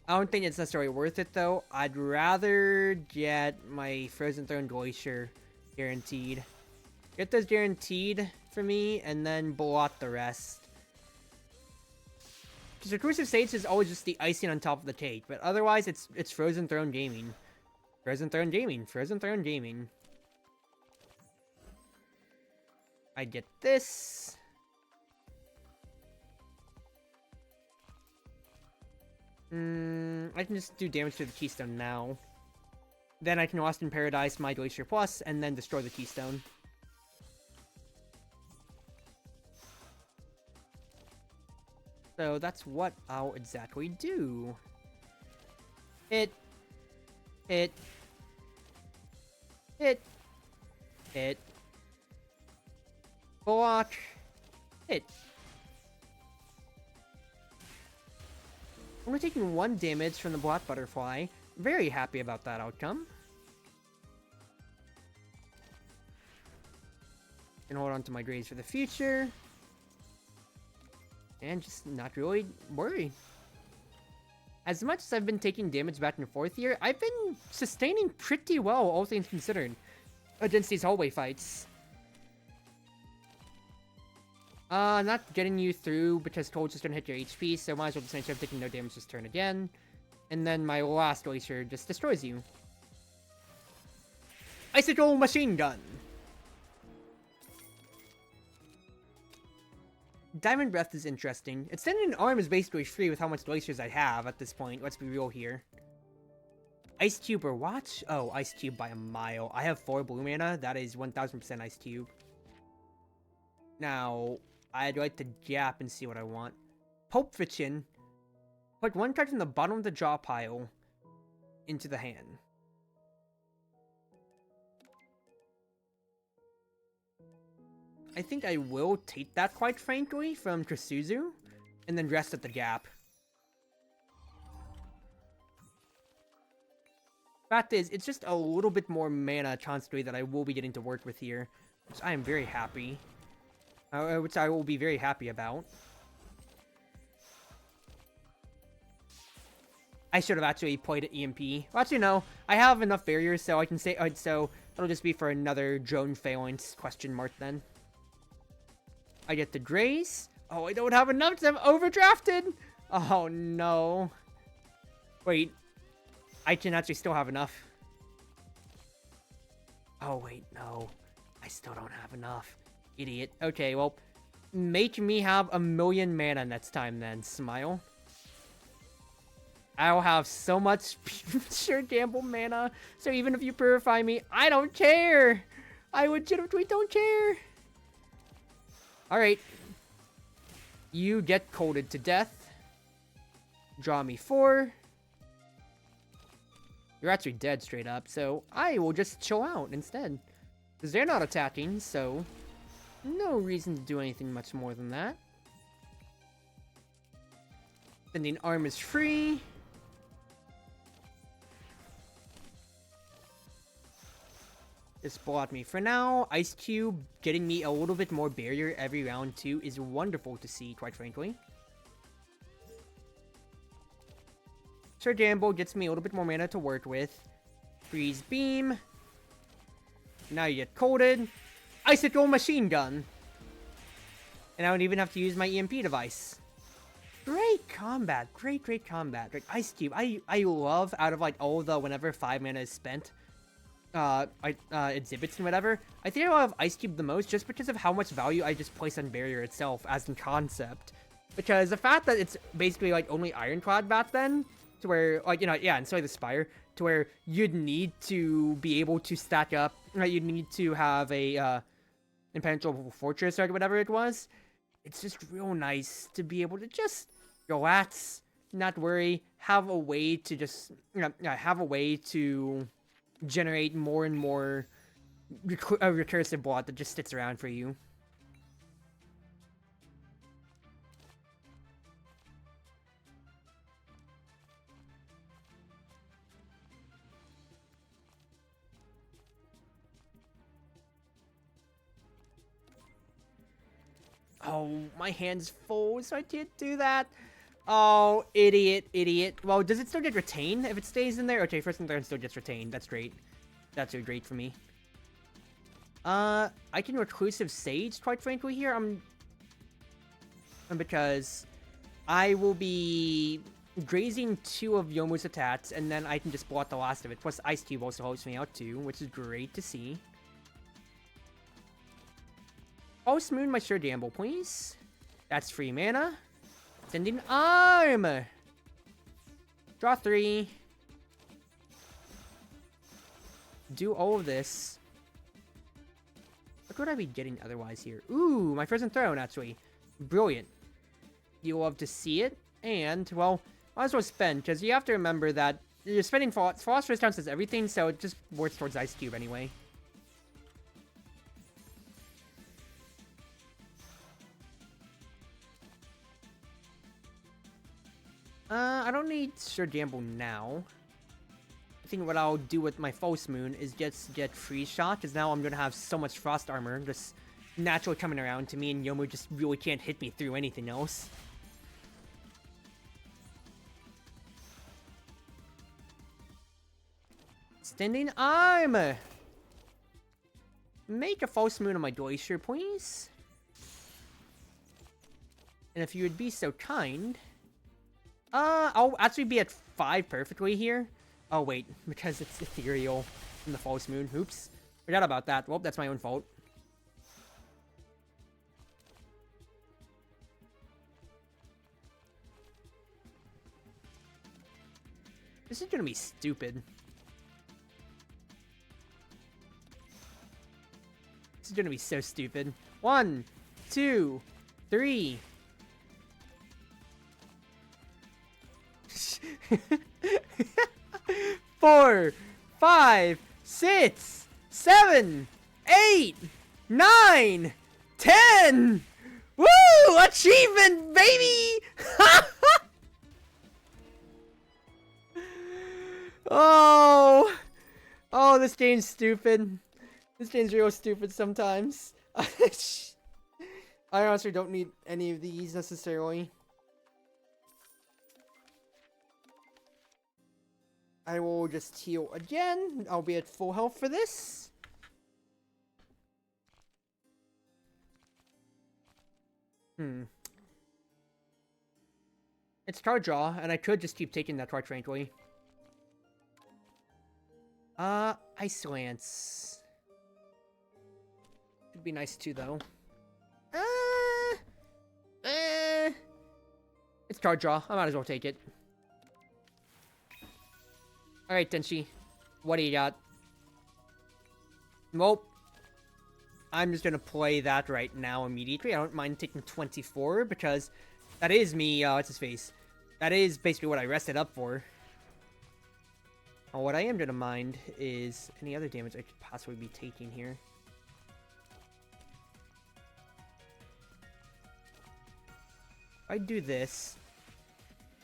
I don't think it's necessarily worth it though. I'd rather get my Frozen Throne Glacier guaranteed. Get those guaranteed for me, and then blot the rest. Because Reclusive Sage is always just the icing on top of the cake, but otherwise it's Frozen Throne Gaming. Frozen Throne Gaming. Frozen Throne Gaming. I get this. I can just do damage to the Keystone now. Then I can Lost in Paradise my Glacier Plus, and then destroy the Keystone. So that's what I'll exactly do. Hit. Hit. Hit. Hit. Block. Hit. Only taking 1 damage from the Black Butterfly. Very happy about that outcome. Can hold on to my grades for the future. And just not really worry. As much as I've been taking damage back and forth here, I've been sustaining pretty well, all things considered, against these hallway fights. Not getting you through because Cold's just gonna hit your HP, so might as well just make sure I'm taking no damage this turn again. And then my last Glacier just destroys you. Icicle Machine Gun! Diamond Breath is interesting. Extended Arm is basically free with how much Glaciers I have at this point, let's be real here. Ice Cube or Watch? Oh, Ice Cube by a mile. I have 4 blue mana, that is 1000% Ice Cube. Now, I'd like to gap and see what I want. Pulp Fiction. Put 1 card from the bottom of the draw pile into the hand. I think I will take that, quite frankly, from Trisuzu, and then rest at the gap. Fact is, it's just a little bit more mana constantly that I will be getting to work with here, which I am very happy. Which I will be very happy about. I should have actually played at EMP. Well, actually, no. I have enough barriers, so I can say... so, that'll just be for another drone phalanx question mark, then. I get the Grace. Oh, I don't have enough because I'm overdrafted. Oh, no. Wait. I can actually still have enough. Oh, wait, no. I still don't have enough. Idiot. Okay, well, make me have 1,000,000 mana next time, then. Smile. I'll have so much pure gamble mana, so even if you purify me, I don't care! I legitimately don't care! Alright. You get colded to death. Draw me 4. You're actually dead straight up, so I will just chill out instead. Because they're not attacking, so no reason to do anything much more than that. Sending Arm is free. Just blot me for now. Ice Cube getting me a little bit more barrier every round too is wonderful to see, quite frankly. Sure, Gamble gets me a little bit more mana to work with. Freeze Beam. Now you get colded. Icicle Machine Gun. And I don't even have to use my EMP device. Great combat. Great combat. Like Ice Cube. I love, out of like all the whenever 5 mana is spent, exhibits and whatever, I think I love Ice Cube the most just because of how much value I just place on barrier itself as in concept. Because the fact that it's basically like only Ironclad back then, to where, like, you know, yeah, and so the Spire, to where you'd need to be able to stack up, right? You'd need to have a impenetrable fortress or whatever it was. It's just real nice to be able to just relax, not worry, have a way to just, you know, have a way to generate more and more a recursive bot that just sits around for you. Oh, my hand's full, so I can't do that. Oh, idiot. Well, does it still get retained if it stays in there? Okay, first and third still gets retained. That's great. That's so great for me. I can reclusive sage, quite frankly, here. Because I will be grazing 2 of Yomu's attacks, and then I can just block the last of it. Plus, Ice Cube also helps me out too, which is great to see. Oh, smooth my Sure Gamble, please. That's free mana. Sending Arm! Draw 3. Do all of this. What would I be getting otherwise here? Ooh, my Frozen Throne, actually. Brilliant. You'll love to see it. And, well, might as well spend, because you have to remember that you're spending Philosopher's Stone says everything, so it just works towards Ice Cube anyway. I don't need Sure Gamble now. I think what I'll do with my False Moon is just get Freeze Shot, because now I'm going to have so much Frost Armor just naturally coming around to me, and Yomu just really can't hit me through anything else. Extending Arm! Make a False Moon on my Glacier, please. And if you would be so kind... I'll actually be at 5 perfectly here. Oh, wait, because it's ethereal from the False Moon. Oops. Forgot about that. Well, that's my own fault. This is gonna be stupid. This is gonna be so stupid. 1, 2, 3... 4, 5, 6, 7, 8, 9, 10. Woo! Achievement, baby! Oh, this game's stupid. This game's real stupid sometimes. I honestly don't need any of these necessarily. I will just heal again. I'll be at full health for this. It's card draw, and I could just keep taking that card, frankly. Ice Lance. Could be nice too, though. It's card draw. I might as well take it. Alright, Tenshi. What do you got? Nope. I'm just gonna play that right now immediately. I don't mind taking 24, because that is me, what's his face? That is basically what I rested up for. What I am gonna mind is any other damage I could possibly be taking here. If I do this,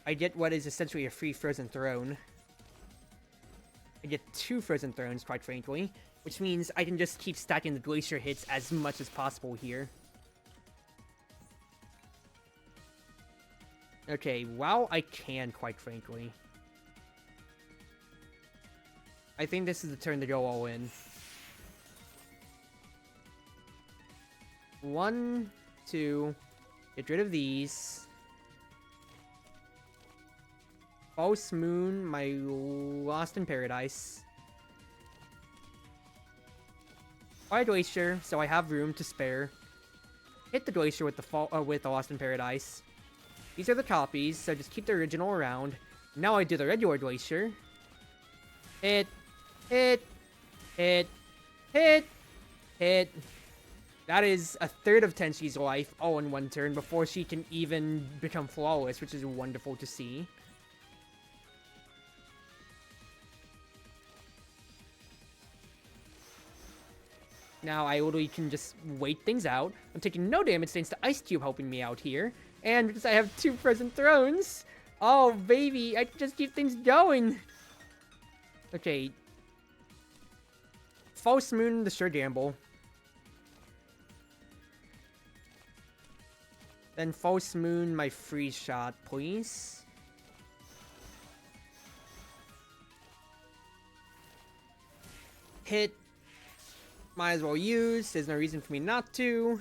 I get what is essentially a free Frozen Throne. I get 2 Frozen Thrones, quite frankly, which means I can just keep stacking the Glacier hits as much as possible here. Okay, wow, I can, quite frankly. I think this is the turn to go all in. 1, 2, get rid of these. False Moon, my Lost in Paradise. Buy a Glacier, so I have room to spare. Hit the Glacier with the Lost in Paradise. These are the copies, so just keep the original around. Now I do the regular Glacier. Hit, hit, hit, hit, hit. That is a third of Tenshi's life all in one turn before she can even become flawless, which is wonderful to see. Now I literally can just wait things out. I'm taking no damage thanks to Ice Cube helping me out here. And because I have 2 present thrones. Oh, baby, I can just keep things going. Okay. False Moon the Sure Gamble. Then False Moon my freeze shot, please. Hit. Might as well use. There's no reason for me not to.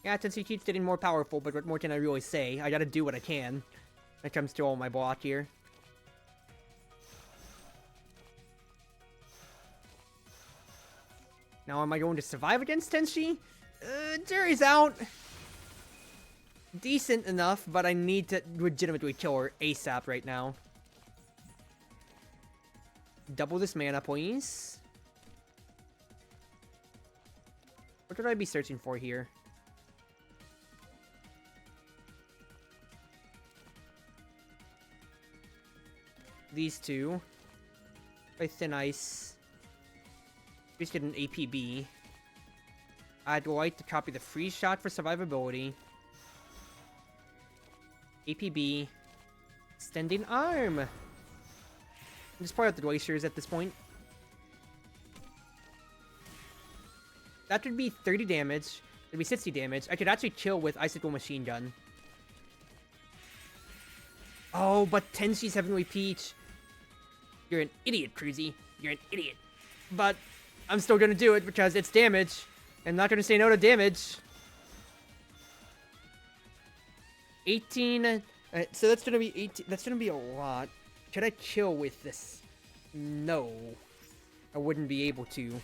Yeah, Tensi keeps getting more powerful, but what more can I really say? I gotta do what I can when it comes to all my block here. Now, am I going to survive against Tenshi? Jury's out. Decent enough, but I need to legitimately kill her ASAP right now. Double this mana, please. What should I be searching for here? These two. By Thin Ice. Just get an APB. I'd like to copy the freeze shot for survivability. APB. Extending arm. Just point out the glaciers at this point. That would be 30 damage. That'd be 60 damage. I could actually kill with Icicle Machine Gun. Oh, but Tenshi's Heavenly Peach. You're an idiot, Cruzy. You're an idiot. But I'm still gonna do it because it's damage. I'm not gonna say no to damage. 18. So that's gonna be 18. That's gonna be a lot. Could I kill with this? No. I wouldn't be able to.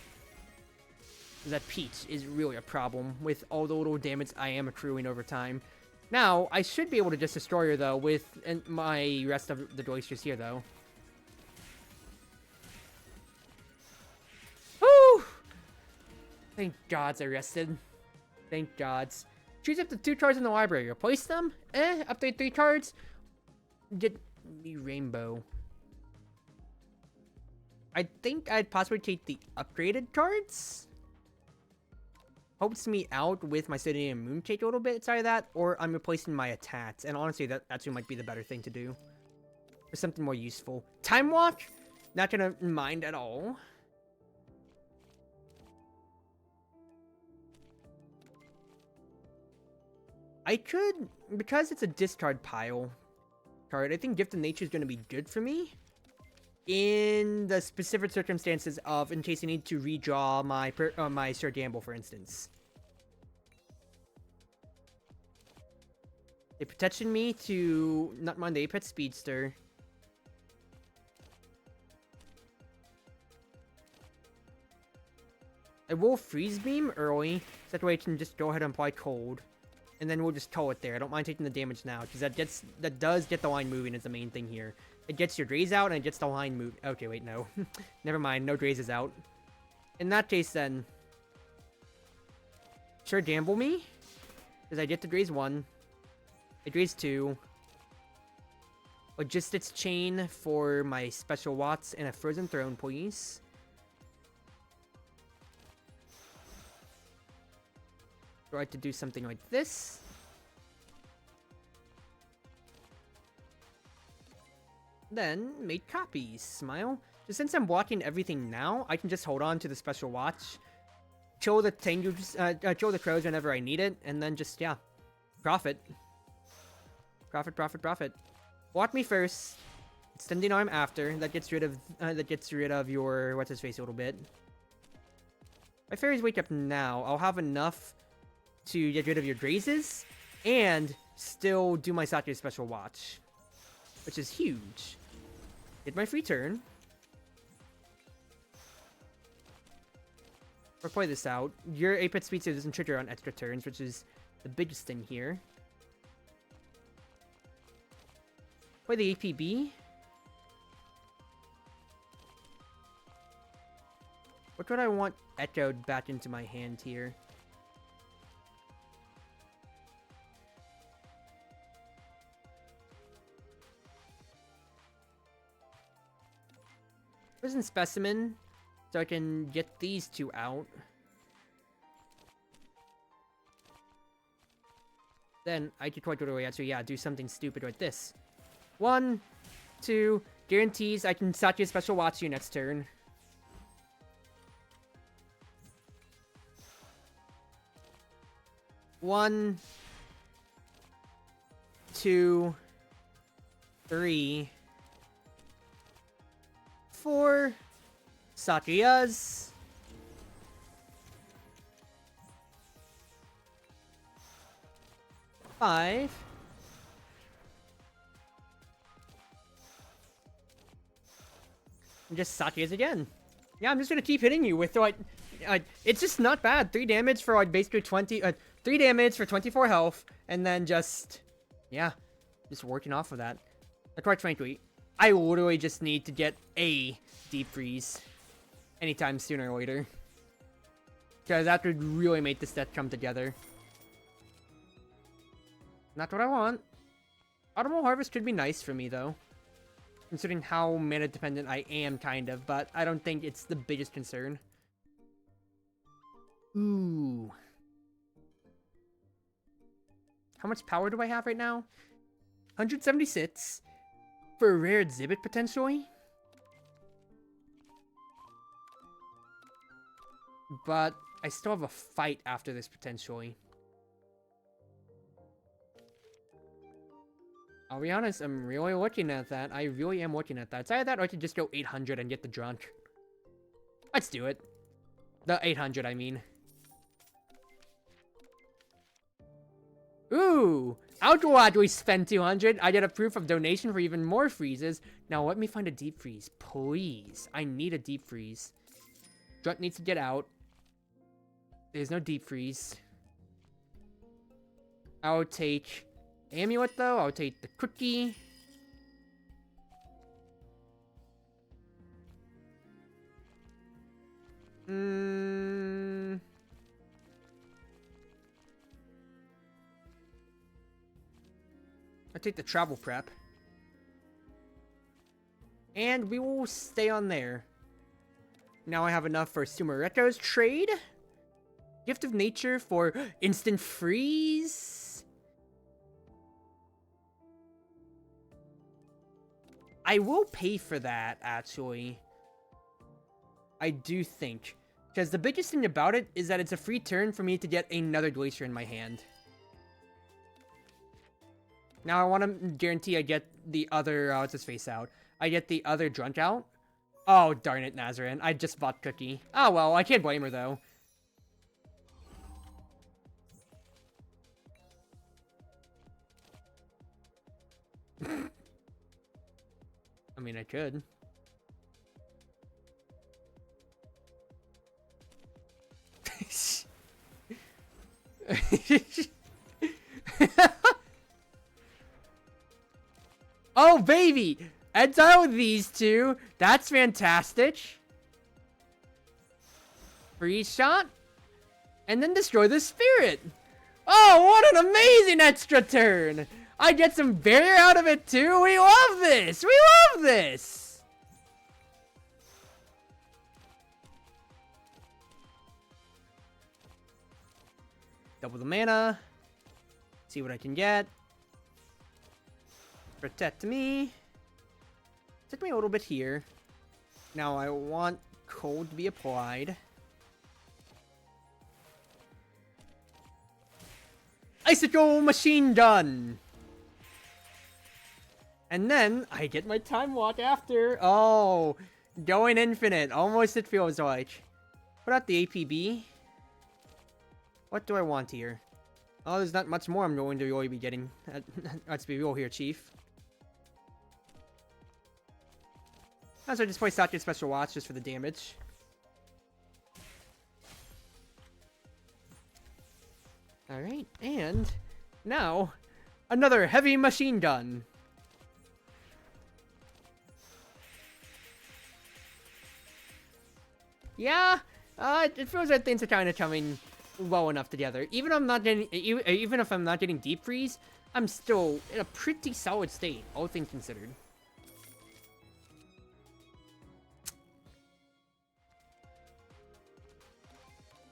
That Peach is really a problem with all the little damage I am accruing over time. Now, I should be able to just destroy her, though, with my rest of the glaciers here, though. Woo! Thank gods I rested. Thank gods. Choose up to 2 cards in the library. Replace them? Update 3 cards? Get the rainbow. I think I'd possibly take the upgraded cards. Helps me out with my City and Mooncake a little bit inside of that, or I'm replacing my attacks. And honestly, that actually might be the better thing to do. Or something more useful. Time Walk? Not gonna mind at all. I could, because it's a discard pile card, I think Gift of Nature is going to be good for me. In the specific circumstances of, in case I need to redraw my Sir Gamble, for instance. They petitioned me to not mind the Apex Speedster. I will Freeze Beam early, so that way I can just go ahead and apply Cold. And then we'll just call it there. I don't mind taking the damage now, because that does get the line moving is the main thing here. It gets your Draze out, and it gets the line moving. Okay, wait, no. Never mind, no Draze is out. In that case, then... Sure, gamble me. Because I get to Draze 1. I Draze 2. Logistics Chain for my Special Watts, and a Frozen Throne, please. Try to do something like this. Then, make copies. Smile. So since I'm blocking everything now, I can just hold on to the Special Watch. Kill the Tengus, kill the crows whenever I need it, and then just, yeah. Profit. Profit, profit, profit. Block me first. Extending arm after. That gets rid of your what's-his-face a little bit. My fairies wake up now. I'll have enough to get rid of your Drazes, and still do my Satya Special Watch. Which is huge. Get my free turn. Or play this out. Your Apex Speedster doesn't trigger on extra turns, which is the biggest thing here. Play the APB. What would I want echoed back into my hand here? Prison Specimen. So I can get these two out. Then I could quite literally actually, yeah, do something stupid like this. 1, 2, guarantees I can saturate special Watsu next turn. One, 2, 3, 4, Sakuya's. 5. And just Sakuya's again. Yeah, I'm just gonna keep hitting you with like, it's just not bad. 3 damage for like basically 3 damage for 24 health, and then just, yeah, just working off of that. Quite frankly, I literally just need to get a deep freeze anytime sooner or later, because that would really make this set come together. Not what I want. Autumnal Harvest could be nice for me though, considering how mana dependent I am, kind of, but I don't think it's the biggest concern. Ooh. How much power do I have right now? 176 for a rare exhibit, potentially. But I still have a fight after this, potentially. I'll be honest, I'm really looking at that. I really am looking at that. It's either that or I could just go 800 and get the drunk. Let's do it. The 800, I mean. Ooh! I'll gladly spend 200. I get a proof of donation for even more freezes. Now let me find a deep freeze, please. I need a deep freeze. Drunk needs to get out. There's no deep freeze. I'll take Amulet, though. I'll take the cookie. I'll take the travel prep. And we will stay on there. Now I have enough for Sumareko's trade. Gift of Nature for instant freeze. I will pay for that, actually. I do think. Because the biggest thing about it is that it's a free turn for me to get another Glacier in my hand. Now I want to guarantee I get the other, what's his face out. I get the other Drunk out. Oh, darn it, Nazarin. I just bought Cookie. Oh, well, I can't blame her, though. I mean, I could. Oh, baby! Exile these two. That's fantastic. Freeze shot. And then destroy the spirit. Oh, what an amazing extra turn. I get some barrier out of it too. We love this. We love this. Double the mana. See what I can get. Protect me. Take me a little bit here. Now I want cold to be applied. Icicle Machine Gun! And then I get my Time Walk after. Oh, going infinite. Almost, it feels like. Put out the APB. What do I want here? Oh, there's not much more I'm going to really be getting. Let's be real here, Chief. So I just play Saturday Special Watch just for the damage. Alright, and now another heavy machine gun. Yeah, it feels like things are kind of coming well enough together. Even if I'm not getting deep freeze, I'm still in a pretty solid state, all things considered.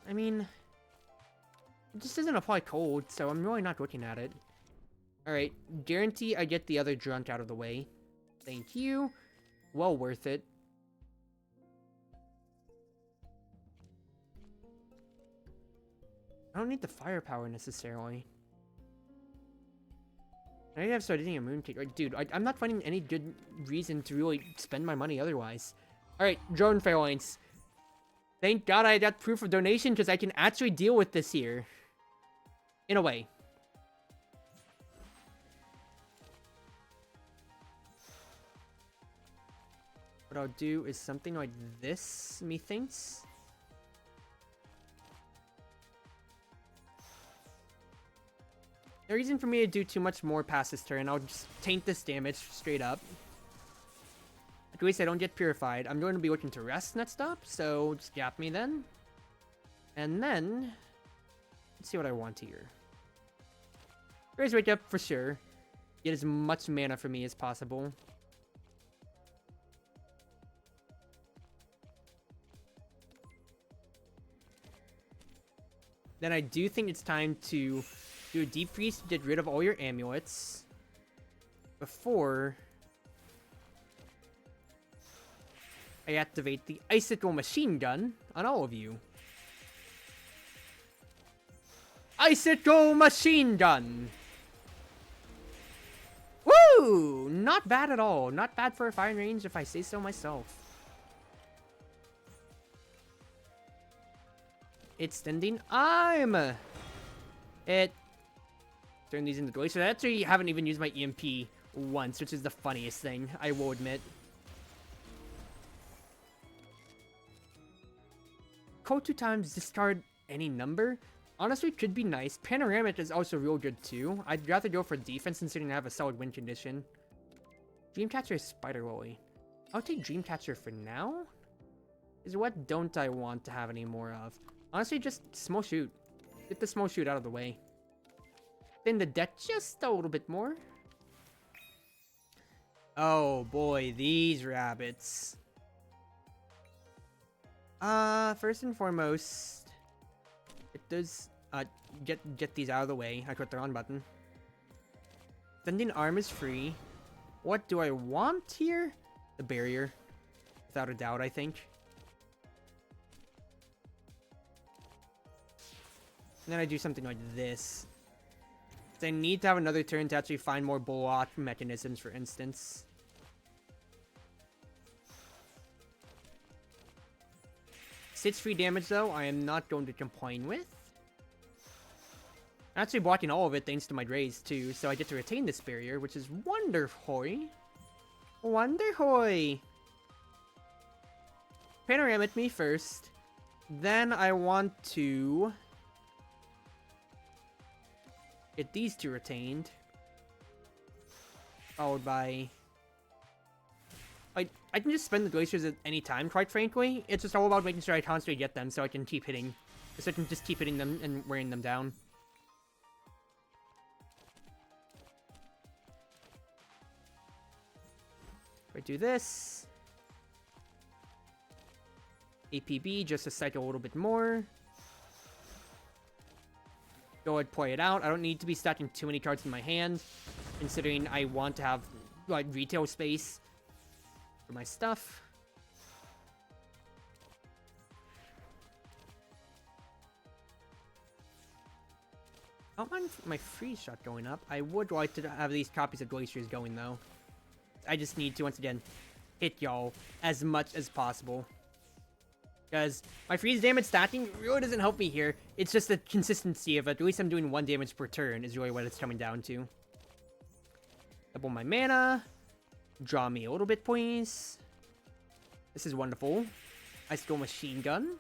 I mean, it just doesn't apply cold, so I'm really not looking at it. Alright, guarantee I get the other drunk out of the way. Thank you. Well worth it. I don't need the firepower necessarily. I have started eating a mooncake. Like, dude, I'm not finding any good reason to really spend my money otherwise. Alright, drone phalanx. Thank God I got proof of donation because I can actually deal with this here. In a way. What I'll do is something like this, methinks. No reason for me to do too much more past this turn. I'll just taint this damage straight up. At least I don't get purified. I'm going to be looking to rest next up, so just gap me then. And then, let's see what I want here. Raise wake up for sure. Get as much mana for me as possible. Then I do think it's time to do a deep freeze to get rid of all your amulets before I activate the icicle machine gun on all of you. Icicle machine gun! Woo! Not bad at all. Not bad for a firing range if I say so myself. Extending arm! It... Turn these into glaciers. I actually haven't even used my EMP once, which is the funniest thing, I will admit. Call 2 times, discard any number. Honestly, could be nice. Panoramic is also real good too. I'd rather go for defense considering I have a solid win condition. Dreamcatcher is Spider Lily. I'll take Dreamcatcher for now. Is what don't I want to have any more of? Honestly, just small shoot. Get the small shoot out of the way. Thin the deck just a little bit more. Oh boy, these rabbits. First and foremost, it does get these out of the way. I clicked the wrong button. Sending arm is free. What do I want here? The barrier, without a doubt, I think. And then I do something like this. I need to have another turn to actually find more block mechanisms, for instance. 6 free damage, though, I am not going to complain with. I'm actually blocking all of it thanks to my raise, too, so I get to retain this barrier, which is wonderful. Wonderful. Panoramic me first. Then I want to get these two retained. Followed by... I can just spend the glaciers at any time, quite frankly. It's just all about making sure I constantly get them so I can keep hitting. So I can just keep hitting them and wearing them down. If I do this... APB just to cycle a little bit more. Go ahead, play it out. I don't need to be stacking too many cards in my hand, considering I want to have, like, retail space for my stuff. I don't mind my freeze shot going up. I would like to have these copies of Glaciers going, though. I just need to, once again, hit y'all as much as possible. Because my freeze damage stacking really doesn't help me here. It's just the consistency of it. At least I'm doing 1 damage per turn is really what it's coming down to. Double my mana. Draw me a little bit, please. This is wonderful. Icicle machine gun.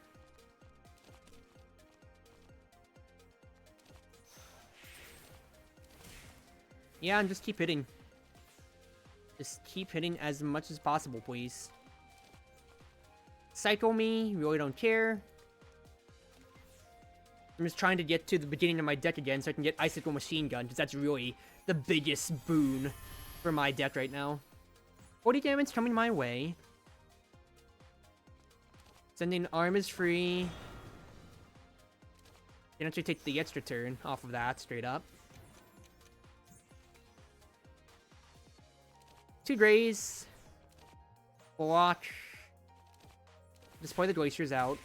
Yeah, and just keep hitting. Just keep hitting as much as possible, please. Cycle me, really don't care. I'm just trying to get to the beginning of my deck again so I can get Icicle Machine Gun, because that's really the biggest boon for my deck right now. 40 damage coming my way. Sending arm is free. Can actually take the extra turn off of that straight up. 2 grays. Block. Just play the glaciers out.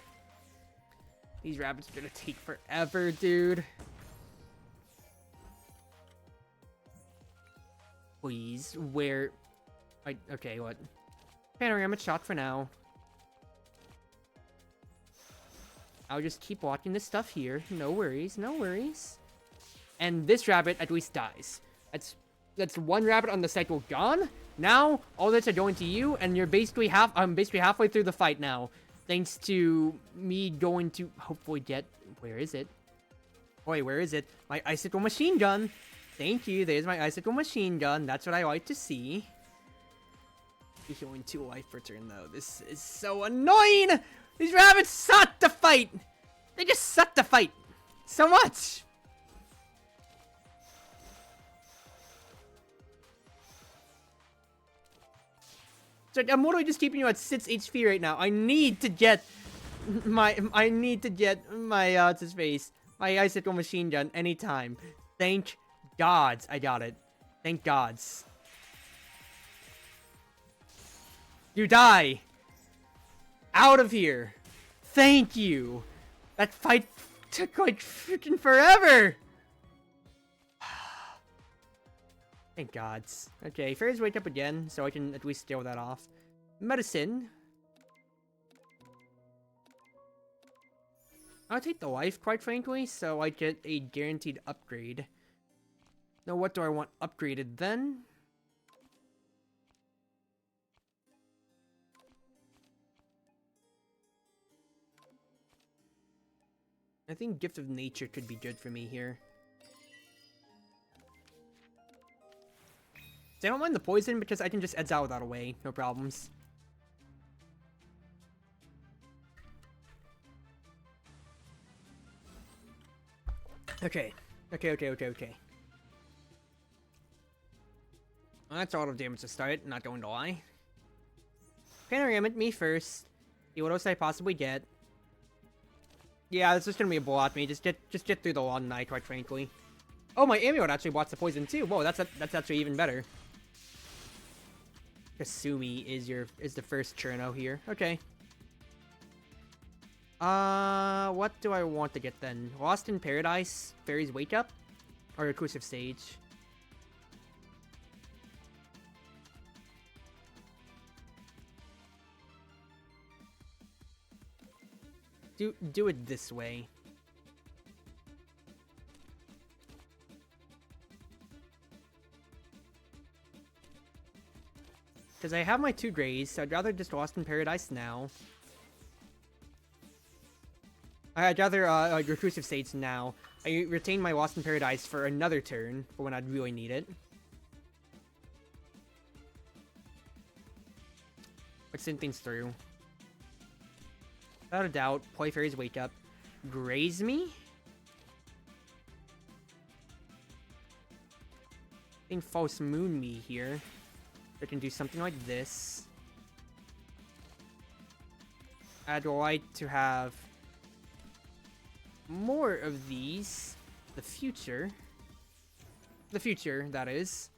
These rabbits are gonna take forever, dude. Please, where? Okay, what? Panorama shot for now. I'll just keep watching this stuff here. No worries, no worries. And this rabbit at least dies. That's 1 rabbit on the cycle gone. Now all that's are going to you, and you're basically I'm basically halfway through the fight now, thanks to me going to hopefully get. Where is it? Wait, where is it? My icicle machine gun. Thank you. There's my icicle machine gun. That's what I like to see. Healing 2 life per turn though. This is so annoying. These rabbits suck to fight. They just suck to fight so much. So I'm literally just keeping you at 6 HP right now. I need to get my what's his face? My icicle machine gun anytime. Thank gods I got it. Thank gods. You die. Out of here. Thank you. That fight took like freaking forever. Thank gods. Okay, fairies wake up again, so I can at least scale that off. Medicine. I'll take the life, quite frankly, so I get a guaranteed upgrade. Now, what do I want upgraded then? I think Gift of Nature could be good for me here. I don't mind the poison because I can just exile that away, no problems. Okay. Okay. Well, that's a lot of damage to start, not going to lie. Panorama me first. See what else I possibly get. Yeah, this is gonna be a blowout me. Just get through the long night, quite frankly. Oh, my amulet actually blocks the poison too. Whoa, that's actually even better. Kasumi is the first Cherno here. Okay. What do I want to get then? Lost in Paradise, Fairies Wake Up, or Reclusive Stage? Do it this way. Because I have my 2 grays, so I'd rather just Lost in Paradise now. I'd rather Reclusive Stage now. I retain my Lost in Paradise for another turn, for when I'd really need it. Let's send things through. Without a doubt, play Fairies Wake Up. Graze me? I think False Moon me here. I can do something like this. I'd like to have more of these. The future, that is.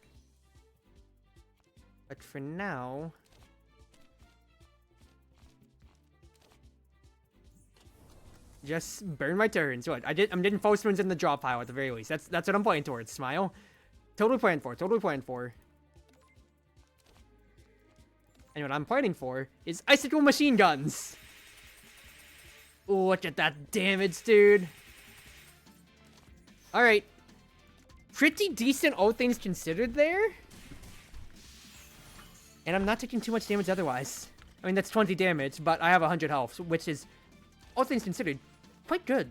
But for now, just burn my turns. What? I'm getting false moons in the draw pile at the very least. That's what I'm playing towards. Smile. Totally playing for. And what I'm planning for is icicle machine guns. Look at that damage, dude. Alright. Pretty decent, all things considered there. And I'm not taking too much damage otherwise. I mean, that's 20 damage, but I have 100 health, which is, all things considered, quite good.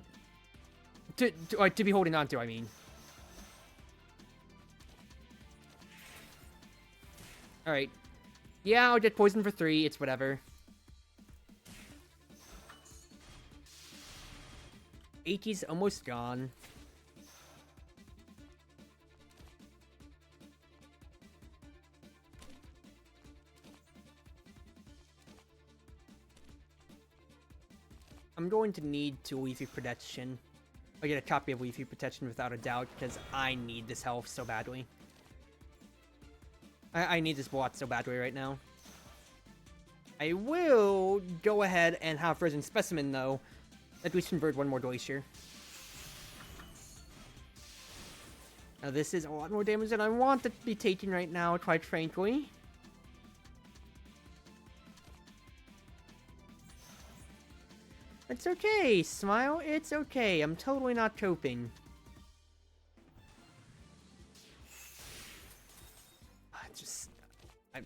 To be holding on to, I mean. Alright. Yeah, I'll get poisoned for 3. It's whatever. 80's almost gone. I'm going to need to leafy protection. I get a copy of Leafy Protection without a doubt, because I need this health so badly. I need this bot so badly right now. I will go ahead and have Frozen Specimen, though. At least convert one more Glacier. Now, this is a lot more damage than I want to be taking right now, quite frankly. It's okay, Smile. It's okay. I'm totally not coping. I'm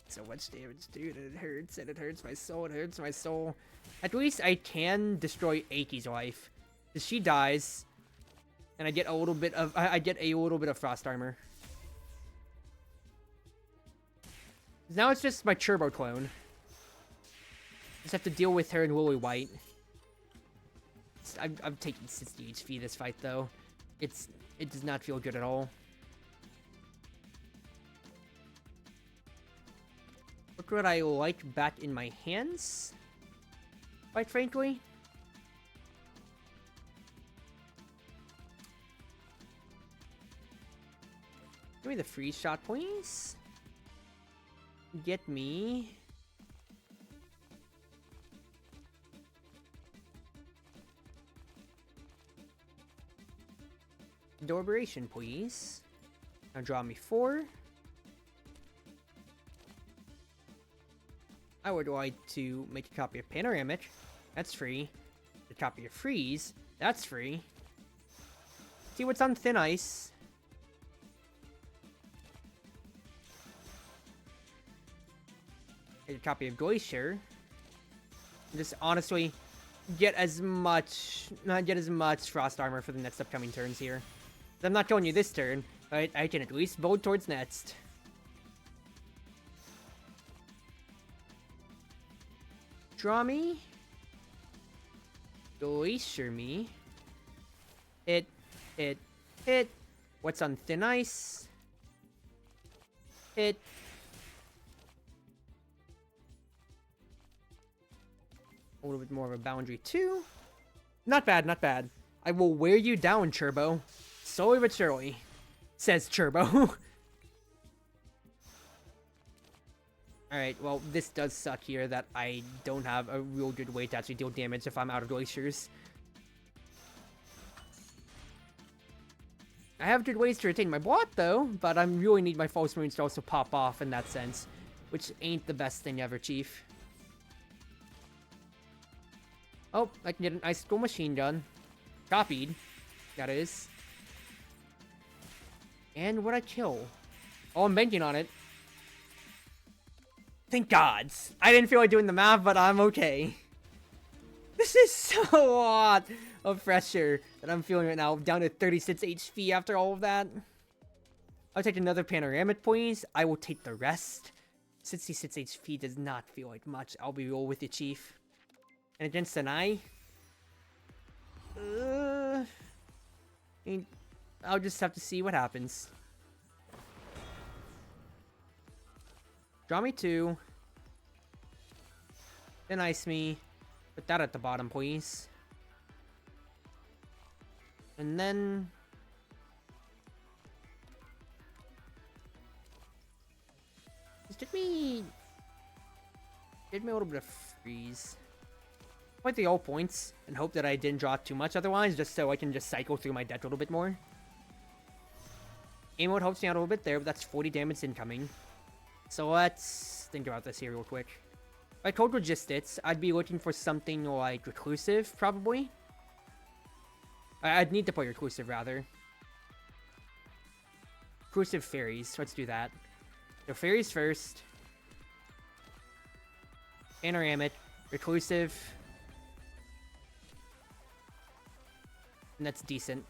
so much damage, dude. It hurts, and it hurts my soul. It hurts my soul. At least I can destroy Aki's wife, because she dies, and I get a little bit of frost armor. Now it's just my Turbo clone. Just have to deal with her and Lily White. I'm taking 60 HP this fight, though. It does not feel good at all. What would I like back in my hands? Quite frankly. Give me the freeze shot, please. Get me... Deliberation, please. Now draw me 4. I would like to make a copy of Panoramic. That's free. A copy of Freeze. That's free. See what's on Thin Ice. Get a copy of Glacier. Just honestly get as much frost armor for the next upcoming turns here. I'm not showing you this turn, but I can at least vote towards next. Draw me. Glacier me. Hit. What's on Thin Ice? Hit. A little bit more of a boundary too. Not bad, not bad. I will wear you down, Turbo. Slowly but surely, says Turbo. Alright, well, this does suck here that I don't have a real good way to actually deal damage if I'm out of Glaciers. I have good ways to retain my block, though, but I really need my False Moons to also pop off in that sense, which ain't the best thing ever, Chief. Oh, I can get an Icicle Machine Gun. Copied, that is. And what I kill? Oh, I'm banking on it. Thank gods. I didn't feel like doing the math, but I'm okay. This is so a lot of pressure that I'm feeling right now. Down to 36 HP after all of that. I'll take another Panoramic, please. I will take the rest. 66 HP does not feel like much. I'll be real with you, Chief. And against an eye. I'll just have to see what happens. Draw me 2. Then ice me. Put that at the bottom, please. And then... just give me a little bit of freeze. Point the all points and hope that I didn't draw too much otherwise, just so I can just cycle through my deck a little bit more. Aim mode helps me out a little bit there, but that's 40 damage incoming. So let's think about this here real quick. If I code Logistics, I'd be looking for something like Reclusive, probably. I'd need to play Reclusive, rather. Reclusive Fairies, let's do that. So Fairies first. Panoramic, Reclusive. And that's decent.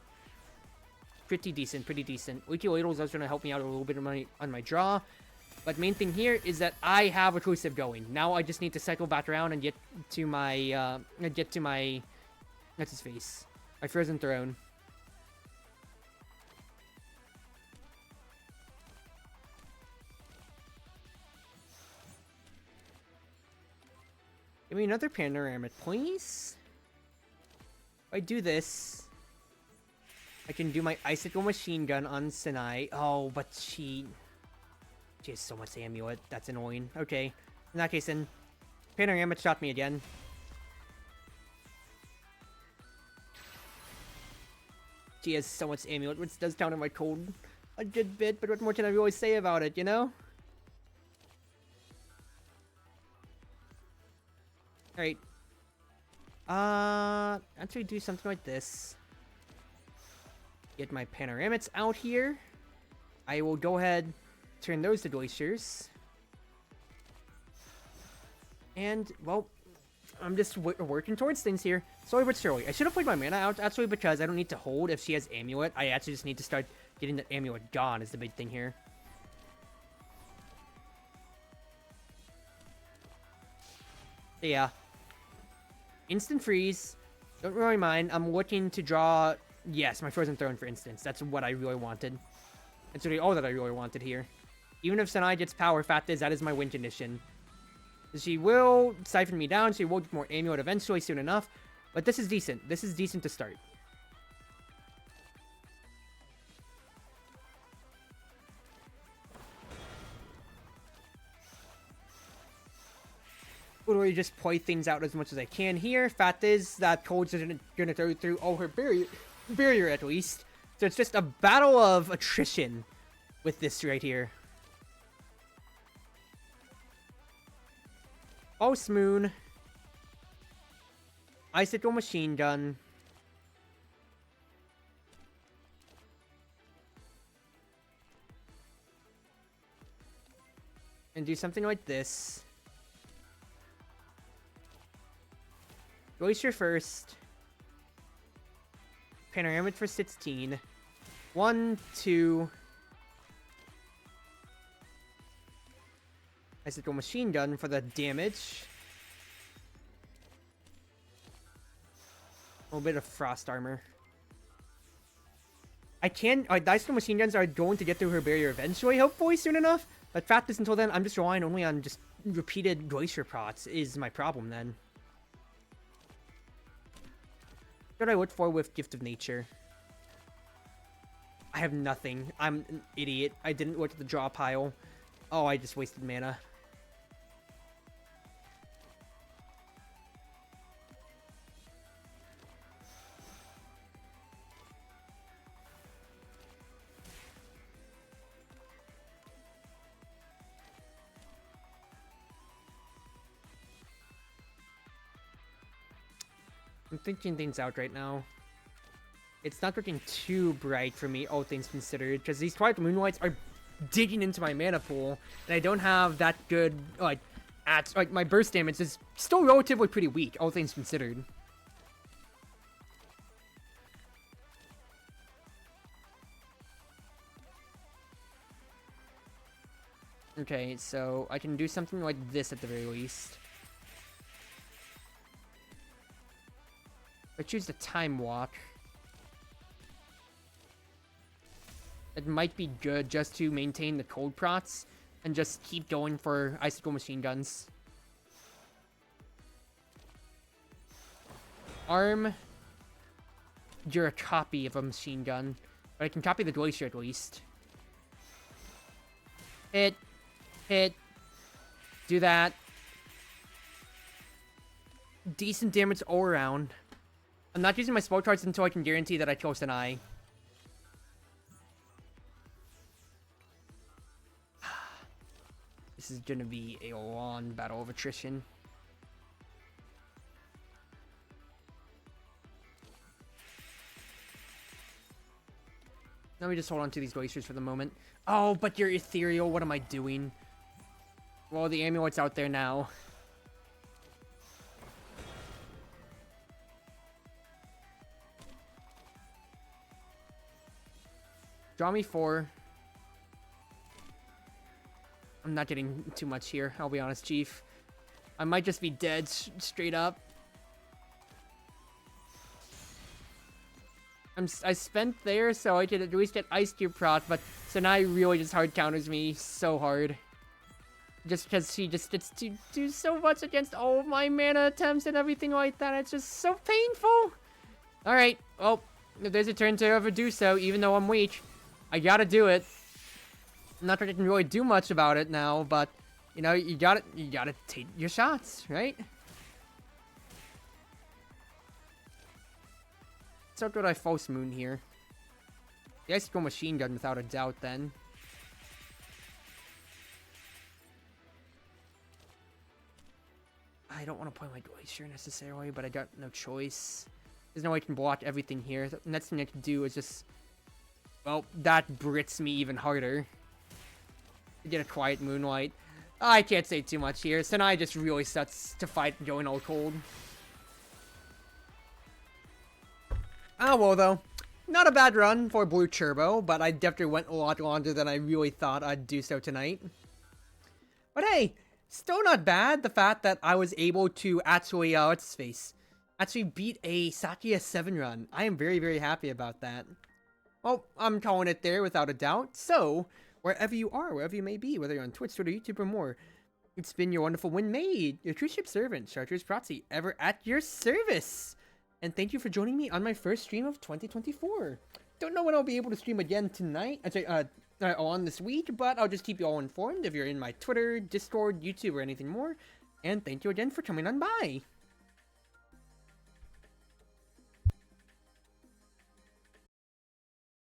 Pretty decent, pretty decent. Leaky Ladles is going to help me out a little bit on my draw. But main thing here is that I have Reclusive going. Now I just need to cycle back around and get to my, what's his face? My Frozen Throne. Give me another Panoramic, please. If I do this, I can do my Icicle Machine Gun on Sinai. Oh, but she has so much amulet. That's annoying. Okay. In that case, then, Panorama shot me again. She has so much amulet, which does counter my cold a good bit, but what more can I really say about it, you know? Alright. Actually do something like this. Get my Panoramics out here. I will go ahead, turn those to Glaciers. And, well, I'm just working towards things here. Slowly but surely. I should have played my mana out, actually, because I don't need to hold if she has Amulet. I actually just need to start getting that Amulet gone is the big thing here. So, yeah. Instant freeze. Don't really mind. I'm looking to draw... Yes, my Frozen Throne, for instance. That's what I really wanted. That's really all that I really wanted here. Even if Sanai gets power, fact is, that is my win condition. She will siphon me down. She will get more Amulet eventually soon enough. But this is decent. This is decent to start. Literally just play things out as much as I can here. Fact is that Cold's gonna throw through all her barrier at least. So it's just a battle of attrition with this right here. False Moon. Icicle Machine Gun. And do something like this. Glacier first. Panoramic for 16. 1, 2. Icicle Machine Gun for the damage. A little bit of Frost Armor. I can... the Icicle Machine Guns are going to get through her barrier eventually, hopefully, soon enough. But fact is, until then, I'm just relying only on just repeated Glacier Prots is my problem, then. What did I look for with Gift of Nature? I have nothing. I'm an idiot. I didn't look at the draw pile. Oh, I just wasted mana. I'm thinking things out right now. It's not looking too bright for me, all things considered, because these Twilight Moonlights are digging into my mana pool, and I don't have that good, like my burst damage is still relatively pretty weak, all things considered. Okay, so I can do something like this at the very least. I choose the Time Walk. It might be good just to maintain the cold prots and just keep going for Icicle Machine Guns. Arm. You're a copy of a machine gun, but I can copy the Glacier at least. Hit. Hit. Do that. Decent damage all around. I'm not using my spell cards until I can guarantee that I kill an eye. This is gonna be a long battle of attrition. Let me just hold on to these Glaciers for the moment. Oh, but you're ethereal. What am I doing? Well, the amulet's out there now. Draw me 4. I'm not getting too much here, I'll be honest, Chief. I might just be dead straight up. I spent there so I could at least get Ice Cube Prot, but Sanai really just hard counters me so hard. Just because she just gets to do so much against all of my mana attempts and everything like that. It's just so painful. Alright, well, if there's a turn to ever do so, even though I'm weak, I gotta do it. Not that I can really do much about it now, but you know, you gotta take your shots, right? So good I false moon here. The Icicle Machine Gun without a doubt then. I don't want to play my Glacier necessarily, but I got no choice. There's no way I can block everything here. The next thing I can do is just... Well, that Brits me even harder. To get a Quiet Moonlight. I can't say too much here. Senai just really starts to fight going all cold. Ah, well though. Not a bad run for Blue Turbo, but I definitely went a lot longer than I really thought I'd do so tonight. But hey, still not bad, the fact that I was able to actually, actually beat a Sakia 7 run. I am very, very happy about that. Well, I'm calling it there without a doubt. So, wherever you are, wherever you may be, whether you're on Twitch, Twitter, YouTube, or more, it's been your Wonderful Wind Maid, your Cruz Ship Servant, Chartreuse Proxy, ever at your service. And thank you for joining me on my first stream of 2024. Don't know when I'll be able to stream again tonight, on this week, but I'll just keep you all informed if you're in my Twitter, Discord, YouTube, or anything more. And thank you again for coming on by.